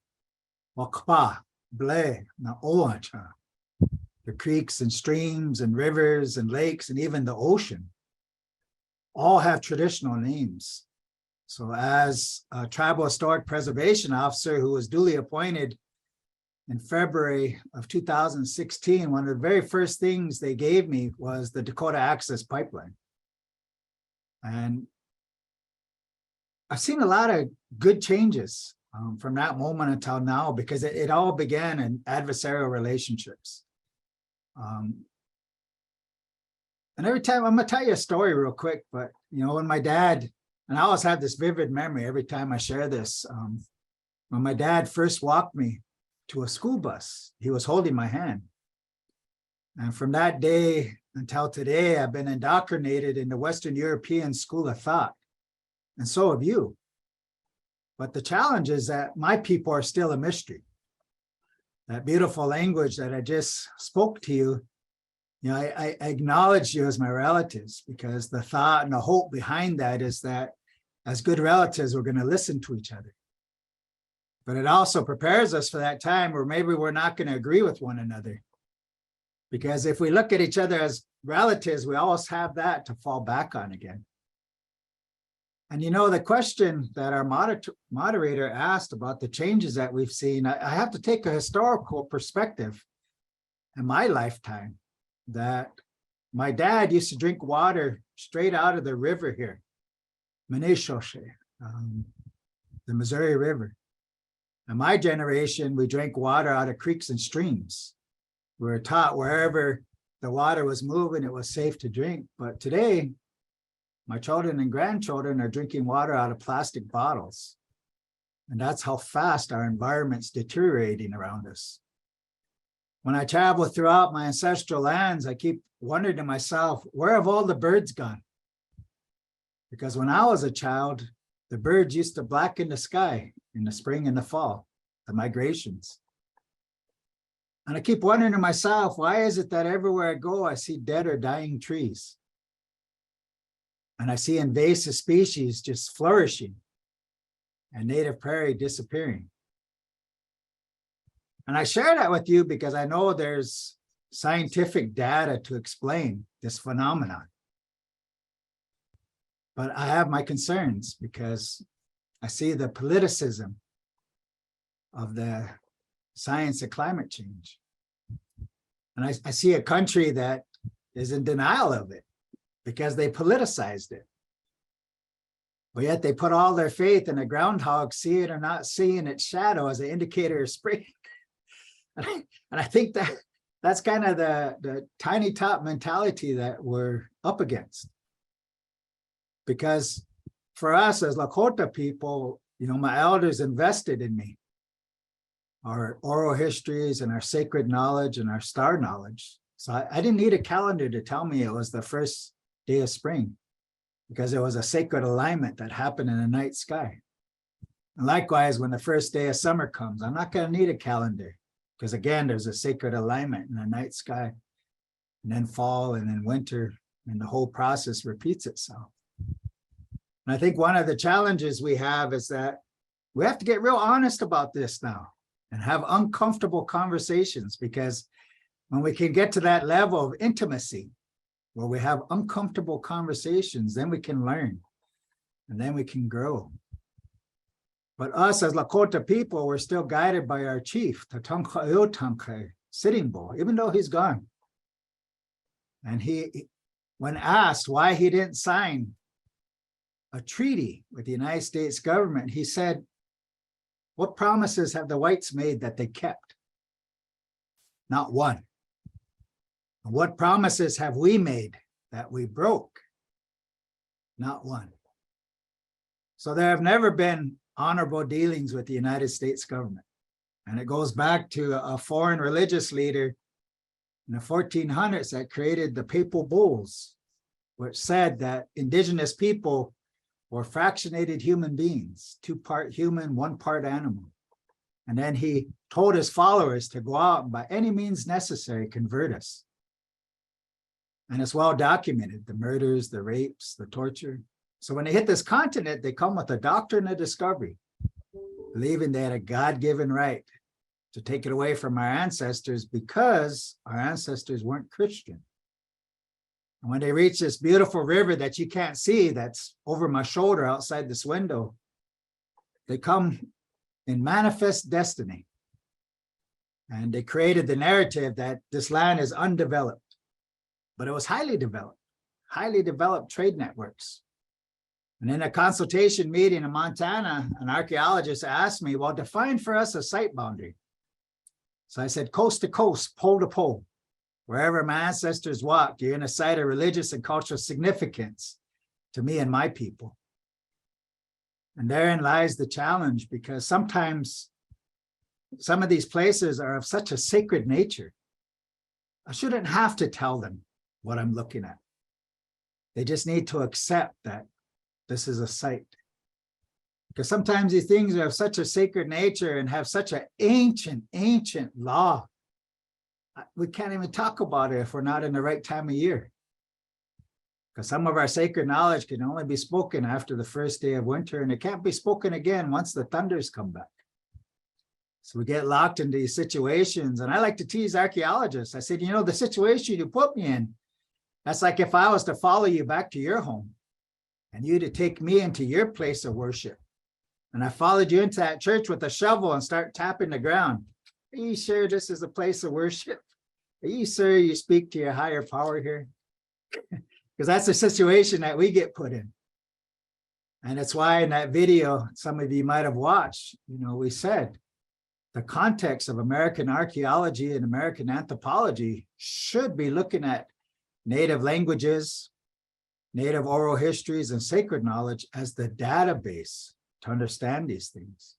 Wakpa, Ble, na Oacha, the creeks and streams and rivers and lakes and even the ocean all have traditional names. So as a tribal historic preservation officer who was duly appointed in February of 2016, one of the very first things they gave me was the Dakota Access Pipeline. And I've seen a lot of good changes from that moment until now, because it all began in adversarial relationships. And every time, I'm gonna tell you a story real quick, but when my dad, and I always have this vivid memory every time I share this, when my dad first walked me to a school bus, he was holding my hand. And from that day until today, I've been indoctrinated in the Western European school of thought. And so have you. But the challenge is that my people are still a mystery. That beautiful language that I just spoke to you, I acknowledge you as my relatives, because the thought and the hope behind that is that as good relatives, we're going to listen to each other. But it also prepares us for that time where maybe we're not going to agree with one another. Because if we look at each other as relatives, we always have that to fall back on again. And the question that our moderator asked about the changes that we've seen, I have to take a historical perspective in my lifetime, that my dad used to drink water straight out of the river here, Menishoshe, the Missouri River. In my generation, we drank water out of creeks and streams. We were taught wherever the water was moving, it was safe to drink. But today, my children and grandchildren are drinking water out of plastic bottles. And that's how fast our environment's deteriorating around us. When I travel throughout my ancestral lands, I keep wondering to myself, where have all the birds gone? Because when I was a child, the birds used to blacken the sky in the spring and the fall, the migrations. And I keep wondering to myself, why is it that everywhere I go, I see dead or dying trees? And I see invasive species just flourishing and native prairie disappearing. And I share that with you because I know there's scientific data to explain this phenomenon. But I have my concerns because I see the politicism of the science of climate change. And I see a country that is in denial of it because they politicized it. But yet they put all their faith in a groundhog, see it or not seeing its shadow as an indicator of spring. And I think that's kind of the tiny top mentality that we're up against. Because for us as Lakota people, you know, my elders invested in me, our oral histories and our sacred knowledge and our star knowledge. So I didn't need a calendar to tell me it was the first day of spring, because it was a sacred alignment that happened in the night sky. And likewise, when the first day of summer comes, I'm not going to need a calendar, because again, there's a sacred alignment in the night sky, and then fall and then winter, and the whole process repeats itself. And I think one of the challenges we have is that we have to get real honest about this now and have uncomfortable conversations, because when we can get to that level of intimacy where we have uncomfortable conversations, then we can learn and then we can grow. But us as Lakota people, we're still guided by our chief, Sitting Bull, even though he's gone. And he, when asked why he didn't sign a treaty with the United States government, he said, what promises have the whites made that they kept? Not one. And what promises have we made that we broke? Not one. So there have never been honorable dealings with the United States government. And it goes back to a foreign religious leader in the 1400s that created the papal bulls, which said that indigenous people were fractionated human beings, 2-part human, 1-part animal. And then he told his followers to go out and by any means necessary, convert us. And it's well documented, the murders, the rapes, the torture. So when they hit this continent, they come with a doctrine of discovery, believing they had a God-given right to take it away from our ancestors because our ancestors weren't Christian. And when they reach this beautiful river that you can't see, that's over my shoulder outside this window, they come in manifest destiny. And they created the narrative that this land is undeveloped, but it was highly developed trade networks. And in a consultation meeting in Montana, an archaeologist asked me, well, define for us a site boundary. So I said, coast to coast, pole to pole. Wherever my ancestors walked, you're in a site of religious and cultural significance to me and my people. And therein lies the challenge, because sometimes some of these places are of such a sacred nature. I shouldn't have to tell them what I'm looking at. They just need to accept that this is a site. Because sometimes these things are of such a sacred nature and have such an ancient law. We can't even talk about it if we're not in the right time of year. Because some of our sacred knowledge can only be spoken after the first day of winter, and it can't be spoken again once the thunders come back. So we get locked into these situations. And I like to tease archaeologists. I said, you know, the situation you put me in, that's like if I was to follow you back to your home and you to take me into your place of worship. And I followed you into that church with a shovel and start tapping the ground. Are you sure this is a place of worship? Are you sure you speak to your higher power here? Because that's the situation that we get put in. And it's why in that video, some of you might have watched, you know, we said the context of American archaeology and American anthropology should be looking at native languages, native oral histories, and sacred knowledge as the database to understand these things.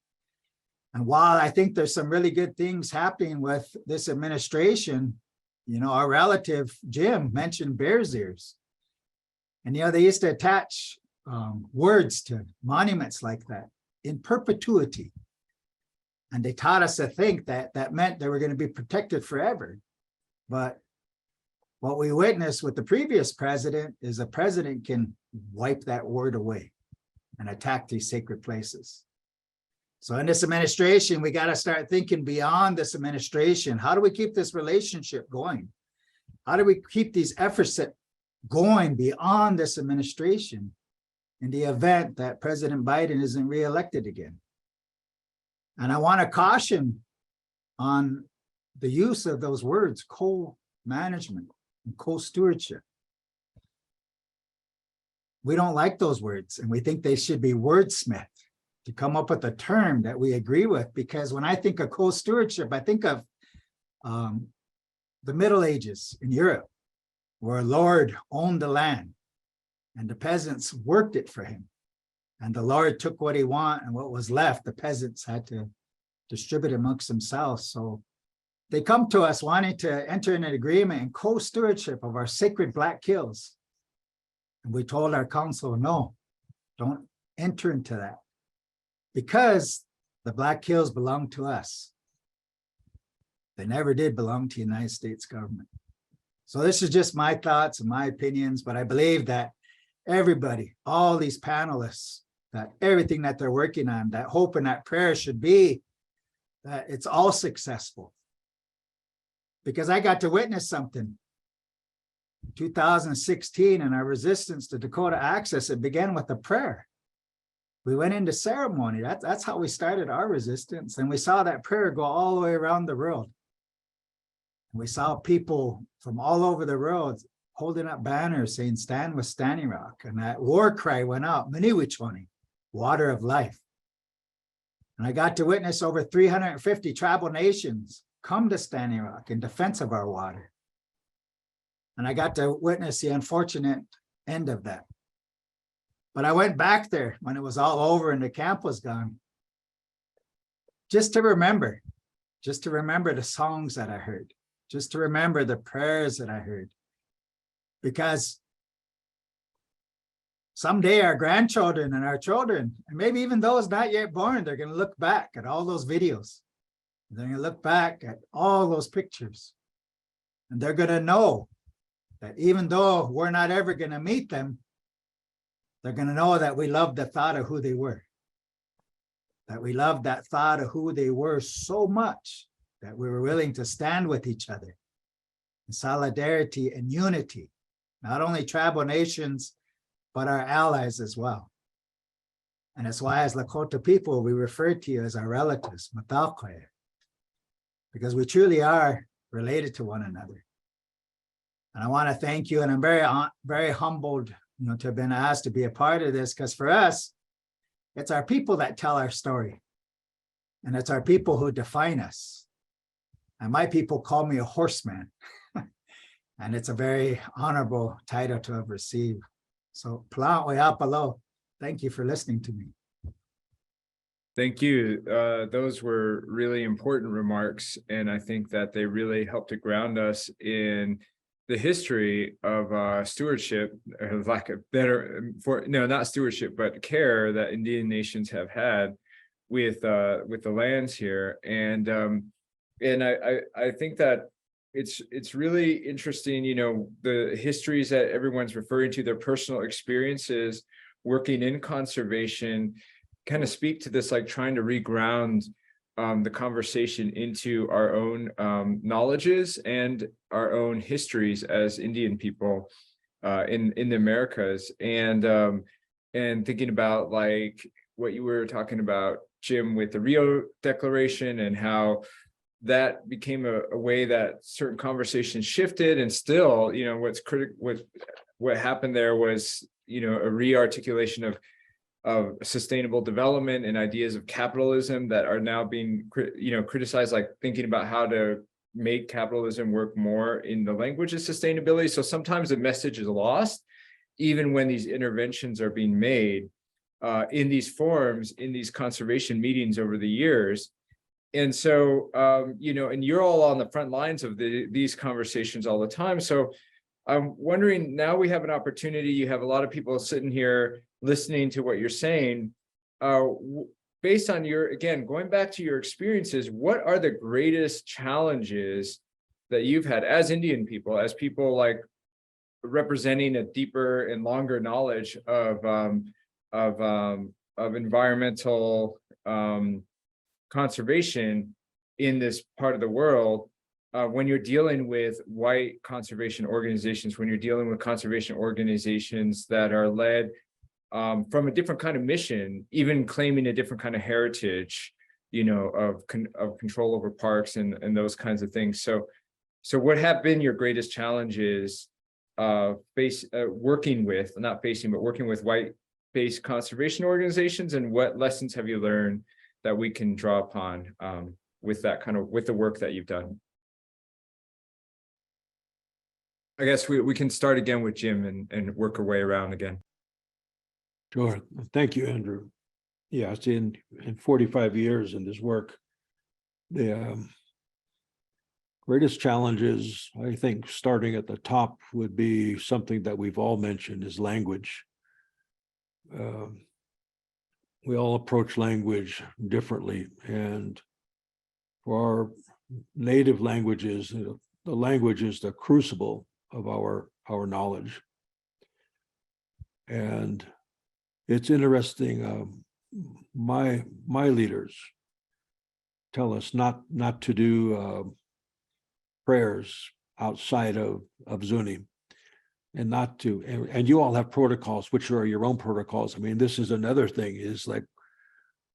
And while I think there's some really good things happening with this administration, you know, our relative Jim mentioned Bears Ears. And, you know, they used to attach words to monuments like that in perpetuity. And they taught us to think that that meant they were going to be protected forever. But what we witnessed with the previous president is a president can wipe that word away and attack these sacred places. So in this administration, we got to start thinking beyond this administration. How do we keep this relationship going? How do we keep these efforts going beyond this administration in the event that President Biden isn't reelected again? And I want to caution on the use of those words, co-management and co-stewardship. We don't like those words, and we think they should be wordsmithed to come up with a term that we agree with, because when I think of co-stewardship, I think of the Middle Ages in Europe, where a lord owned the land and the peasants worked it for him. And the lord took what he wanted, and what was left, the peasants had to distribute amongst themselves. So they come to us wanting to enter in an agreement and co-stewardship of our sacred Black Hills. And we told our council, no, don't enter into that, because the Black Hills belong to us. They never did belong to the United States government. So this is just my thoughts and my opinions, but I believe that everybody, all these panelists, that everything that they're working on, that hope and that prayer should be that it's all successful. Because I got to witness something. 2016, in our resistance to Dakota Access, it began with a prayer. We went into ceremony. That's how we started our resistance. And we saw that prayer go all the way around the world. We saw people from all over the world holding up banners saying, "Stand with Standing Rock." And that war cry went out, "Miniwichwani," water of life. And I got to witness over 350 tribal nations come to Standing Rock in defense of our water. And I got to witness the unfortunate end of that. But I went back there when it was all over and the camp was gone, just to remember the songs that I heard, just to remember the prayers that I heard. Because someday our grandchildren and our children, and maybe even those not yet born, they're going to look back at all those videos. They're going to look back at all those pictures. And they're going to know that even though we're not ever going to meet them, they're going to know that we loved the thought of who they were. That we loved that thought of who they were so much that we were willing to stand with each other in solidarity and unity. Not only tribal nations, but our allies as well. And that's why as Lakota people, we refer to you as our relatives, Matalkoe, because we truly are related to one another. And I want to thank you, and I'm very humbled, to have been asked to be a part of this, because for us, it's our people that tell our story. And it's our people who define us. And my people call me a horseman. And it's a very honorable title to have received. So, thank you for listening to me. Thank you. Those were really important remarks. And I think that they really helped to ground us in the history of stewardship, or lack of better, not stewardship, but care that Indian nations have had with the lands here. And I think that it's really interesting, the histories that everyone's referring to, their personal experiences working in conservation kind of speak to this, like trying to reground the conversation into our own knowledges and our own histories as Indian people in the Americas, and thinking about like what you were talking about, Jim, with the Rio Declaration, and how that became a way that certain conversations shifted. And still, what happened there was, a re-articulation of sustainable development and ideas of capitalism that are now being, criticized, like thinking about how to make capitalism work more in the language of sustainability. So sometimes the message is lost, even when these interventions are being made in these forums, in these conservation meetings over the years. And so, and you're all on the front lines of these conversations all the time. So I'm wondering, now we have an opportunity, you have a lot of people sitting here listening to what you're saying. based on your, again, going back to your experiences, what are the greatest challenges that you've had as Indian people, as people like representing a deeper and longer knowledge of environmental conservation in this part of the world, when you're dealing with white conservation organizations, when you're dealing with conservation organizations that are led from a different kind of mission, even claiming a different kind of heritage, you know, of control over parks and those kinds of things. So what have been your greatest challenges working with white-based conservation organizations, and what lessons have you learned that we can draw upon with the work that you've done? I guess we can start again with Jim and work our way around again. Sure. Thank you, Andrew. Yeah, it's in 45 years in this work, the greatest challenges, I think, starting at the top would be something that we've all mentioned, is language. We all approach language differently, and for our native languages, the language is the crucible of our knowledge. And it's interesting, my leaders tell us not to do prayers outside of Zuni, and not to, and you all have protocols, which are your own protocols. I mean, this is another thing, is like,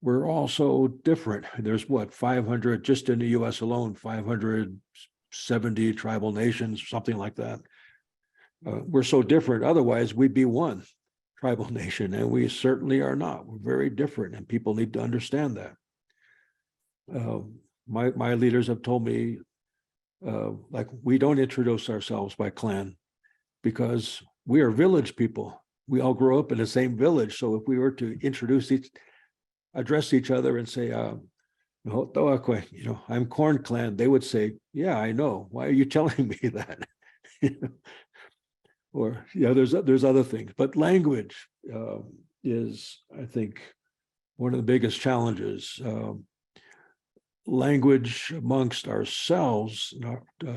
we're all so different. There's what, 500, just in the US alone, 570 tribal nations, something like that. We're so different, otherwise we'd be one tribal nation, and we certainly are not. We're very different, and people need to understand that. My leaders have told me, like, we don't introduce ourselves by clan, because we are village people. We all grow up in the same village. So if we were to address each other and say, you know, I'm Corn Clan, they would say, yeah, I know. Why are you telling me that? Or, yeah, there's other things, but language is, I think, one of the biggest challenges. Language amongst ourselves,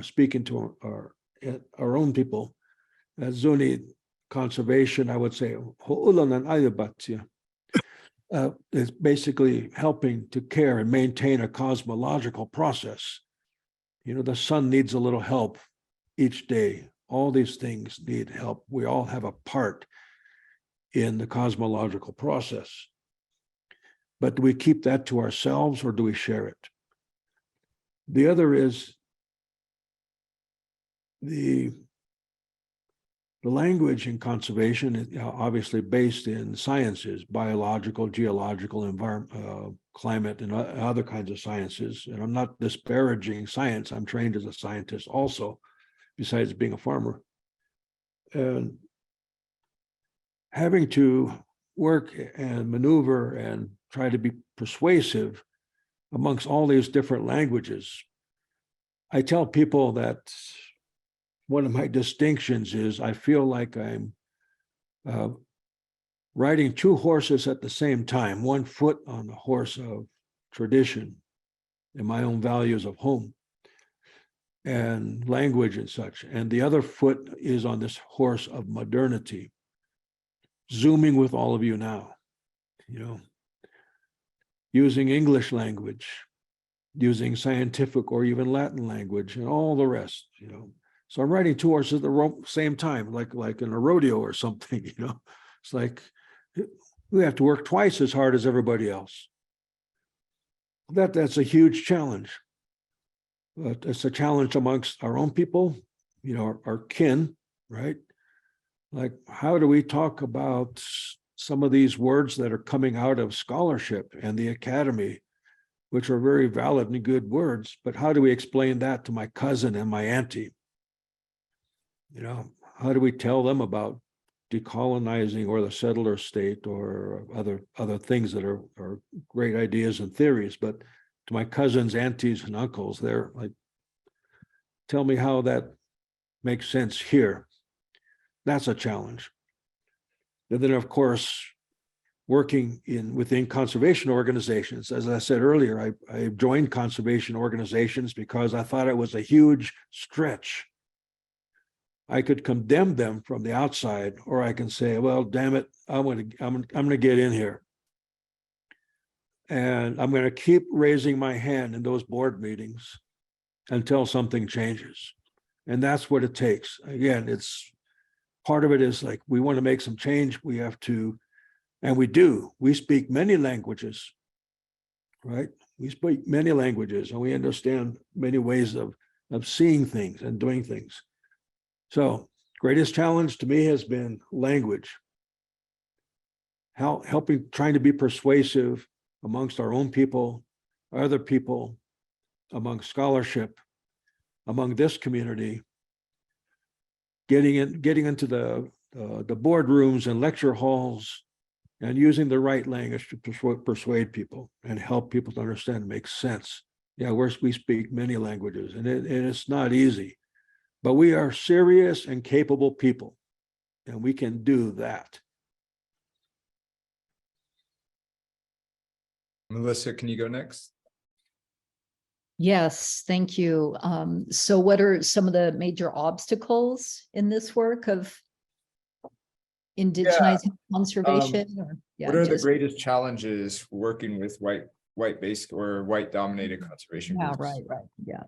speaking to our own people. As Zuni conservation, I would say, is basically helping to care and maintain a cosmological process. You know, the sun needs a little help each day. All these things need help. We all have a part in the cosmological process. But do we keep that to ourselves, or do we share it? The other is the language in conservation is obviously based in sciences, biological, geological, environment, climate, and other kinds of sciences. And I'm not disparaging science. I'm trained as a scientist also, besides being a farmer. And having to work and maneuver and try to be persuasive amongst all these different languages. I tell people that one of my distinctions is I feel like I'm riding two horses at the same time, one foot on the horse of tradition and my own values of home and language and such, and the other foot is on this horse of modernity, zooming with all of you now, you know, using English language, using scientific or even Latin language, and all the rest, you know. So I'm riding two horses at the same time, like in a rodeo or something, you know. It's like we have to work twice as hard as everybody else. That's a huge challenge. But it's a challenge amongst our own people, you know, our kin, right? Like, how do we talk about some of these words that are coming out of scholarship and the academy, which are very valid and good words, but how do we explain that to my cousin and my auntie? You know, how do we tell them about decolonizing or the settler state or other things that are great ideas and theories, but to my cousins, aunties, and uncles, they're like, tell me how that makes sense here. That's a challenge. And then, of course, working within conservation organizations. As I said earlier, I joined conservation organizations because I thought it was a huge stretch. I could condemn them from the outside, or I can say, well, damn it, I'm gonna get in here. And I'm gonna keep raising my hand in those board meetings until something changes. And that's what it takes. Again, it's part of it is like, we want to make some change. We have to, and we do, we speak many languages, right? We speak many languages and we understand many ways of seeing things and doing things. So greatest challenge to me has been language. Trying to be persuasive amongst our own people, other people, among scholarship, among this community, getting into the boardrooms and lecture halls and using the right language to persuade people and help people to understand, make sense. Yeah, we speak many languages and it's not easy, but we are serious and capable people and we can do that. Melissa, can you go next? Yes, thank you. So what are some of the major obstacles in this work of indigenizing conservation? What are the greatest challenges working with white based or white dominated conservation groups? Right, yeah.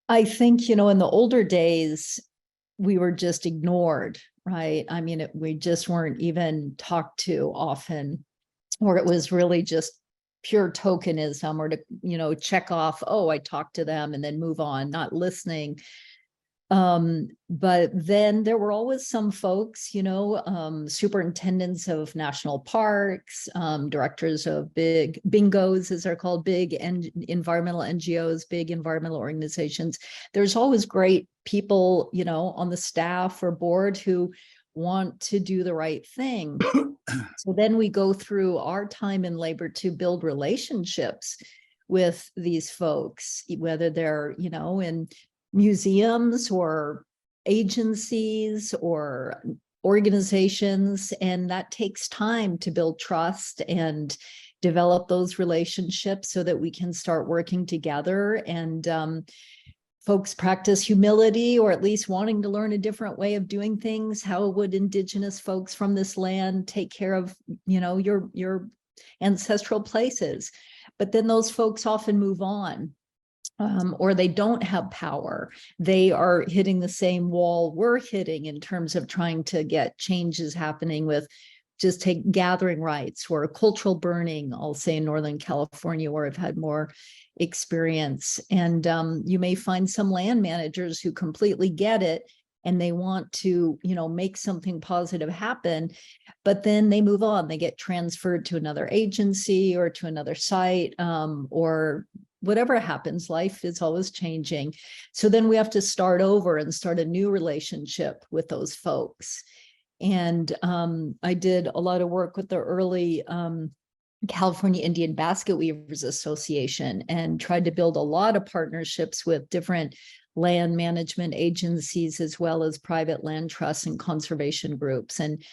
I think, in the older days, we were just ignored, right? I mean, we just weren't even talked to often, or it was really just pure tokenism, or to, check off, oh, I talked to them and then move on, not listening. But then there were always some folks, superintendents of national parks, directors of big bingos, as they're called, big environmental NGOs, big environmental organizations. There's always great people, on the staff or board who want to do the right thing. So then we go through our time and labor to build relationships with these folks, whether they're, in museums or agencies or organizations. And that takes time to build trust and develop those relationships so that we can start working together. And folks practice humility, or at least wanting to learn a different way of doing things. How would indigenous folks from this land take care of, your ancestral places? But then those folks often move on, or they don't have power. They are hitting the same wall we're hitting in terms of trying to get changes happening with just take gathering rights or cultural burning, I'll say in Northern California, where I've had more experience. And you may find some land managers who completely get it and they want to, make something positive happen, but then they move on. They get transferred to another agency or to another site, or whatever happens. Life is always changing. So then we have to start over and start a new relationship with those folks. And I did a lot of work with the early California Indian Basket Weavers Association and tried to build a lot of partnerships with different land management agencies, as well as private land trusts and conservation groups. And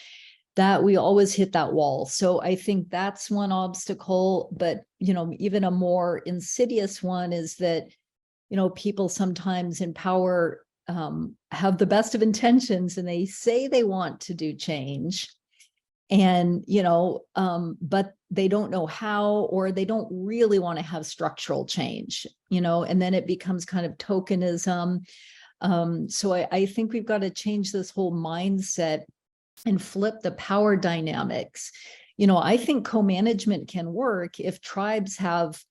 that we always hit that wall. So I think that's one obstacle, but, even a more insidious one is that, people sometimes in power have the best of intentions and they say they want to do change, and but they don't know how, or they don't really want to have structural change, and then it becomes kind of tokenism. So I think we've got to change this whole mindset and flip the power dynamics. I think co-management can work if tribes have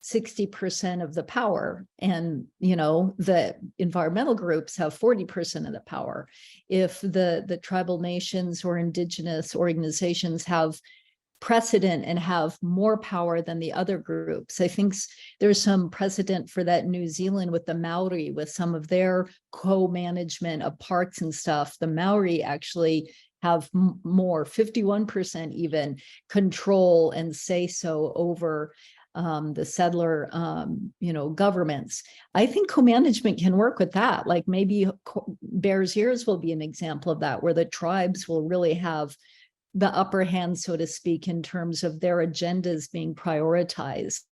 60% of the power and, the environmental groups have 40% of the power. If the tribal nations or indigenous organizations have precedent and have more power than the other groups. I think there's some precedent for that in New Zealand with the Maori, with some of their co-management of parks and stuff. The Maori actually have more, 51% even, control and say so over the settler, governments. I think co-management can work with that. Like maybe Bears Ears will be an example of that, where the tribes will really have the upper hand, so to speak, in terms of their agendas being prioritized.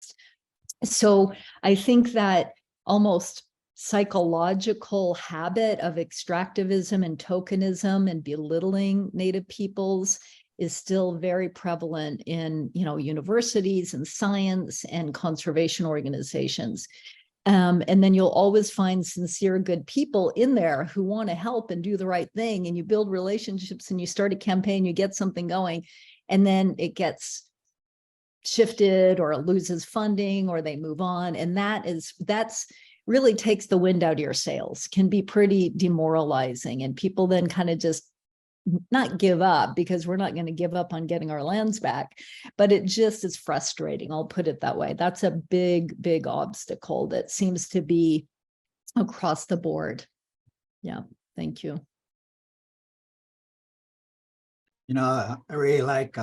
So I think that almost psychological habit of extractivism and tokenism and belittling Native peoples is still very prevalent in, universities and science and conservation organizations. And then you'll always find sincere, good people in there who want to help and do the right thing. And you build relationships and you start a campaign, you get something going, and then it gets shifted or it loses funding or they move on. And that's really takes the wind out of your sails, can be pretty demoralizing. And people then kind of just not give up, because we're not going to give up on getting our lands back, but it just is frustrating. I'll put it that way. That's a big, big obstacle that seems to be across the board. Yeah, thank you. I really like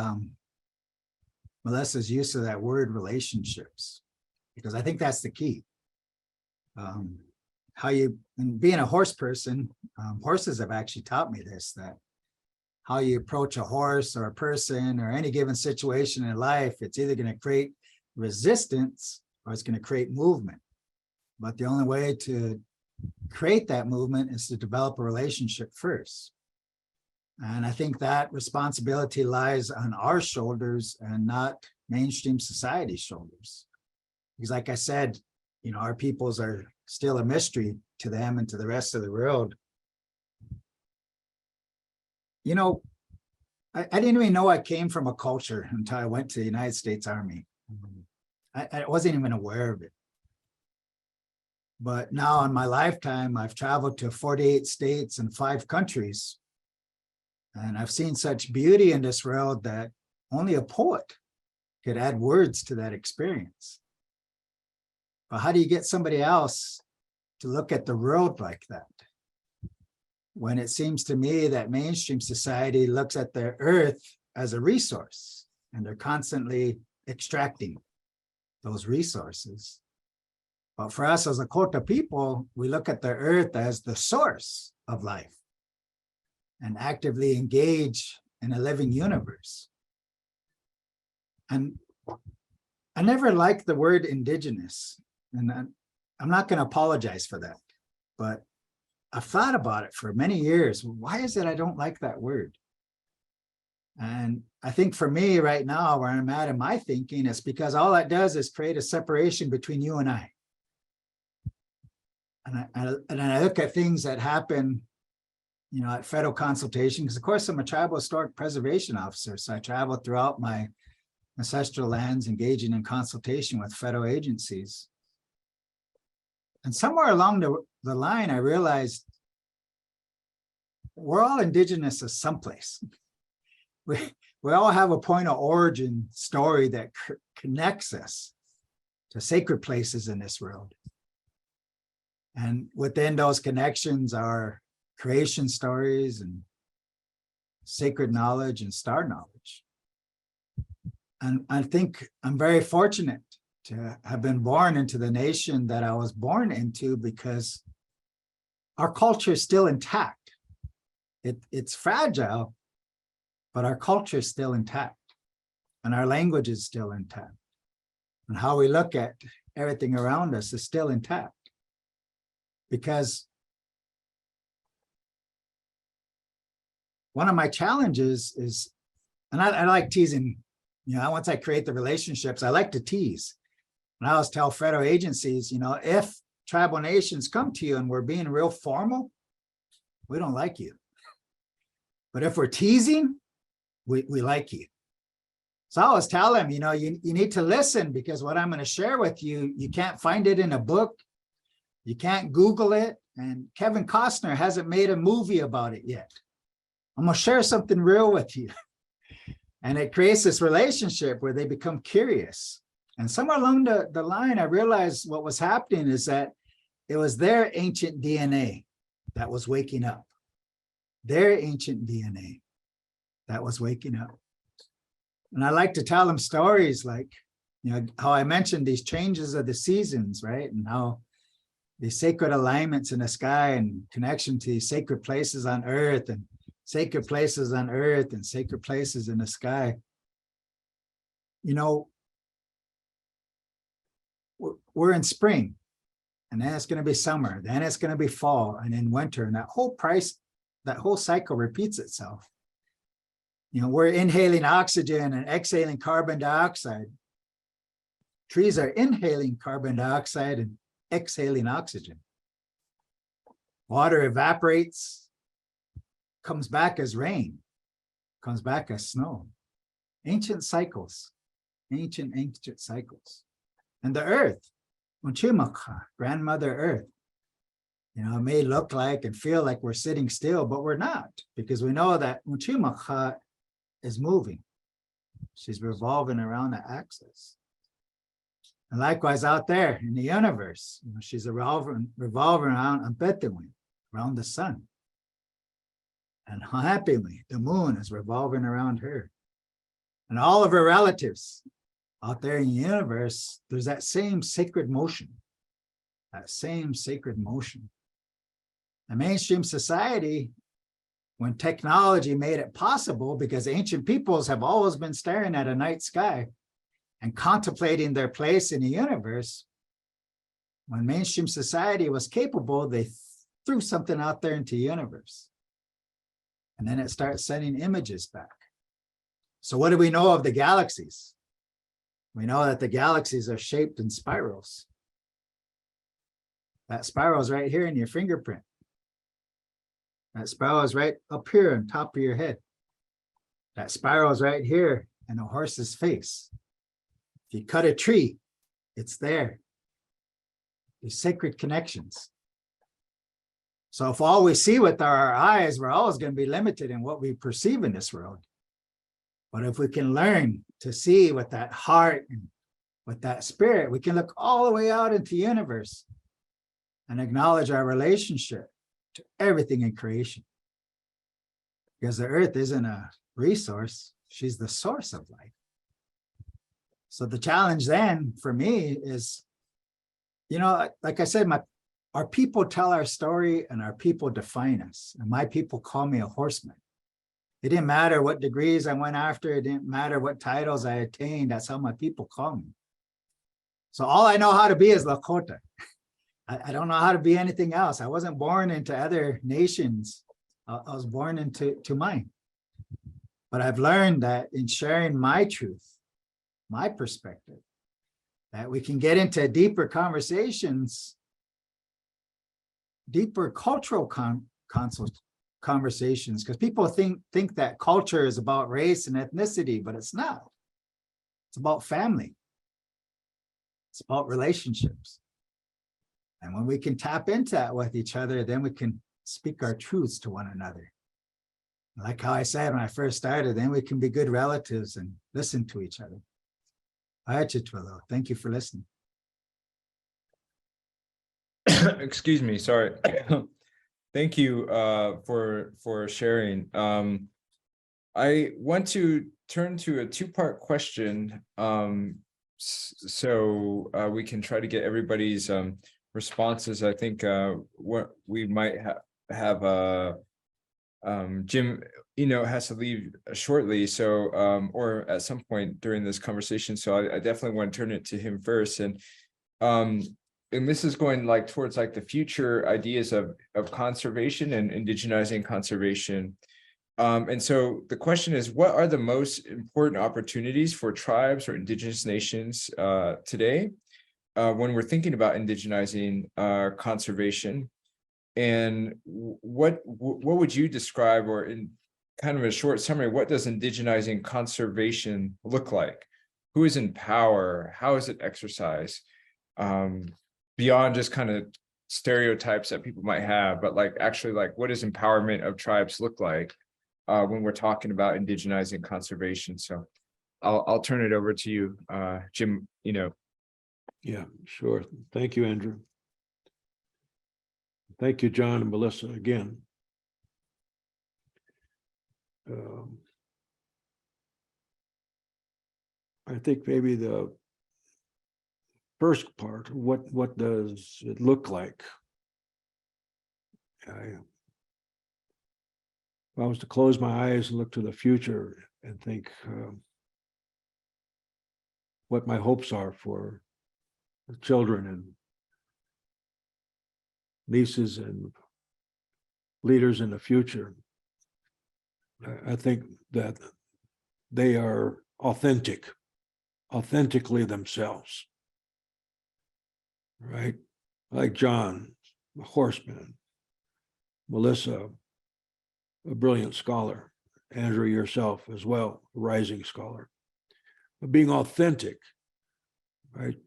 Melissa's use of that word relationships, because I think that's the key. And being a horse person, horses have actually taught me this, that how you approach a horse or a person or any given situation in life, it's either going to create resistance or it's going to create movement. But the only way to create that movement is to develop a relationship first. And I think that responsibility lies on our shoulders and not mainstream society's shoulders. Because like I said, our peoples are still a mystery to them and to the rest of the world. I didn't even know I came from a culture until I went to the United States Army. I wasn't even aware of it. But now in my lifetime, I've traveled to 48 states and 5 countries. And I've seen such beauty in this world that only a poet could add words to that experience. But how do you get somebody else to look at the world like that? When it seems to me that mainstream society looks at the earth as a resource, and they're constantly extracting those resources. But for us as Lakota people, we look at the earth as the source of life and actively engage in a living universe. And I never liked the word indigenous, and I'm not going to apologize for that, but I've thought about it for many years. Why is it I don't like that word? And I think for me right now, where I'm at in my thinking, is because all that does is create a separation between you and I. And I look at things that happen, at federal consultation, because of course I'm a tribal historic preservation officer. So I travel throughout my ancestral lands, engaging in consultation with federal agencies. And somewhere along the line, I realized we're all indigenous of someplace. We all have a point of origin story that connects us to sacred places in this world. And within those connections are creation stories and sacred knowledge and star knowledge. And I think I'm very fortunate to have been born into the nation that I was born into, because our culture is still intact. It's fragile, but our culture is still intact and our language is still intact. And how we look at everything around us is still intact. Because one of my challenges is, and I like teasing, once I create the relationships, I like to tease. And I always tell federal agencies, if tribal nations come to you and we're being real formal, we don't like you. But if we're teasing, we like you. So I always tell them, you need to listen, because what I'm going to share with you, you can't find it in a book. You can't Google it. And Kevin Costner hasn't made a movie about it yet. I'm going to share something real with you. And it creates this relationship where they become curious. And somewhere along the line, I realized what was happening is that it was their ancient DNA that was waking up. Their ancient DNA that was waking up. And I like to tell them stories like, You know, how I mentioned these changes of the seasons, right? And how these sacred alignments in the sky and connection to these sacred places on earth and sacred places on earth and sacred places in the sky. You know, we're in spring, and then it's going to be summer, then it's going to be fall, and then winter, and that whole cycle repeats itself. You know, we're inhaling oxygen and exhaling carbon dioxide. Trees are inhaling carbon dioxide and exhaling oxygen. Water evaporates, comes back as rain, comes back as snow. Ancient cycles, ancient cycles. And the earth, grandmother earth, you know, it may look like and feel like we're sitting still, but we're not, because we know that is moving. She's revolving around the axis. And likewise out there in the universe, you know, she's revolving around around the sun. And happily, the moon is revolving around her. And all of her relatives out there in the universe, there's that same sacred motion. That same sacred motion. The mainstream society, when technology made it possible, because ancient peoples have always been staring at a night sky and contemplating their place in the universe, when mainstream society was capable, they threw something out there into the universe. And then it starts sending images back. So what do we know of the galaxies? We know that the galaxies are shaped in spirals. That spiral is right here in your fingerprint. That spiral is right up here on top of your head. That spiral is right here in a horse's face. If you cut a tree, it's there. These sacred connections. So if all we see with our eyes, we're always going to be limited in what we perceive in this world. But if we can learn to see with that heart and with that spirit, we can look all the way out into the universe and acknowledge our relationship to everything in creation. Because the earth isn't a resource, she's the source of life. So the challenge then for me is, you know, like I said, our people tell our story and our people define us. And my people call me a horseman. It didn't matter what degrees I went after. It didn't matter what titles I attained. That's how my people call me. So all I know how to be is Lakota. I don't know how to be anything else. I wasn't born into other nations. I was born into mine. But I've learned that in sharing my truth, my perspective, that we can get into deeper conversations, deeper cultural conversations, because people think that culture is about race and ethnicity, but it's not. It's about family. It's about relationships. And when we can tap into that with each other, then we can speak our truths to one another. Like how I said when I first started, then we can be good relatives and listen to each other. Thank you for listening. Excuse me, sorry. Thank you for sharing. I want to turn to a two-part question, so we can try to get everybody's responses. I think what we might have Jim, has to leave shortly, so or at some point during this conversation. So I definitely want to turn it to him first, and this is going like towards like the future ideas of conservation and indigenizing conservation. And so the question is, what are the most important opportunities for tribes or indigenous nations today when we're thinking about indigenizing conservation? And what would you describe, or in kind of a short summary, what does indigenizing conservation look like? Who is in power? How is it exercised? Beyond just kind of stereotypes that people might have, but like actually like what does empowerment of tribes look like when we're talking about indigenizing conservation? So I'll turn it over to you, Jim. Yeah, sure. Thank you, Andrew. Thank you, John and Melissa, again. I think maybe the first part, what does it look like? If I was to close my eyes and look to the future and think what my hopes are for the children and nieces and leaders in the future, I think that they are authentically themselves, right? Like John, a horseman, Melissa, a brilliant scholar, Andrew, yourself as well, a rising scholar. But being authentic, right?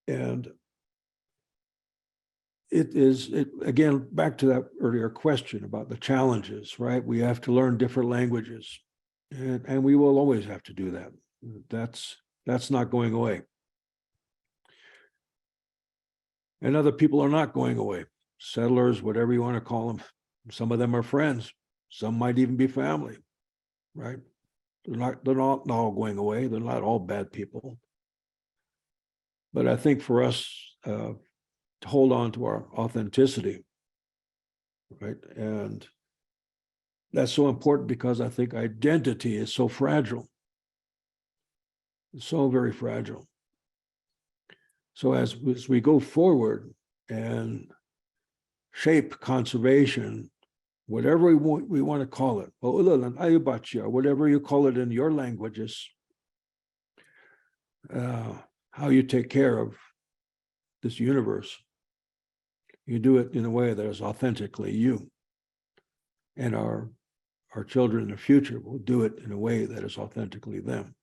And again, back to that earlier question about the challenges, right? We have to learn different languages, and we will always have to do that. That's not going away. And other people are not going away. Settlers, whatever you want to call them. Some of them are friends. Some might even be family, right? They're not all going away. They're not all bad people. But I think for us to hold on to our authenticity, right? And that's so important because I think identity is so fragile. It's so very fragile. So as we go forward and shape conservation, whatever we want to call it, whatever you call it in your languages, how you take care of this universe, you do it in a way that is authentically you. And our children in the future will do it in a way that is authentically them.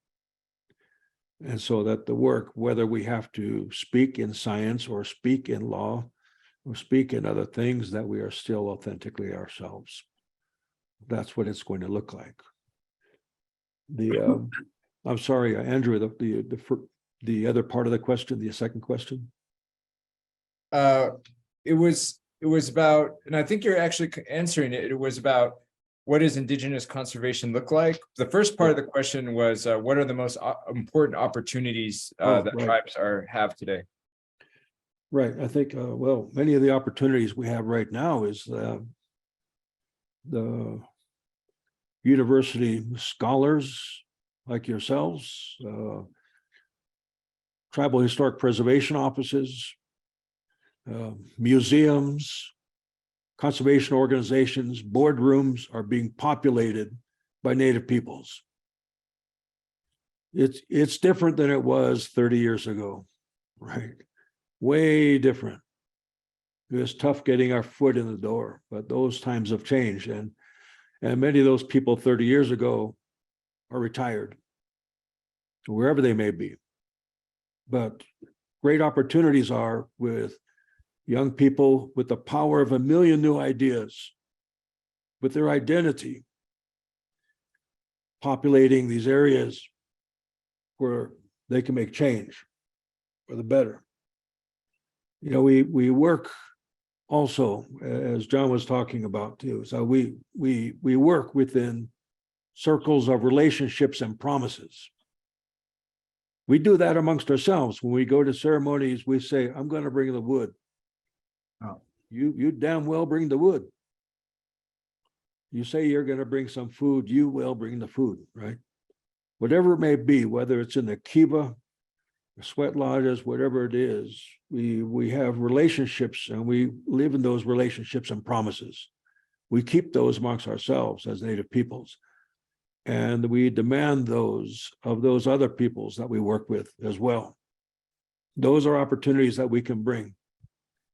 And so that the work, whether we have to speak in science or speak in law or speak in other things, that we are still authentically ourselves. That's what it's going to look like. I'm sorry, Andrew, the other part of the question, the second question. It was about, and I think you're actually answering it. It was about, what does indigenous conservation look like? The first part of the question was, what are the most important opportunities that tribes have today? Right. I think, well, many of the opportunities we have right now is the university scholars like yourselves, tribal historic preservation offices, museums, conservation organizations, boardrooms are being populated by Native peoples. It's different than it was 30 years ago, right? Way different. It was tough getting our foot in the door, but those times have changed. And many of those people 30 years ago are retired, wherever they may be. But great opportunities are with young people with the power of a million new ideas, with their identity, populating these areas where they can make change for the better. You know, we work also, as John was talking about too, so we work within circles of relationships and promises. We do that amongst ourselves. When we go to ceremonies, we say, I'm going to bring the wood. Oh, you damn well bring the wood. You say you're going to bring some food, you will bring the food, right? Whatever it may be, whether it's in the kiva, the sweat lodges, whatever it is, we have relationships and we live in those relationships and promises. We keep those amongst ourselves as Native peoples. And we demand those of those other peoples that we work with as well. Those are opportunities that we can bring.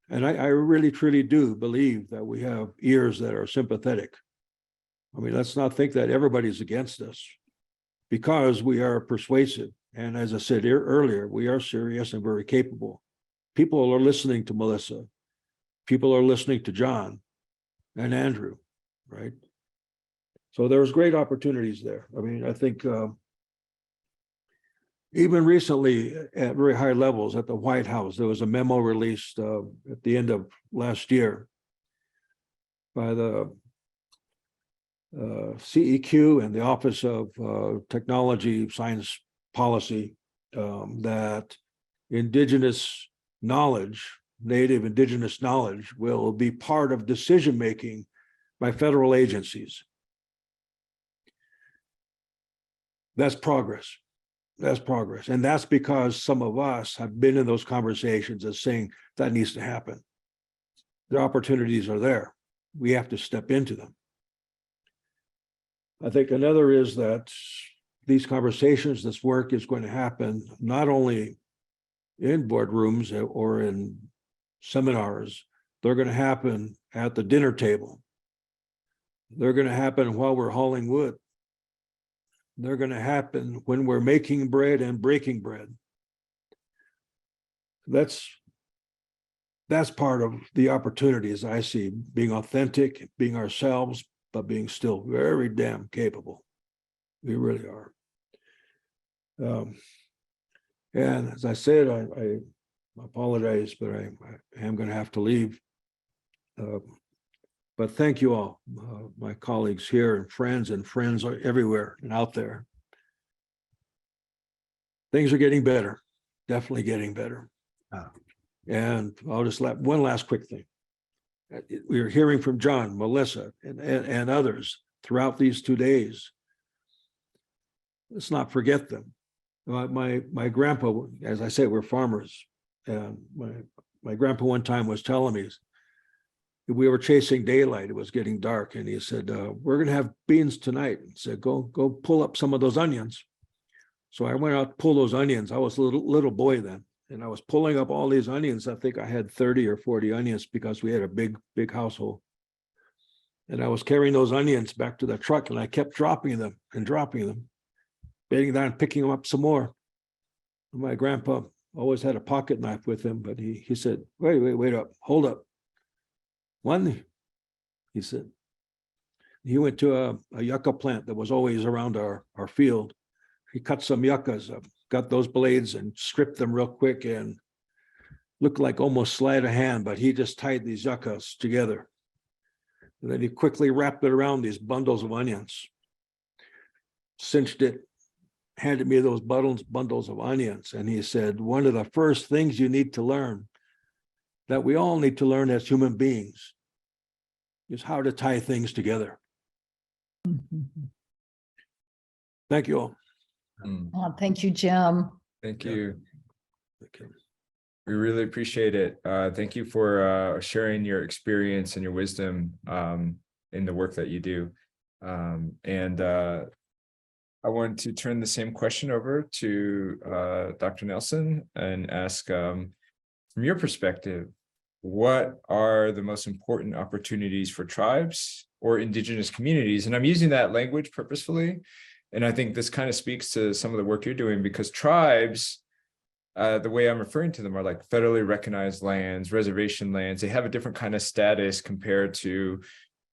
And I really, truly do believe that we have ears that are sympathetic. I mean, let's not think that everybody's against us, because we are persuasive. And as I said earlier, we are serious and very capable. People are listening to Melissa. People are listening to John and Andrew, right? So there's great opportunities there. I mean, I think even recently at very high levels at the White House, there was a memo released at the end of last year by the CEQ and the Office of Technology, Science Policy that indigenous knowledge, native indigenous knowledge, will be part of decision-making by federal agencies. That's progress. That's progress. And that's because some of us have been in those conversations as saying that needs to happen. The opportunities are there. We have to step into them. I think another is that these conversations, this work is going to happen not only in boardrooms or in seminars, they're going to happen at the dinner table. They're going to happen while we're hauling wood. They're going to happen when we're making bread and breaking bread. That's part of the opportunities I see, being authentic, being ourselves, but being still very damn capable. We really are. And as I said, I apologize, but I am going to have to leave. But thank you all, my colleagues here and friends everywhere and out there. Things are getting better, definitely getting better. And I'll just let one last quick thing. We are hearing from John, Melissa, and others throughout these 2 days. Let's not forget them. My grandpa, as I said, we're farmers. And my grandpa one time was telling me, we were chasing daylight, it was getting dark, and he said, we're going to have beans tonight. He said, go pull up some of those onions. So I went out to pull those onions. I was a little boy then, and I was pulling up all these onions. I think I had 30 or 40 onions because we had a big household. And I was carrying those onions back to the truck, and I kept dropping them, bending down, picking them up some more. And my grandpa always had a pocket knife with him, but he said, wait up, hold up. One, he said, he went to a yucca plant that was always around our field. He cut some yuccas, got those blades and stripped them real quick and looked like almost sleight of hand, but he just tied these yuccas together. And then he quickly wrapped it around these bundles of onions, cinched it, handed me those bundles of onions. And he said, one of the first things you need to learn, that we all need to learn as human beings, is how to tie things together. Thank you all. Oh, thank you, Jim. Thank you. We really appreciate it. Thank you for sharing your experience and your wisdom in the work that you do. I want to turn the same question over to Dr. Nelson and ask, from your perspective, what are the most important opportunities for tribes or indigenous communities? And I'm using that language purposefully. And I think this kind of speaks to some of the work you're doing, because tribes, the way I'm referring to them, are like federally recognized lands, reservation lands. They have a different kind of status compared to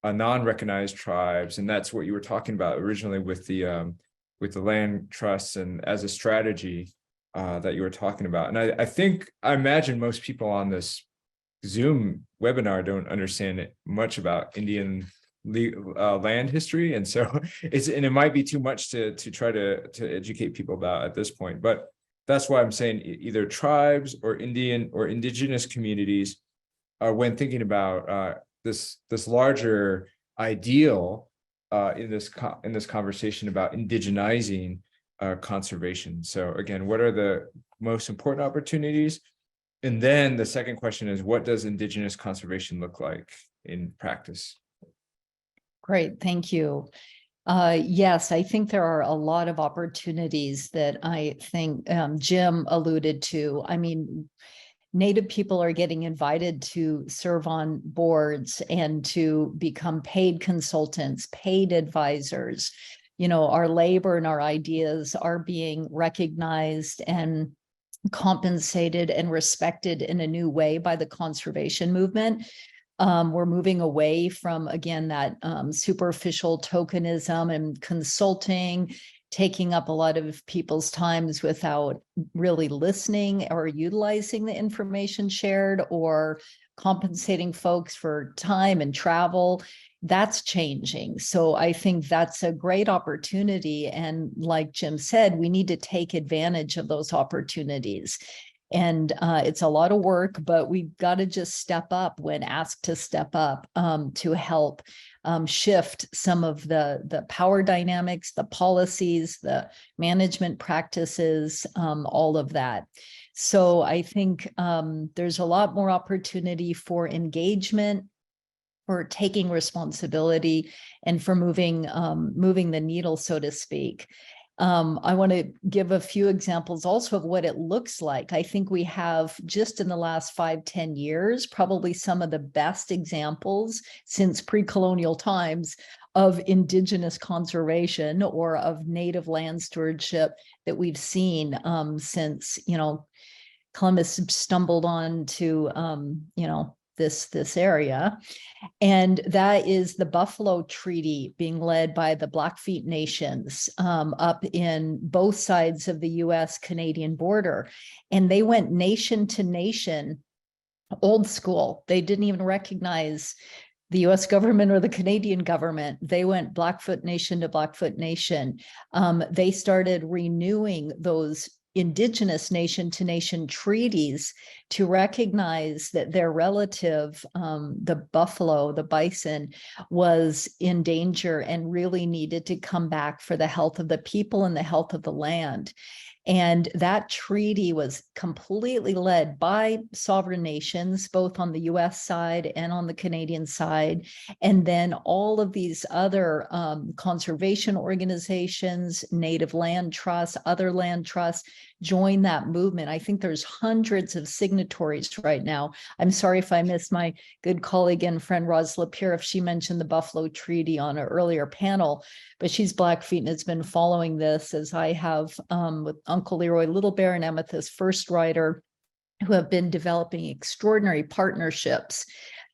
non-recognized tribes. And that's what you were talking about originally with the land trusts and as a strategy that you were talking about. And I imagine most people on this Zoom webinar don't understand much about Indian land history, and so it might be too much to try to educate people about at this point. But that's why I'm saying either tribes or Indian or indigenous communities, when thinking about this larger ideal in this conversation about indigenizing conservation. So again, what are the most important opportunities? And then the second question is, what does indigenous conservation look like in practice? Great, thank you. Yes, I think there are a lot of opportunities that I think Jim alluded to. I mean, Native people are getting invited to serve on boards and to become paid consultants, paid advisors. You know, our labor and our ideas are being recognized and compensated and respected in a new way by the conservation movement. We're moving away from, again, that superficial tokenism and consulting, taking up a lot of people's times without really listening or utilizing the information shared or compensating folks for time and travel. that's changing. So I think that's a great opportunity. And like Jim said, we need to take advantage of those opportunities. And it's a lot of work, but we've got to just step up when asked to step up to help shift some of the power dynamics, the policies, the management practices, all of that. So I think there's a lot more opportunity for engagement, for taking responsibility, and for moving the needle, so to speak. I want to give a few examples also of what it looks like. I think we have, just in the last 5-10 years, probably some of the best examples since pre-colonial times of Indigenous conservation or of native land stewardship that we've seen since, Columbus stumbled on to, this area. And that is the Buffalo Treaty being led by the Blackfeet nations up in both sides of the US-Canadian border. And they went nation to nation, old school. They didn't even recognize the US government or the Canadian government. They went Blackfoot nation to Blackfoot nation. They started renewing those Indigenous nation-to-nation treaties to recognize that their relative, the buffalo, the bison, was in danger and really needed to come back for the health of the people and the health of the land. And that treaty was completely led by sovereign nations, both on the US side and on the Canadian side. And then all of these other conservation organizations, native land trusts, other land trusts, join that movement. I think there's hundreds of signatories right now. I'm sorry if I missed my good colleague and friend Rosalyn LaPier if she mentioned the Buffalo Treaty on an earlier panel, but she's Blackfeet and has been following this, as I have, with Uncle Leroy Little Bear and Amethyst First Rider, who have been developing extraordinary partnerships.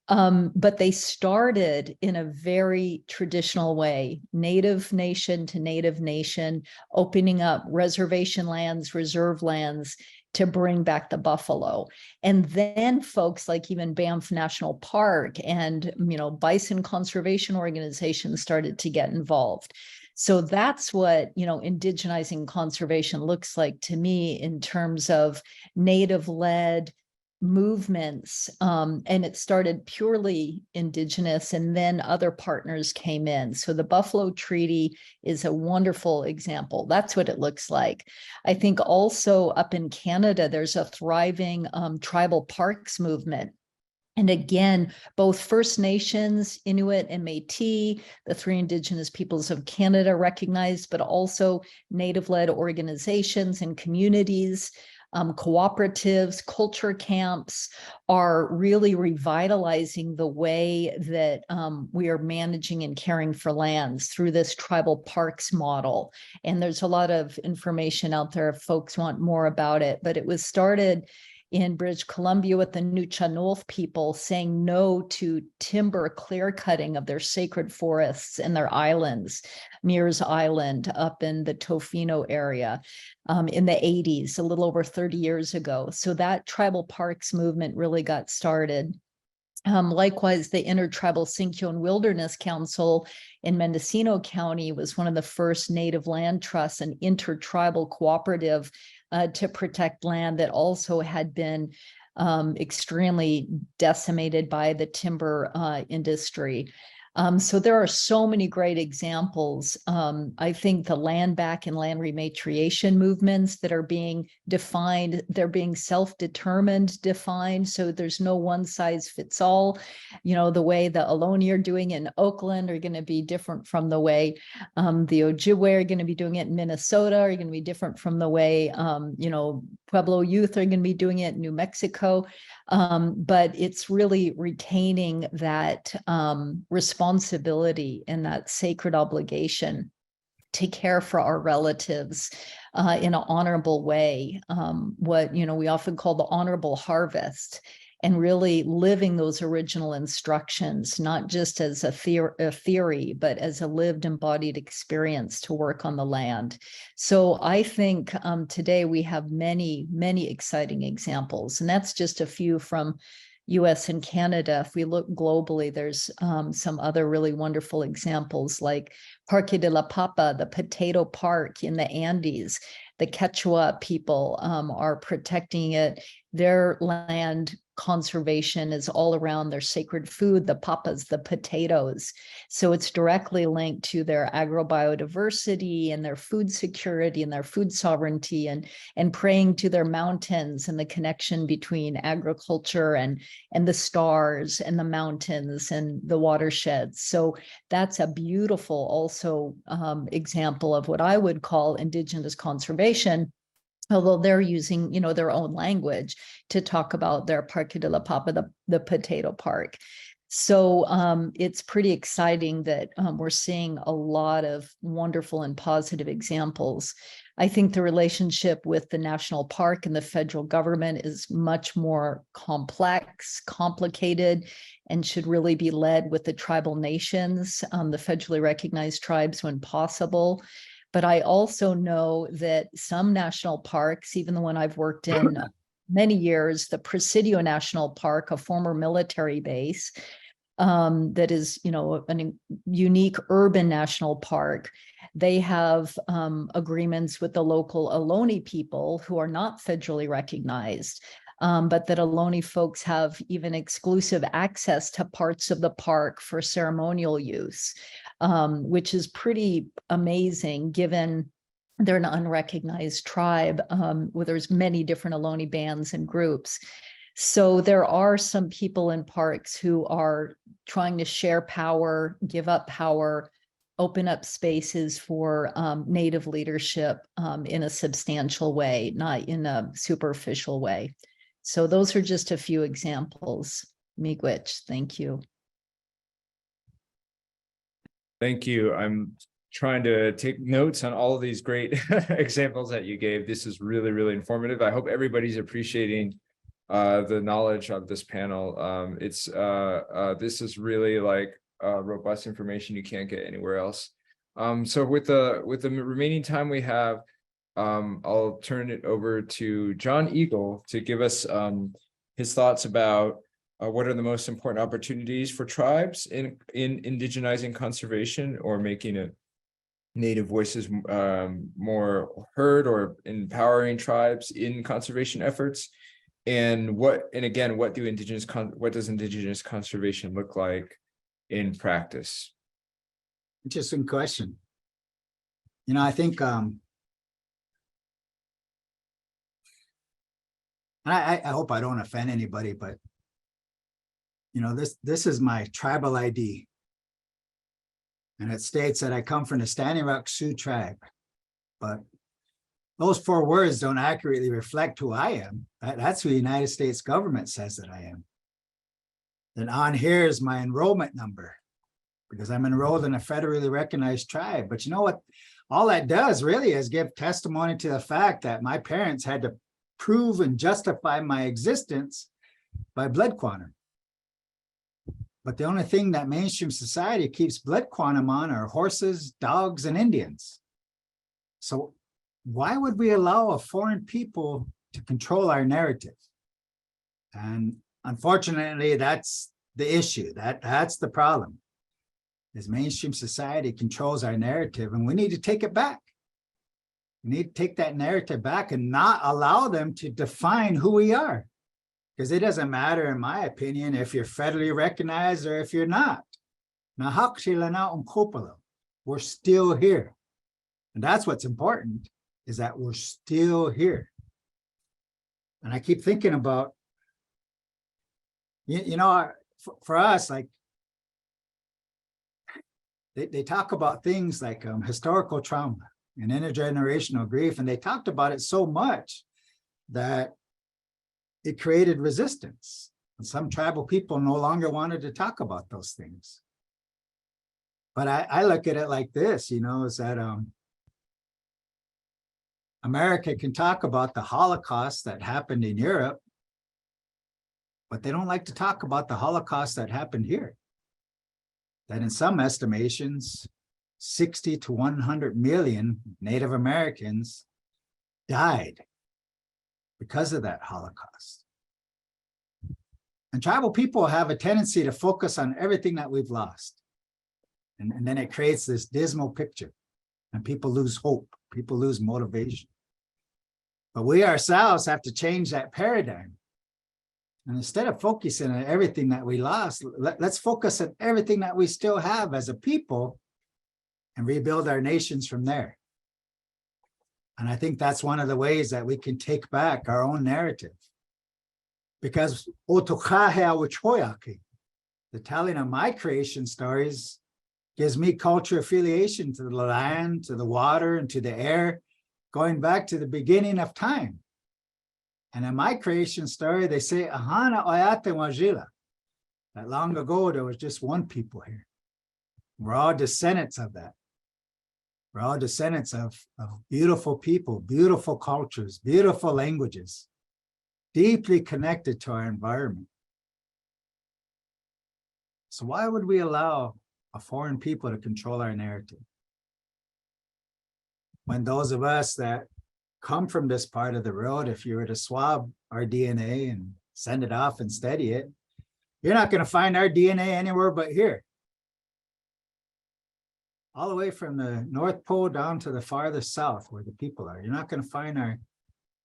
But they started in a very traditional way, native nation to native nation, opening up reservation lands, reserve lands to bring back the buffalo. And then folks like even Banff National Park and, bison conservation organizations started to get involved. So that's what, indigenizing conservation looks like to me in terms of native-led movements, and it started purely Indigenous, and then other partners came in. So the Buffalo Treaty is a wonderful example. That's what it looks like. I think also up in Canada, there's a thriving tribal parks movement. And again, both First Nations, Inuit, and Métis, the three Indigenous peoples of Canada, recognized, but also Native-led organizations and communities. Cooperatives, culture camps are really revitalizing the way that we are managing and caring for lands through this tribal parks model. And there's a lot of information out there if folks want more about it, but it was started in British Columbia with the Nuu-chah-nulth people saying no to timber clear cutting of their sacred forests and their islands, Mears Island up in the Tofino area in the 80s, a little over 30 years ago. So that tribal parks movement really got started. Likewise, the Intertribal Sinkyone Wilderness Council in Mendocino County was one of the first native land trusts, an intertribal cooperative to protect land that also had been extremely decimated by the timber industry. So there are so many great examples. I think the land back and land rematriation movements that are being defined, they're being self-determined defined. So there's no one size fits all. The way the Ohlone are doing it in Oakland are going to be different from the way the Ojibwe are going to be doing it in Minnesota, are going to be different from the way, Pueblo youth are going to be doing it in New Mexico. But it's really retaining that responsibility and that sacred obligation to care for our relatives in an honorable way, what we often call the honorable harvest, and really living those original instructions, not just as a theory, but as a lived embodied experience to work on the land. So I think today we have many, many exciting examples, and that's just a few from US and Canada. If we look globally, there's some other really wonderful examples like Parque de la Papa, the potato park in the Andes. The Quechua people are protecting it. Their land conservation is all around their sacred food, the papas, the potatoes. So it's directly linked to their agrobiodiversity and their food security and their food sovereignty, and praying to their mountains and the connection between agriculture and the stars and the mountains and the watersheds. So that's a beautiful also example of what I would call indigenous conservation, although they're using, you know, their own language to talk about their Parque de la Papa, the potato park. So it's pretty exciting that we're seeing a lot of wonderful and positive examples. I think the relationship with the national park and the federal government is much more complex, complicated, and should really be led with the tribal nations, the federally recognized tribes when possible. But I also know that some national parks, even the one I've worked in many years, the Presidio National Park, a former military base, that is, you know, a unique urban national park. They have agreements with the local Ohlone people who are not federally recognized, but that Ohlone folks have even exclusive access to parts of the park for ceremonial use, which is pretty amazing given they're an unrecognized tribe where there's many different Ohlone bands and groups. So there are some people in parks who are trying to share power, give up power, open up spaces for Native leadership in a substantial way, not in a superficial way. So those are just a few examples. Miigwech, thank you. Thank you. I'm trying to take notes on all of these great examples that you gave. This is really, really informative. I hope everybody's appreciating the knowledge of this panel. This is really like robust information you can't get anywhere else. So with the remaining time we have, I'll turn it over to John Eagle to give us his thoughts about what are the most important opportunities for tribes in indigenizing conservation or making it Native voices more heard, or empowering tribes in conservation efforts. And what does indigenous conservation look like in practice? Interesting question. You know, I think I hope I don't offend anybody, but you know, this is my tribal ID. And it states that I come from the Standing Rock Sioux tribe. But those 4 words don't accurately reflect who I am. That's who the United States government says that I am. Then on here is my enrollment number, because I'm enrolled in a federally recognized tribe. But you know what? All that does really is give testimony to the fact that my parents had to prove and justify my existence by blood quantum. But the only thing that mainstream society keeps blood quantum on are horses, dogs, and Indians. So why would we allow a foreign people to control our narrative? And unfortunately, that's the issue. That's the problem. Is mainstream society controls our narrative, and we need to take it back. We need to take that narrative back and not allow them to define who we are. Because it doesn't matter, in my opinion, if you're federally recognized or if you're not. We're still here. And that's what's important, is that we're still here. And I keep thinking about, you know, for us, like, they talk about things like historical trauma and intergenerational grief, and they talked about it so much that it created resistance. And some tribal people no longer wanted to talk about those things. But I look at it like this, you know, is that America can talk about the Holocaust that happened in Europe, but they don't like to talk about the Holocaust that happened here. That in some estimations, 60 to 100 million Native Americans died because of that Holocaust. And tribal people have a tendency to focus on everything that we've lost. And then it creates this dismal picture, and people lose hope, people lose motivation. But we ourselves have to change that paradigm. And instead of focusing on everything that we lost, let's focus on everything that we still have as a people and rebuild our nations from there. And I think that's one of the ways that we can take back our own narrative. Because the telling of my creation stories gives me culture affiliation to the land, to the water, and to the air, going back to the beginning of time. And in my creation story, they say, Ahana Oyate Wajila, that long ago there was just one people here. We're all descendants of that. We're all descendants of beautiful people, beautiful cultures, beautiful languages, deeply connected to our environment. So why would we allow a foreign people to control our narrative? When those of us that come from this part of the world, if you were to swab our DNA and send it off and study it, you're not going to find our DNA anywhere but here. All the way from the North Pole down to the farthest south where the people are. You're not going to find our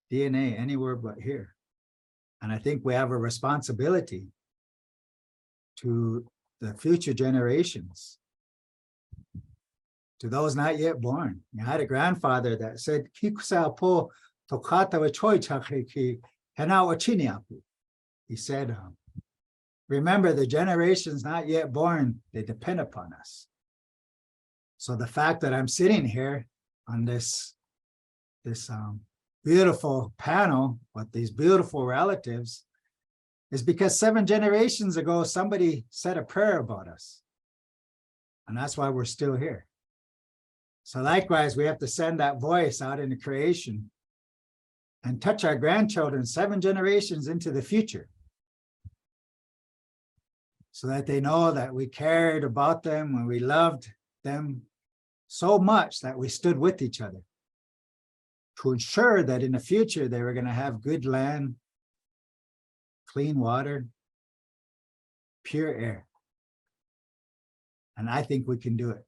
DNA anywhere but here. And I think we have a responsibility to the future generations, to those not yet born. I had a grandfather that said, he said, remember the generations not yet born, they depend upon us. So the fact that I'm sitting here on this beautiful panel with these beautiful relatives is because 7 generations ago, somebody said a prayer about us. And that's why we're still here. So likewise, we have to send that voice out into creation and touch our grandchildren 7 generations into the future, so that they know that we cared about them and we loved them so much that we stood with each other to ensure that in the future they were going to have good land, clean water, pure air. And I think we can do it.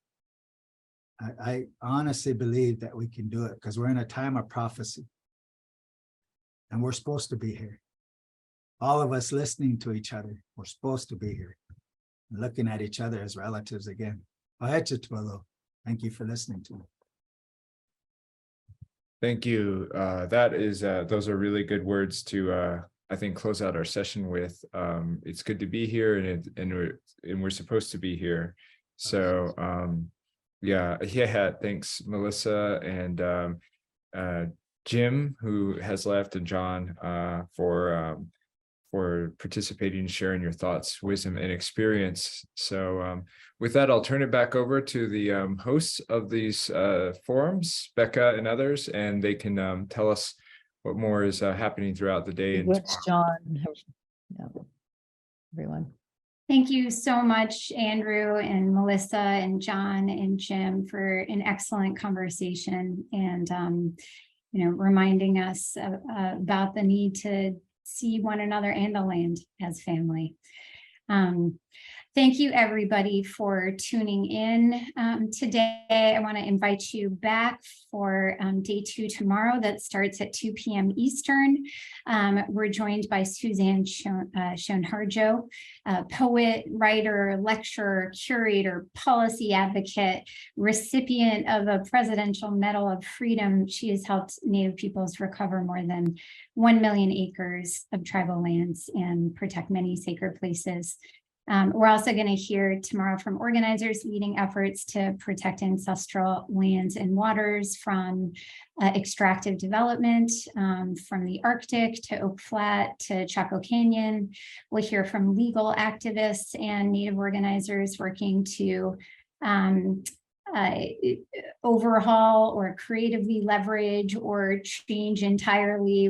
I honestly believe that we can do it because we're in a time of prophecy. And we're supposed to be here. All of us listening to each other, we're supposed to be here. Looking at each other as relatives again. Thank you for listening to me. Thank you. Those are really good words to I think close out our session with. It's good to be here, and we're supposed to be here. So yeah. Thanks, Melissa and Jim, who has left, and John for participating and sharing your thoughts, wisdom, and experience. So with that, I'll turn it back over to the hosts of these forums, Beka and others, and they can tell us what more is happening throughout the day. John, yeah, everyone. Thank you so much, Andrew and Melissa and John and Jim, for an excellent conversation and reminding us about the need to see one another and the land as family. Thank you, everybody, for tuning in today. I want to invite you back for day 2 tomorrow that starts at 2 p.m. Eastern. We're joined by Suzanne Schoenharjo, poet, writer, lecturer, curator, policy advocate, recipient of a Presidential Medal of Freedom. She has helped Native peoples recover more than 1 million acres of tribal lands and protect many sacred places. We're also going to hear tomorrow from organizers leading efforts to protect ancestral lands and waters from extractive development, from the Arctic to Oak Flat to Chaco Canyon. We'll hear from legal activists and Native organizers working to overhaul or creatively leverage or change entirely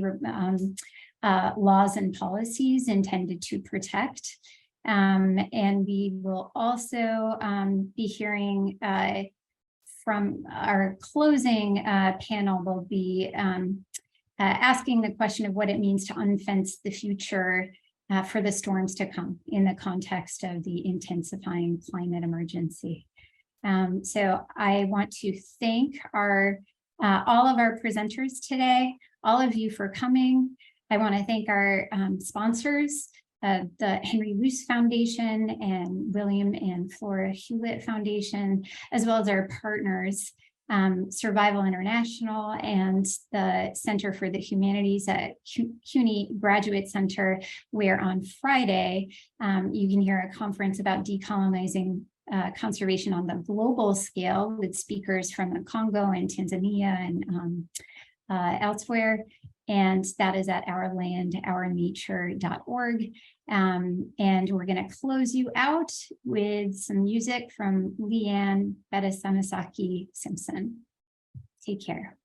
laws and policies intended to protect. And we will also be hearing from our closing panel. We'll be asking the question of what it means to unfence the future for the storms to come in the context of the intensifying climate emergency. So I want to thank all of our presenters today, all of you for coming. I want to thank our sponsors, the Henry Luce Foundation and William and Flora Hewlett Foundation, as well as our partners, Survival International and the Center for the Humanities at CUNY Graduate Center, where on Friday, you can hear a conference about decolonizing conservation on the global scale with speakers from the Congo and Tanzania and elsewhere. And that is at ourlandournature.org. And we're going to close you out with some music from Leanne Bedesamasaki Simpson. Take care.